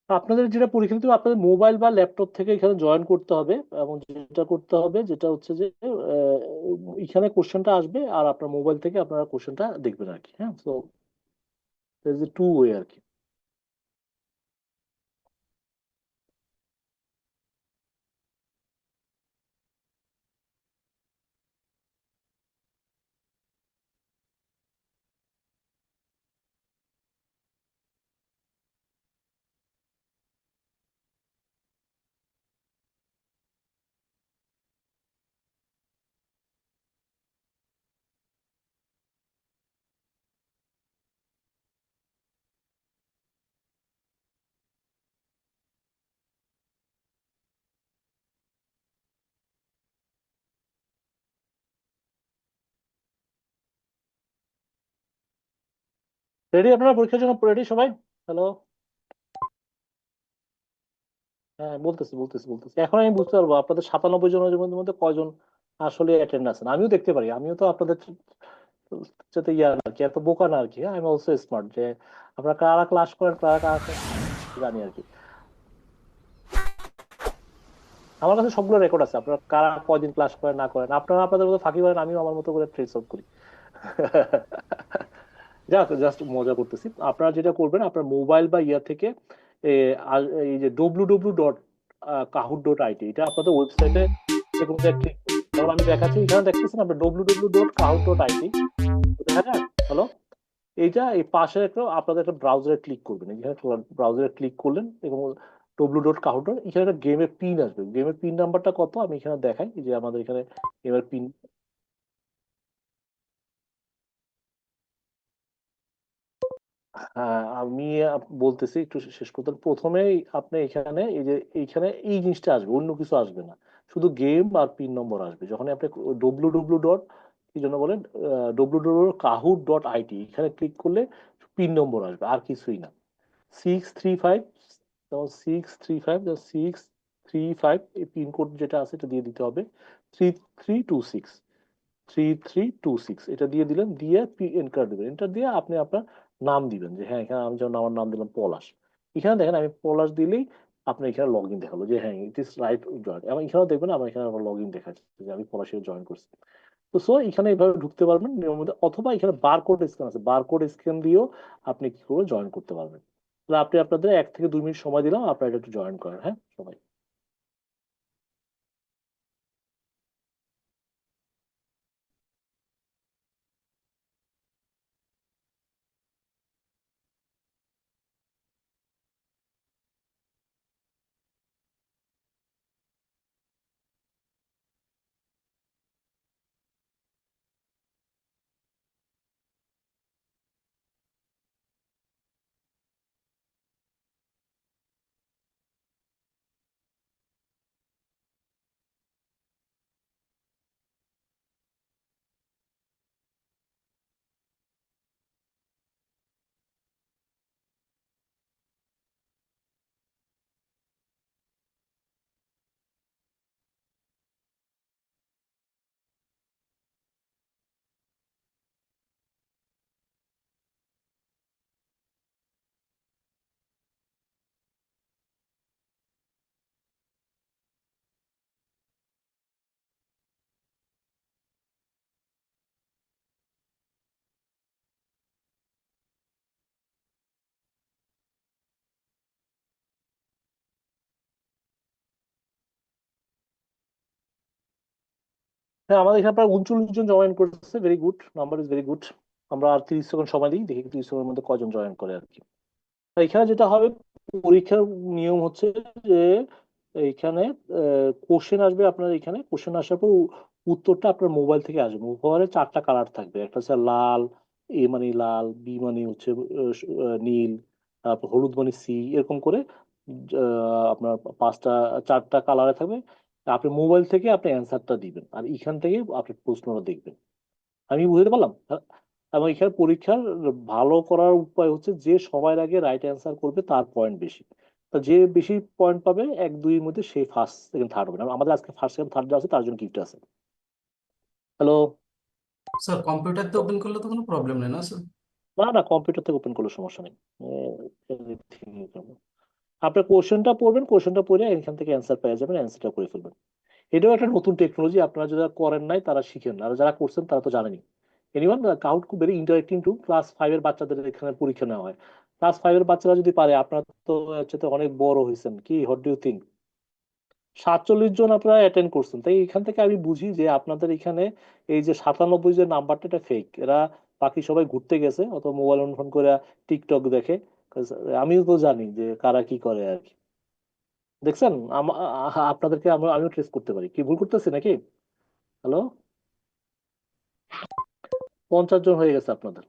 আপনাদের যেটা পরীক্ষা দিতে হবে, আপনাদের মোবাইল বা ল্যাপটপ থেকে এখানে জয়েন করতে হবে, এবং যেটা করতে হবে যেটা হচ্ছে যে এখানে কোশ্চেনটা আসবে আর আপনার মোবাইল থেকে আপনারা কোশ্চেনটা দেখবেন আর কি। হ্যাঁ, সো টু ওয়ে আর কি। রেডি আপনারা পরীক্ষার জন্য? রেডি সবাই? হ্যালো? হ্যাঁ, বলতেছি এখন আমি বুঝতে পারবো আপনাদের 97 জনের মধ্যে মধ্যে কয়জন আসলে অ্যাটেন্ড আছেন। আমিও দেখতে পারি, আমিও তো আপনাদের সাথে ইয়া না আর কি, এত বোকা না আর কি। আমি অলসো স্মার্ট, যে আপনারা কারা ক্লাস করেন কারা কারা জানি আর কি। আমার কাছে সবগুলো রেকর্ড আছে, আপনারা কারা কয়দিন ক্লাস করেন না করেন। আপনারা আপনাদের মতো ফাঁকি করেন, আমিও আমার মতো করে ট্রেস আউট করি। যাক, জাস্ট মজা করতেছি। আপনারা যেটা করবেন, আপনার মোবাইল বা ইয়া থেকে এই যে www.kahoot.it, এটা আপনাদের ওয়েবসাইটে যেমন ক্লিক, যেমন আমি দেখাচ্ছি এখানে দেখতেছেন আপনার www.kahoot.it, দেখা যায়? হ্যালো? এইটা এই পাশে একটা আপনাদের একটা ব্রাউজারে ক্লিক করবেন, এখানে ব্রাউজারে ক্লিক করলেন এবং www.kahoot, এখানে একটা গেমের পিন আসবে। গেমের পিন নাম্বারটা কত আমি এখানে দেখাই, যে আমাদের এখানে গেমের পিন। হ্যাঁ, আমি বলতেছি একটু শেষ করতে। প্রথমেই আপনি এখানে এই যে এইখানে এই জিনিসটা আসবে, অন্য কিছু আসবে না, শুধু গেম আর পিন নম্বর আসবে। যখন আপনি www ডট কি জন্য বলেন www.kahoot.it এখানে ক্লিক করলে পিন নম্বর আসবে, আর কিছুই না। 635, 635, 635 এই পিনকোড যেটা আছে এটা দিয়ে দিতে হবে। 3326, 3326 এটা দিয়ে দিলেন, দিয়ে এন্টার দিবেন। এন্টার দিয়ে আপনি আপনার নাম দিবেন, যে হ্যাঁ এখানে আমি যেমন আমার নাম দিলাম পলাশ। এখানে দেখেন আমি পলাশ দিলেই আপনার এখানে লগ ইন দেখালো, যে হ্যাঁ ইট ইস রাইট জয়েন। এবং এখানেও দেখবেন আমার এখানে আবার লগ ইন দেখাচ্ছে যে আমি পলাশের জয়েন করছি। তো সো এখানে এইভাবে ঢুকতে পারবেন নিয়মের মধ্যে, অথবা এখানে বারকোড স্ক্যান আছে, বারকোড স্ক্যান দিয়েও আপনি কি করে জয়েন করতে পারবেন। তাহলে আপনি আপনাদের 1 থেকে 2 মিনিট সময় দিলাম, আপনারা এটা একটু জয়েন করেন। হ্যাঁ সবাই। হ্যাঁ, আমাদের এখানে প্রায় 39 জন জয়েন করতেছে, very good, number is very good. আমরা আর 30 সেকেন্ড সময় দিই, দেখি 30 সেকেন্ডের মধ্যে কজন জয়েন করে আর কি। এখানে যেটা হবে, পরীক্ষার নিয়ম হচ্ছে যে এইখানে কোশ্চেন আসবে আপনার, এখানে কোশ্চেন আসার পর উত্তরটা আপনার মোবাইল থেকে আসবে। উপরে 4টা কালার থাকবে, একটা হচ্ছে লাল, এ মানে লাল, বি মানে হচ্ছে নীল, তারপর হলুদ মানে সি, এরকম করে আপনার 4টা কালারে থাকবে। আপনি মোবাইল থেকে আপনি অ্যান্সারটা দিবেন, আর এখান থেকে আপনি প্রশ্নটা দেখবেন। আমি বুঝতে পারলাম? এবং এখানে পরীক্ষার ভালো করার উপায় হচ্ছে যে সবার আগে রাইট অ্যান্সার করবে তার পয়েন্ট বেশি। তা যে বেশি পয়েন্ট পাবে 1-2 এর মধ্যে সে ফার্স্ট সেকেন্ড থার্ড হবে। আমাদের আজকে ফার্স্ট সেকেন্ড থার্ড আছে, তার জন্য গিফট আছে। হ্যালো। স্যার কম্পিউটার দিয়ে ওপেন করলে তো কোনো প্রবলেম নেই না স্যার? না না, কম্পিউটার থেকে ওপেন করলে সমস্যা নেই। আপনার কোশ্চেনটা পড়বেন, কোশ্চেনটা পড়ে এখান থেকে অ্যান্সার পেয়ে যাবেন, অ্যান্সারটা করে ফেলবেন। এটাও একটা নতুন টেকনোলজি, আপনারা যারা করেন নাই তারা শিখেন, আর যারা করছেন তারা তো জানেনি। এনিওয়ান, কাউন্ট খুব ভেরি ইন্টারেক্টিং টু। ক্লাস 5-এর বাচ্চাদের এখানে পরীক্ষা নেওয়া হয়। ক্লাস 5-এর বাচ্চারা যদি পারে, আপনার তো হচ্ছে তো অনেক বড় হয়েছেন, কি হোয়াট ডু ইউ থিঙ্ক? 47 জন আপনারা অ্যাটেন্ড করছেন, তাই এখান থেকে আমি বুঝি যে আপনাদের এখানে এই যে 97 যে নাম্বারটা, এটা ফেক। এরা বাকি সবাই ঘুরতে গেছে অথবা মোবাইল ফোন করে টিকটক দেখে। 'Cause আমিও তো জানি যে কারা কি করে আর কি। দেখছেন, আপনাদেরকে আমিও ট্রেস করতে পারি, কি ভুল করতেছি নাকি? হ্যালো। 50 জন হয়ে গেছে আপনাদের,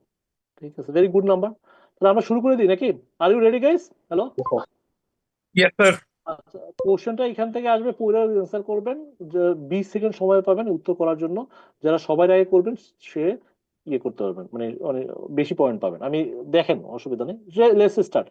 ঠিক আছে, ভেরি গুড নাম্বার। তাহলে আমরা শুরু করে দিই নাকি? Are you ready guys? Hello. Yes sir. আচ্ছা, কোশ্চেনটা এখান থেকে আসবে, পুরো অ্যান্সার করবেন। যে 20 সেকেন্ড সময় পাবেন উত্তর করার জন্য। যারা সবার আগে করবেন সে ইয়ে করতে পারবেন, মানে অনেক বেশি পয়েন্ট পাবেন। আমি দেখেন, অসুবিধা নেই, লেটস স্টার্ট।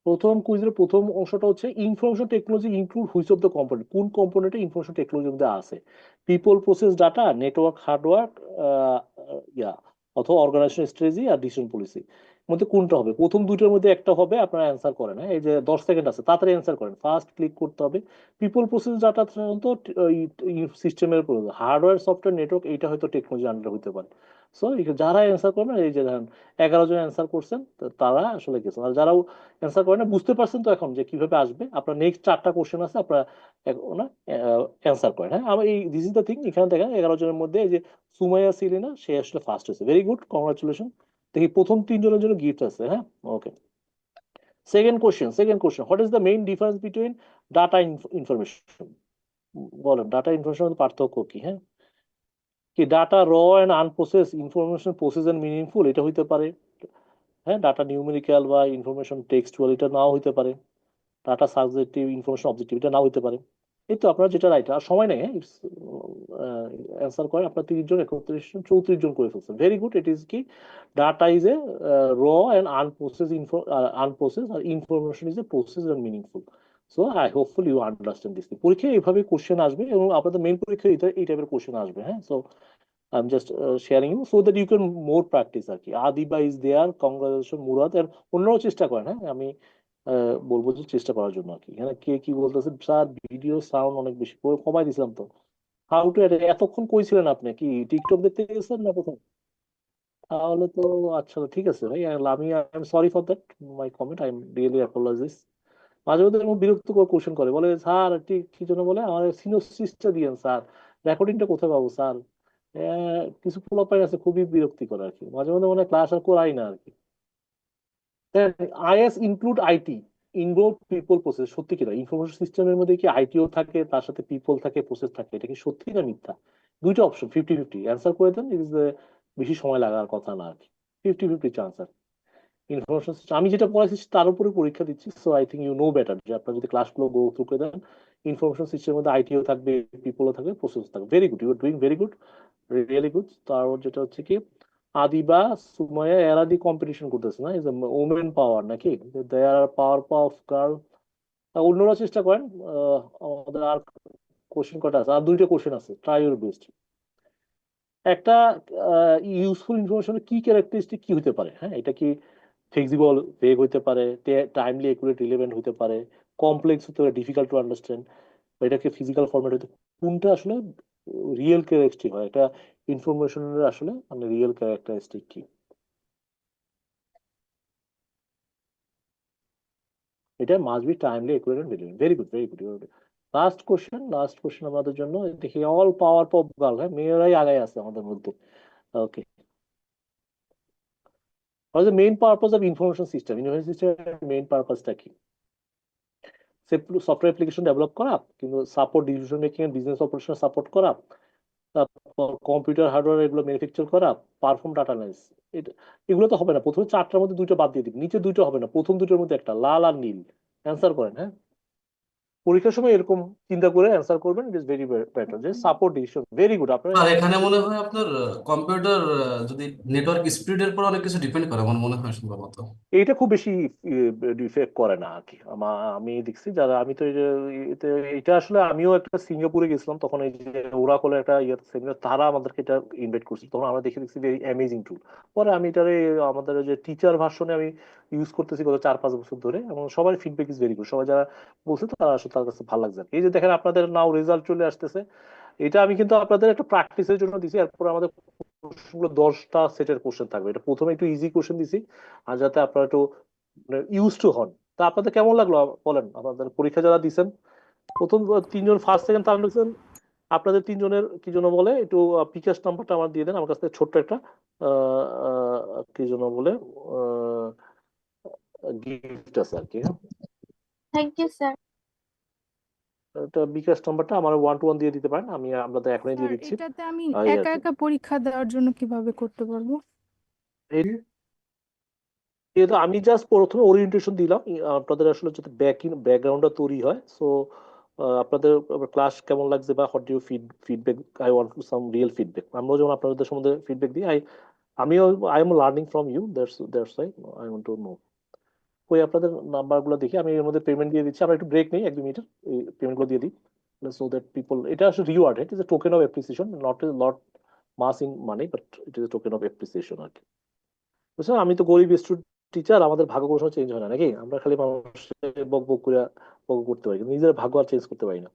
প্রথম কুইজের প্রথম অংশটা হচ্ছে information technology include which of the component. কোন কম্পোনেন্টে ইনফরমেশন টেকনোলজির মধ্যে আছে? People, process, data, network, hardware, yeah, অথবা অর্গানাইজেশন স্ট্র্যাটেজি আর ডিসিশন পলিসি মধ্যে কোনটা হবে? প্রথম দুইটার মধ্যে একটা হবে, আপনারা অ্যান্সার করেন। হ্যাঁ, এই যে 10 সেকেন্ড আছে, তাড়াতাড়ি অ্যান্সার করেন, ফার্স্ট ক্লিক করতে হবে। পিপল, প্রসেস, ডাটা সাধারণত সিস্টেমের প্রয়োজন। হার্ডওয়্যার, সফটওয়্যার, নেটওয়ার্ক, এইটা হয়তো টেকনোলজি আন্ডার হতে পারে। সো যারা অ্যান্সার করবেন, এই যে ধরেন 11 জন অ্যান্সার করছেন, তো তারা আসলে গেছেন। আর যারা অ্যান্সার করেন না, বুঝতে পারছেন তো এখন যে কিভাবে আসবে। আপনার নেক্সট 4টা কোশ্চেন আছে, আপনারা অ্যান্সার করেন। হ্যাঁ, আমার এই দিস ইজ দ্য থিং। এখানে দেখেন 11 জনের মধ্যে এই যে সুমাইয়া সিলিনা, সে আসলে ফার্স্ট হয়েছে, ভেরি গুড, কংগ্রাচুলেশন। দেখি প্রথম 3 জনের জন্য গিফট আছে। হ্যাঁ, okay. Second question, what is the main difference between data information? বলেন, ডাটা ইনফরমেশন পার্থক্য কি? হ্যাঁ, কি data raw and unprocessed, information processed and meaningful, এটা হইতে পারে। হ্যাঁ, ডাটা নিউমেরিক্যাল বা ইনফরমেশন টেক্সচুয়াল, এটা নাও হইতে পারে। ডাটা সাবজেক্টিভ, ইনফরমেশন অবজেক্টিভ, এটা নাও হইতে পারে। এই তো আপনার যেটা রাইট। আর সময় নেই, হ্যাঁ, অ্যান্সার করেন আপনার 30 জন, 31 জন, 34 জন করে ফেলছেন, ভেরি গুড। ইট ইজ কি, data is a raw and unprocessed আর information is a processed and meaningful. So I hopeful you understand this. পরীক্ষায় এইভাবে কোশ্চেন আসবে, এবং আপনাদের মেইন পরীক্ষায় এই টাইপের কোশ্চেন আসবে। হ্যাঁ, so I am just sharing you so that you can more practice আর কি। Adiba is there, congratulation Murad. আর অন্যরাও চেষ্টা করেন। হ্যাঁ, আমি বলবো যে চেষ্টা করার জন্য আর কি। এখানে কে কি বলতেছে? স্যার ভিডিও সাউন্ড অনেক বেশি কমাই দিছিলাম তো। হাউ টু, এতক্ষণ কইছিলেন আপনি কি টিকটক দেখতে গেছেন না কোথাও? তাহলে তো আচ্ছা, ঠিক আছে ভাই, আমি I am sorry for that, my comment, I am really apologise. মাঝে মধ্যে এরকম বিরক্তকর কোশ্চেন করে, বলে স্যার ঠিক কি জন্য বলে আমার সিনোপসিসটা দিয়েন স্যার, রেকর্ডিংটা কোথায় পাবো স্যার? কিছু পোলাপাইন আছে খুবই বিরক্তিকর আর কি, মাঝে মধ্যে মনে হয় ক্লাস আর করাই না আর কি। Is include IT, involve people process, সত্যি কিনা? ইনফরমেশন সিস্টেমের মধ্যে কি আইটিও থাকে, তার সাথে পিপল থাকে, প্রসেস থাকে, এটা কি সত্যি না মিথ্যা? দুইটা অপশন, 50-50 অ্যান্সার করে দেন। ইট ইজ বেশি সময় লাগার কথা না আর কি, 50-50 চান্স আর। ইনফরমেশন সিস্টেম আমি যেটা পড়াইছি তার উপরে পরীক্ষা দিচ্ছি, so I think you know better, যে আপনার যদি ক্লাসগুলো গো থ্রু করে দেন। ইনফরমেশন সিস্টেমের মধ্যে আইটিও থাকবে, পিপলও থাকবে, প্রসেস থাকবে, very good, you are doing very good, really good. তারপর যেটা হচ্ছে কি, আদিবা, সুমাইয়া, এরা দিয়ে কম্পিটিশন করতেছে না, ইজ ওমেন পাওয়ার নাকি, দে আর পাওয়ার অফ গার্ল। অন্যরা চেষ্টা করেন। আমাদের আর কোশ্চেন কটা আছে? আর 2টা কোশ্চেন আছে, ট্রাই ইউর বেস্ট। একটা ইউজফুল ইনফরমেশনের কি ক্যারেক্টারিস্টিক কি হতে পারে? হ্যাঁ, এটা কি ফ্লেক্সিবল, ভেগ হতে পারে, টাইমলি একুরেট, রিলেভেন্ট হতে পারে, কমপ্লেক্স হতে পারে, ডিফিকাল্ট টু আন্ডারস্ট্যান্ড, বা এটাকে ফিজিক্যাল ফরম্যাট হতে, কোনটা আসলে রিয়েল ক্যারেক্টারিস্টিক হয়? এটা ইনফরমেশনের আসলে মানে রিয়েল ক্যারেক্টারিস্টিক কি? এটা must be timely equivalent variable. Very good, very good. Last question আমাদের জন্য, দেখি অল পাওয়ার পপ গার্ল, হ্যাঁ মেয়েরাই আগায় আছে আমাদের মধ্যে। ওকে, what is the main purpose of information system? Information system main purpose টা কি? সফটওয়্যার অ্যাপ্লিকেশন ডেভেলপ করা, কিন্তু support decision making and business operation support করা, তারপর কম্পিউটার হার্ডওয়্যার এগুলো ম্যানুফ্যাকচার করা, পারফর্ম ডাটা অ্যানালাইসিস। এগুলো তো হবে না, প্রথমে 4টার মধ্যে 2টা বাদ দিয়ে দিন, নিচে 2টা হবে না, প্রথম 2টার মধ্যে একটা, লাল আর নীল। অ্যান্সার করেন, হ্যাঁ পরীক্ষার সময় এরকম চিন্তা করে অ্যান্সার করবেন, ইট ইজ ভেরি বেটার। যে সাপোর্ট ডিসিশন, ভেরি গুড। আর আপনারা এখানে মনে হয় আপনার কম্পিউটার যদি নেটওয়ার্ক স্পিডের পর অনেক কিছু ডিপেন্ড করে আমার মনে হয় সম্ভবত। এইটা খুব বেশি ডিফেক্ট করে না আর কি। আমি দেখছি যারা, আমি তো এটা আসলে আমিও একটা সিঙ্গাপুরে গেছিলাম, তখন এই যে ওরাকলের একটা সেমিনার, তারা আমাদেরকে এটা ইনভাইট করছিল, তখন আমরা দেখছি ভেরি অ্যামেজিং টুল। পরে আমি এটারে আমাদের যে টিচার ভার্সনে আমি ইউজ করতেছি গত 4-5 বছর ধরে, এবং সবার ফিডব্যাক ইজ ভেরি গুড। সবাই যারা বলছে তারা আসলে তার কাছে ভালো লাগছে। এই যে দেখেন আপনাদের নাও রেজাল্ট চলে আসতেছে, এটা আমি কিন্তু আপনাদের একটা প্র্যাকটিসের জন্য দিছি। এরপর আমাদের কোশ্চেনগুলো 10টা সেটের কোশ্চেন থাকবে। এটা প্রথমে একটু ইজি কোশ্চেন দিছি, আর যাতে আপনারা একটু ইউজ টু হন। তা আপনাদের কেমন লাগলো বলেন? আপনাদের পরীক্ষা যারা দিচ্ছেন, প্রথম 3জন ফার্স্ট সেকেন্ড থার্ড লিখছেন, আপনাদের 3জনের কি যেন বলে, একটু পিকাস নাম্বারটা আমার দিয়ে দেন আমার কাছ থেকে, ছোট্ট একটা কি যেন বলে গিফট আছে আর কি। Thank you sir. এটা বিকাশ নাম্বারটা আমার 1-to-1 দিয়ে দিতে পারেন, আমি আপনাদের এখনই দিয়ে স্যার দিচ্ছি। এটাতে আমি এই আর একা কি। একা পরীক্ষা দেওয়ার জন্য কিভাবে করতে পারবো? যেহেতু আমি জাস্ট প্রথমে ওরিয়েন্টেশন দিলাম, আপনাদের আসলে যাতে ব্যাকগ্রাউন্ডটা তৈরি হয়। সো আপনাদের ক্লাস কেমন লাগছে, বা what do feedback, I want some real feedback. আমরাও যেমন আপনাদের সম্বন্ধে ফিডব্যাক দিই, আমিও I am learning from you, that's why I want to know. ওই আপনাদের নাম্বারগুলো দেখি, আমি এর মধ্যে পেমেন্ট দিয়ে দিচ্ছি। আমরা একটু ব্রেক নেই 1-2 মিনিটের, এই পেমেন্টগুলো দিয়ে দিই, সো দ্যাট পিপল, এটা আসলে reward, it is a token of appreciation, not much in money, but it is a token of appreciation আর কি। বুঝছেন, আমি তো গরিব টিচার, আমাদের ভাগ্য কোনো সময় চেঞ্জ হয় না নাকি? আমরা খালি মানুষের বক বক করে বক করতে পারি, কিন্তু নিজের ভাগ্য আর চেঞ্জ করতে পারি না।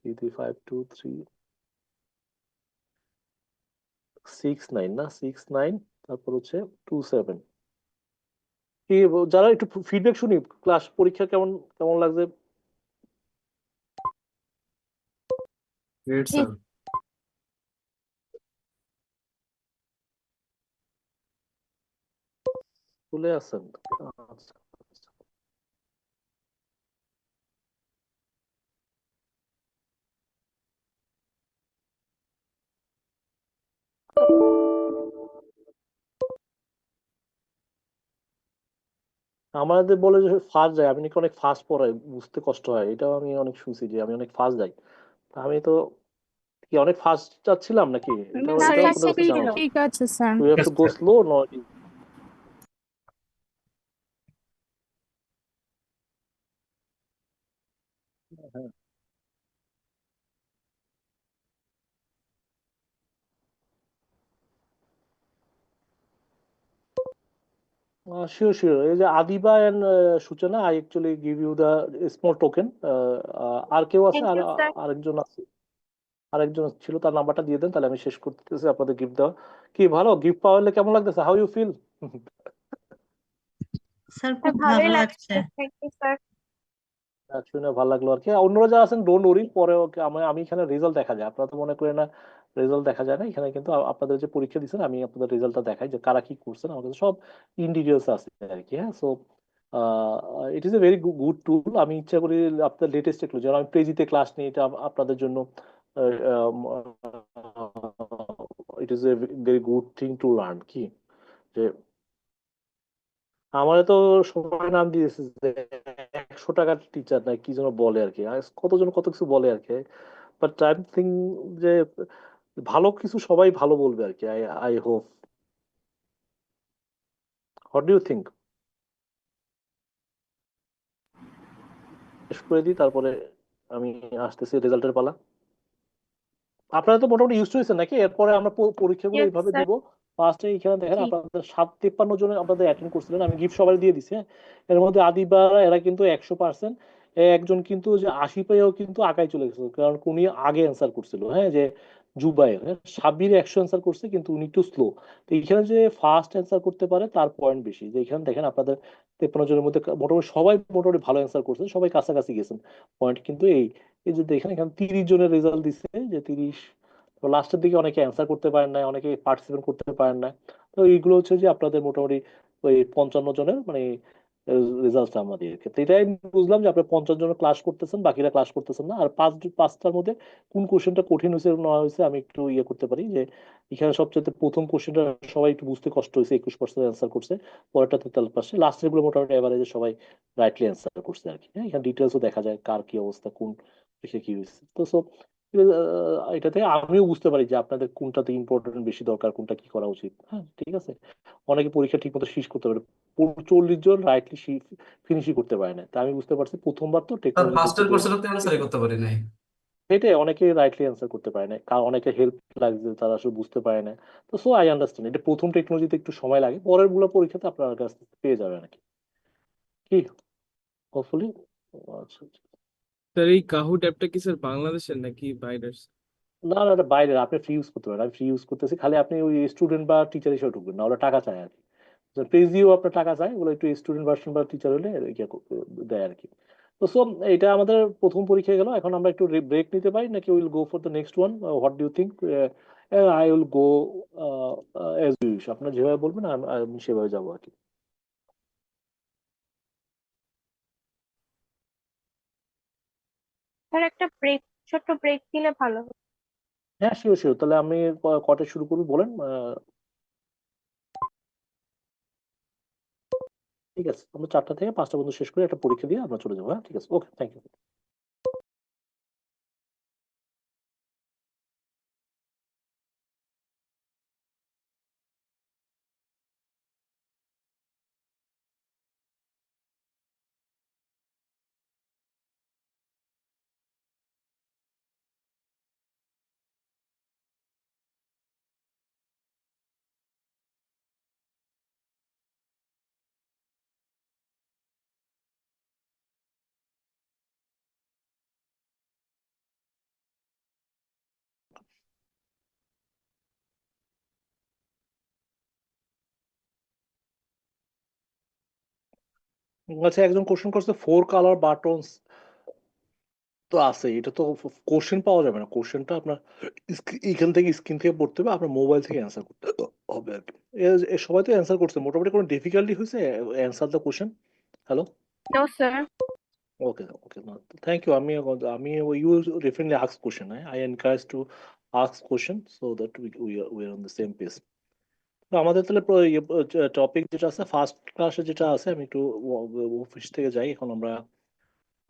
3352369 না 69, তারপর হচ্ছে 27। কি যারা একটু ফিডব্যাক শুনি, ক্লাস পরীক্ষা কেমন কেমন লাগছে? Great sir. চলে আসছেন? আচ্ছা, আমাদের বলে যে ফার্স্ট যায়, আমি নাকি অনেক ফাস্ট পড়াই, বুঝতে কষ্ট হয়, এটাও আমি অনেক শুনছি যে আমি অনেক ফাস্ট যাই। তা আমি তো কি অনেক ফাস্ট যাচ্ছিলাম নাকি? না এটাও স্যার, এটাও ফার্স্ট আপনাদের কাছে সেকেন্ড জানা। ছিল। ঠিক আছে sir. We have to go slow, no? হ্যাঁ, sure, sure. এই যে Adiba and Suchana, I actually give you the small token. আর কেউ আছে? থ্যাংক আর ইউ স্যার। আরেকজন ছিল, তার নাম্বারটা দিয়ে দেন, তাহলে আমি শেষ করতেছি আপনাদের গিফট দেওয়া। কি ভালো গিফট পাওয়া হলে কেমন লাগতেছে? How you feel? স্যার খুব ভালোই লাগছে। Thank you sir. শুনে ভালো লাগলো আর কি। অন্যরা যারা আছেন ডোন্ট ওরি, পরে আমি এখানে রেজাল্ট দেখা যায়, আপনারা তো মনে করেন না রেজাল্ট দেখা যায় না। এখানে কিন্তু আপনাদের যে পরীক্ষা দিচ্ছেন, আমি আপনাদের রেজাল্টটা দেখাই যে কারা কি করছেন, আমার কাছে সব ইন ডিটেলস আছে আর কি। হ্যাঁ, so it is a very good tool. আমি ইচ্ছা করি আপনাদের লেটেস্ট একটু, যেন আমি প্রেজিতে ক্লাস নিই, এটা আপনাদের জন্য ইট is a very good thing to learn. কি যে আমার তো সবাই নাম দিয়েছে যে 100 টাকার টিচার নাই কি যেন বলে আর কি, আর কতজন কত কিছু বলে আর কি। বাট আই থিঙ্ক যে ভালো কিছু সবাই ভালো বলবে আর কি। I hope. What do you think? শেষ করে দিই, তারপরে আমি আসতেছি রেজাল্টের পালা। আপনারা তো মোটামুটি ইউজ হয়েছেন নাকি? এরপরে আমরা পরীক্ষাগুলো ইয়েস এইভাবে স্যার। দিব। ফার্স্টে এখানে দেখেন জি। আপনাদের 53 জন আপনাদের অ্যাটেন্ড করছিলেন, আমি গিফট সবাই দিয়ে দিছি। হ্যাঁ, এর মধ্যে আদিবা এরা কিন্তু 100%, একজন কিন্তু যে 80 পেয়েও কিন্তু আগায় চলে গেছিল, কারণ উনি আগে অ্যান্সার করছিল। হ্যাঁ, যে জুবাইর, হ্যাঁ, সাব্বির 100 অ্যান্সার করছে কিন্তু উনি একটু স্লো। তো এইখানে যে ফার্স্ট অ্যান্সার করতে পারে তার পয়েন্ট বেশি। যে এখানে দেখেন আপনাদের 53 জনের মধ্যে মোটামুটি সবাই মোটামুটি ভালো অ্যান্সার করছে, সবাই কাছাকাছি গেছেন পয়েন্ট। কিন্তু এই এই যে দেখেন এখানে 30 জনের রেজাল্ট দিচ্ছে, যে 30 লাস্টের দিকে অনেকে অ্যান্সার করতে পারেন না, অনেকে পার্টিসিপেট করতে পারেন না। তো এইগুলো হচ্ছে যে আপনাদের মোটামুটি ওই 55 জনের মানে রেজাল্টটা আমাদের ক্ষেত্রে এটাই আমি বুঝলাম যে আপনি 50 জনের ক্লাস করতেছেন, বাকিরা ক্লাস করতেছেন না। আর পাঁচটার মধ্যে কোন কোশ্চেনটা কঠিন হয়েছে না হয়েছে আমি একটু ইয়ে করতে পারি, যে এখানে সবচেয়ে প্রথম কোশ্চেনটা সবাই একটু বুঝতে কষ্ট হয়েছে, 21% অ্যান্সার করছে, পরেরটা 43%, লাস্টের গুলো মোটামুটি এভারেজে সবাই রাইটলি অ্যান্সার করছে আর কি। হ্যাঁ, এখানে ডিটেলসও দেখা যায় কার কি অবস্থা, কোন বিষয়ে কি হয়েছে। তো সব এটা থেকে আমিও বুঝতে পারি যে আপনাদের কোনটাতে ইম্পর্টেন্ট বেশি দরকার, কোনটা কি করা উচিত। হ্যাঁ, ঠিক আছে। অনেকে পরীক্ষা ঠিক মতো শেষ করতে পারে, 40 জন রাইটলি ফিনিশই করতে পারে না। তা আমি বুঝতে পারছি প্রথমবার তো স্যার টেকনোলজি ফার্স্টের কোশ্চেনটা তো অ্যান্সারই করতে পারি নাই। এটাই অনেকে রাইটলি অ্যান্সার করতে পারে না, কারণ অনেকে হেল্প লাগছে, তারা আসলে বুঝতে পারে না। তো সো আই আন্ডারস্ট্যান্ড, এটা প্রথম টেকনোলজিতে একটু সময় লাগে, পরের গুলো পরীক্ষাতে আপনার কাছ থেকে পেয়ে যাবে নাকি কি, হোপফুলি। আচ্ছা আচ্ছা। স্যার এই কাহুট অ্যাপটা কি স্যার বাংলাদেশের নাকি বাইরের? না না, এটা বাইরের, আপনি ফ্রি ইউজ করতে পারেন, আমি ফ্রি ইউজ করতেছি। খালি আপনি ওই স্টুডেন্ট বা টিচার হিসেবে ঢুকবেন না, ওরা টাকা চায় আর কি। পেজিও আপনার টাকা চায়, ওগুলো একটু স্টুডেন্ট ভার্সন বা টিচার হলে দেয় আর কি। তো সো এটা আমাদের প্রথম পরীক্ষা গেল। এখন আমরা একটু ব্রেক নিতে পারি নাকি will go for the next one? What do you think? I will go as you wish, আপনার যেভাবে বলবেন আমি সেভাবে যাবো আর কি। স্যার একটা ব্রেক, ছোট্ট ব্রেক দিলে ভালো হতো। হ্যাঁ শিওর শিওর, তাহলে আমি কটা শুরু করবো বলেন? ঠিক আছে, আমরা 4টা থেকে 5টা পর্যন্ত শেষ করে একটা পরীক্ষা দিয়ে আমরা চলে যাবো। হ্যাঁ ঠিক আছে, ওকে, থ্যাংক ইউ। আচ্ছা, একজন কোশ্চেন করছে 4 কালার বাটনস তো আছে, এটা তো কোশ্চেন পাওয়া যাবে না। কোশ্চেনটা আপনার এখান থেকে স্ক্রিন থেকে পড়তে হবে, আপনার মোবাইল থেকে অ্যান্সার করতে হবে আর কি। সবাই তো অ্যান্সার করছে, মোটামুটি কোনো ডিফিকাল্টি হয়েছে answer the question? Hello? No sir. Okay okay, thank you. আমি আমি you frequently ask question, I encourage to ask question so that we are on the same page. তো আমাদের তাহলে টপিক যেটা আছে ফার্স্ট ক্লাসে যেটা আছে, আমি একটু অফিস থেকে যাই এখন। আমরা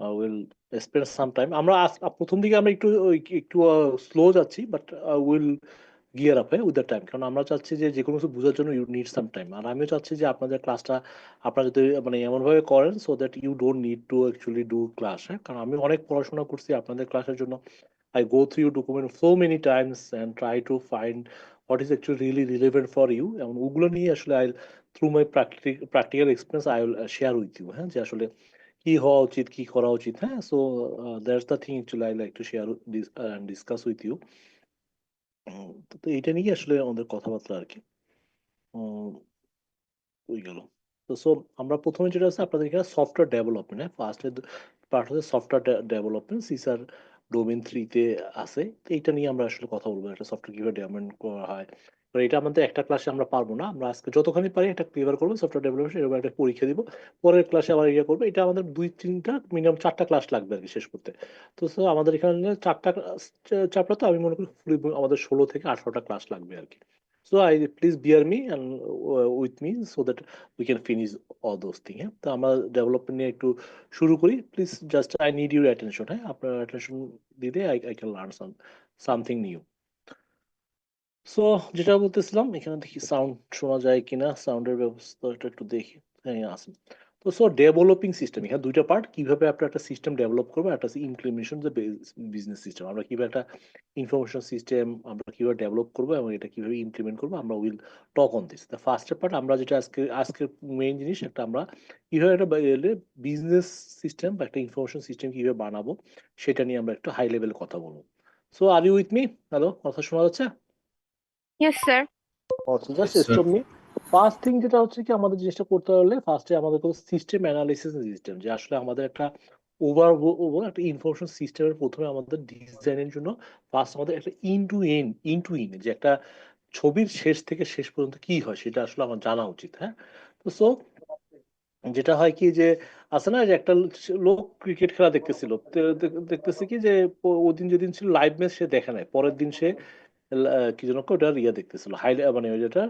উইল স্পেন্ড সাম টাইম। আমরা প্রথম দিকে আমরা একটু একটু স্লো যাচ্ছি, but will gear up with the time, কারণ আমরা চাচ্ছি যে যে কোনো কিছু বোঝার জন্য ইউ নিড সাম টাইম। আর আমিও চাচ্ছি যে আপনাদের ক্লাসটা আপনারা যদি মানে এমনভাবে করেন so that you don't need to actually do class. হ্যাঁ, কারণ আমি অনেক পড়াশোনা করছি আপনাদের ক্লাসের জন্য। I go through your document so many times and try to find what is actually really relevant for you, এবং ওগুলো নিয়ে আসলে I'll through my practical experience I will share with you। হ্যাঁ, যে আসলে কি হওয়া উচিত, কি করা উচিত। হ্যাঁ, so that's the thing actually I like to share and discuss with you। তো এইটা নিয়ে আসলে আমাদের কথাবার্তা আর কি। ওই গেল। তো সো আমরা প্রথমে যেটা আছে আপনাদের এখানে সফটওয়্যার ডেভেলপমেন্ট, হ্যাঁ, ফার্স্টে পার্ট হচ্ছে সফটওয়্যার ডেভেলপমেন্ট, সিসার ডোমেন 3-তে আছে। তো এইটা নিয়ে আমরা আসলে কথা বলবো, একটা সফটওয়্যার কিভাবে ডেভেলপমেন্ট করা হয়। তো এটা আমাদের একটা ক্লাসে আমরা পারবো না, আমরা আজকে যতখানি পারি এটা ক্লিয়ার করবো সফটওয়্যার ডেভেলপমেন্ট, এরকম একটা পরীক্ষা দিব, পরের ক্লাসে আবার ইয়ে করবো। এটা আমাদের 2-3টা মিনিমাম 4টা ক্লাস লাগবে আর কি শেষ করতে। তো সো আমাদের এখানে 4টা চ্যাপ্টার, তো আমি মনে করি আমাদের 16 থেকে 18টা ক্লাস লাগবে আর কি। So I please bear me and with me so that we can finish all those things। হ্যাঁ, তো আমরা ডেভেলপমেন্ট নিয়ে একটু শুরু করি। Please just I need your attention. হ্যাঁ, আপনার অ্যাটেনশন দিলে I can learn something new. So যেটা বলতেছিলাম, এখানে দেখি সাউন্ড শোনা যায় কিনা, সাউন্ডের ব্যবস্থাটা একটু দেখি। হ্যাঁ আসেন। তো সো ডেভেলপিং সিস্টেম, এখানে 2টা পার্ট। কিভাবে আপনার একটা সিস্টেম ডেভেলপ করবো, একটা ইমপ্লিমেন্টেশন যে বিজনেস সিস্টেম। আমরা কিভাবে একটা ইনফরমেশন সিস্টেম আমরা কিভাবে ডেভেলপ করবো এবং এটা কিভাবে ইমপ্লিমেন্ট করবো, আমরা will talk on this. The first part আমরা যেটা আজকের মেইন জিনিস, একটা আমরা কিভাবে একটা বিজনেস সিস্টেম বা একটা ইনফরমেশন সিস্টেম কিভাবে বানাবো সেটা নিয়ে আমরা একটু হাই লেভেল কথা বলবো। So are you with me? Hello, কথা শোনা যাচ্ছে? Yes sir. আচ্ছা, just stop me. First thing যেটা হচ্ছে কি, আমাদের জিনিসটা করতে হলে ফার্স্টে আমাদের সিস্টেম অ্যানালিসিস সিস্টেম, যে আসলে আমাদের একটা ওভার একটা ইনফরমেশন সিস্টেমের প্রথমে আমাদের ডিজাইনের জন্য ফার্স্ট আমাদের একটা ইন টু ইন যে একটা ছবির শেষ থেকে শেষ পর্যন্ত কি হয় সেটা আসলে আমার জানা উচিত। হ্যাঁ, তো সো যেটা হয় কি যে আছে না যে একটা লোক ক্রিকেট খেলা দেখতেছিল, দেখতেছে কি যে ওদিন যেদিন ছিল লাইভ ম্যাচ সে দেখে নাই, পরের দিন সে কি যেন ওটার ইয়ে দেখতেছিল, মানে ওই যেটা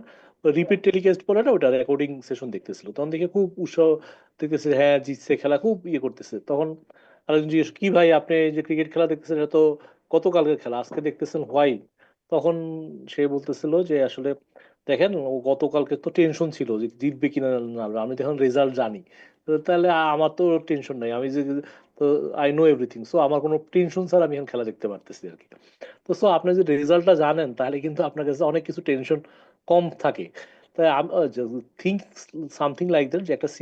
রিপিট টেলিকাস্ট বলে না, ওটা রেকর্ডিং সেশন দেখতেছিল। তখন দেখে খুব উৎসাহ দেখতেছে, হ্যাঁ জিতছে, খেলা খুব ইয়ে করতেছে। তখন আরেকজন জিজ্ঞেস, কি ভাই আপনি যে ক্রিকেট খেলা দেখতেছেন এটা তো গতকালকের খেলা, আজকে দেখতেছেন হোয়াই? তখন সে বলতেছিল যে আসলে দেখেন ও গতকালকে তো টেনশন ছিল যে জিতবে কিনা না, আমি তো এখন রেজাল্ট জানি, তো তাহলে আমার তো টেনশন নাই, আমি যে তো আই নো এভরিথিং, সো আমার কোনো টেনশন ছাড়া আমি এখন খেলা দেখতে পারতেছি আর কি। তো সো আপনি যদি রেজাল্টটা জানেন তাহলে কিন্তু আপনার কাছে অনেক কিছু টেনশন কম থাকে। তাই থিঙ্ক সামথিং লাইক দ্যাট, যে একটা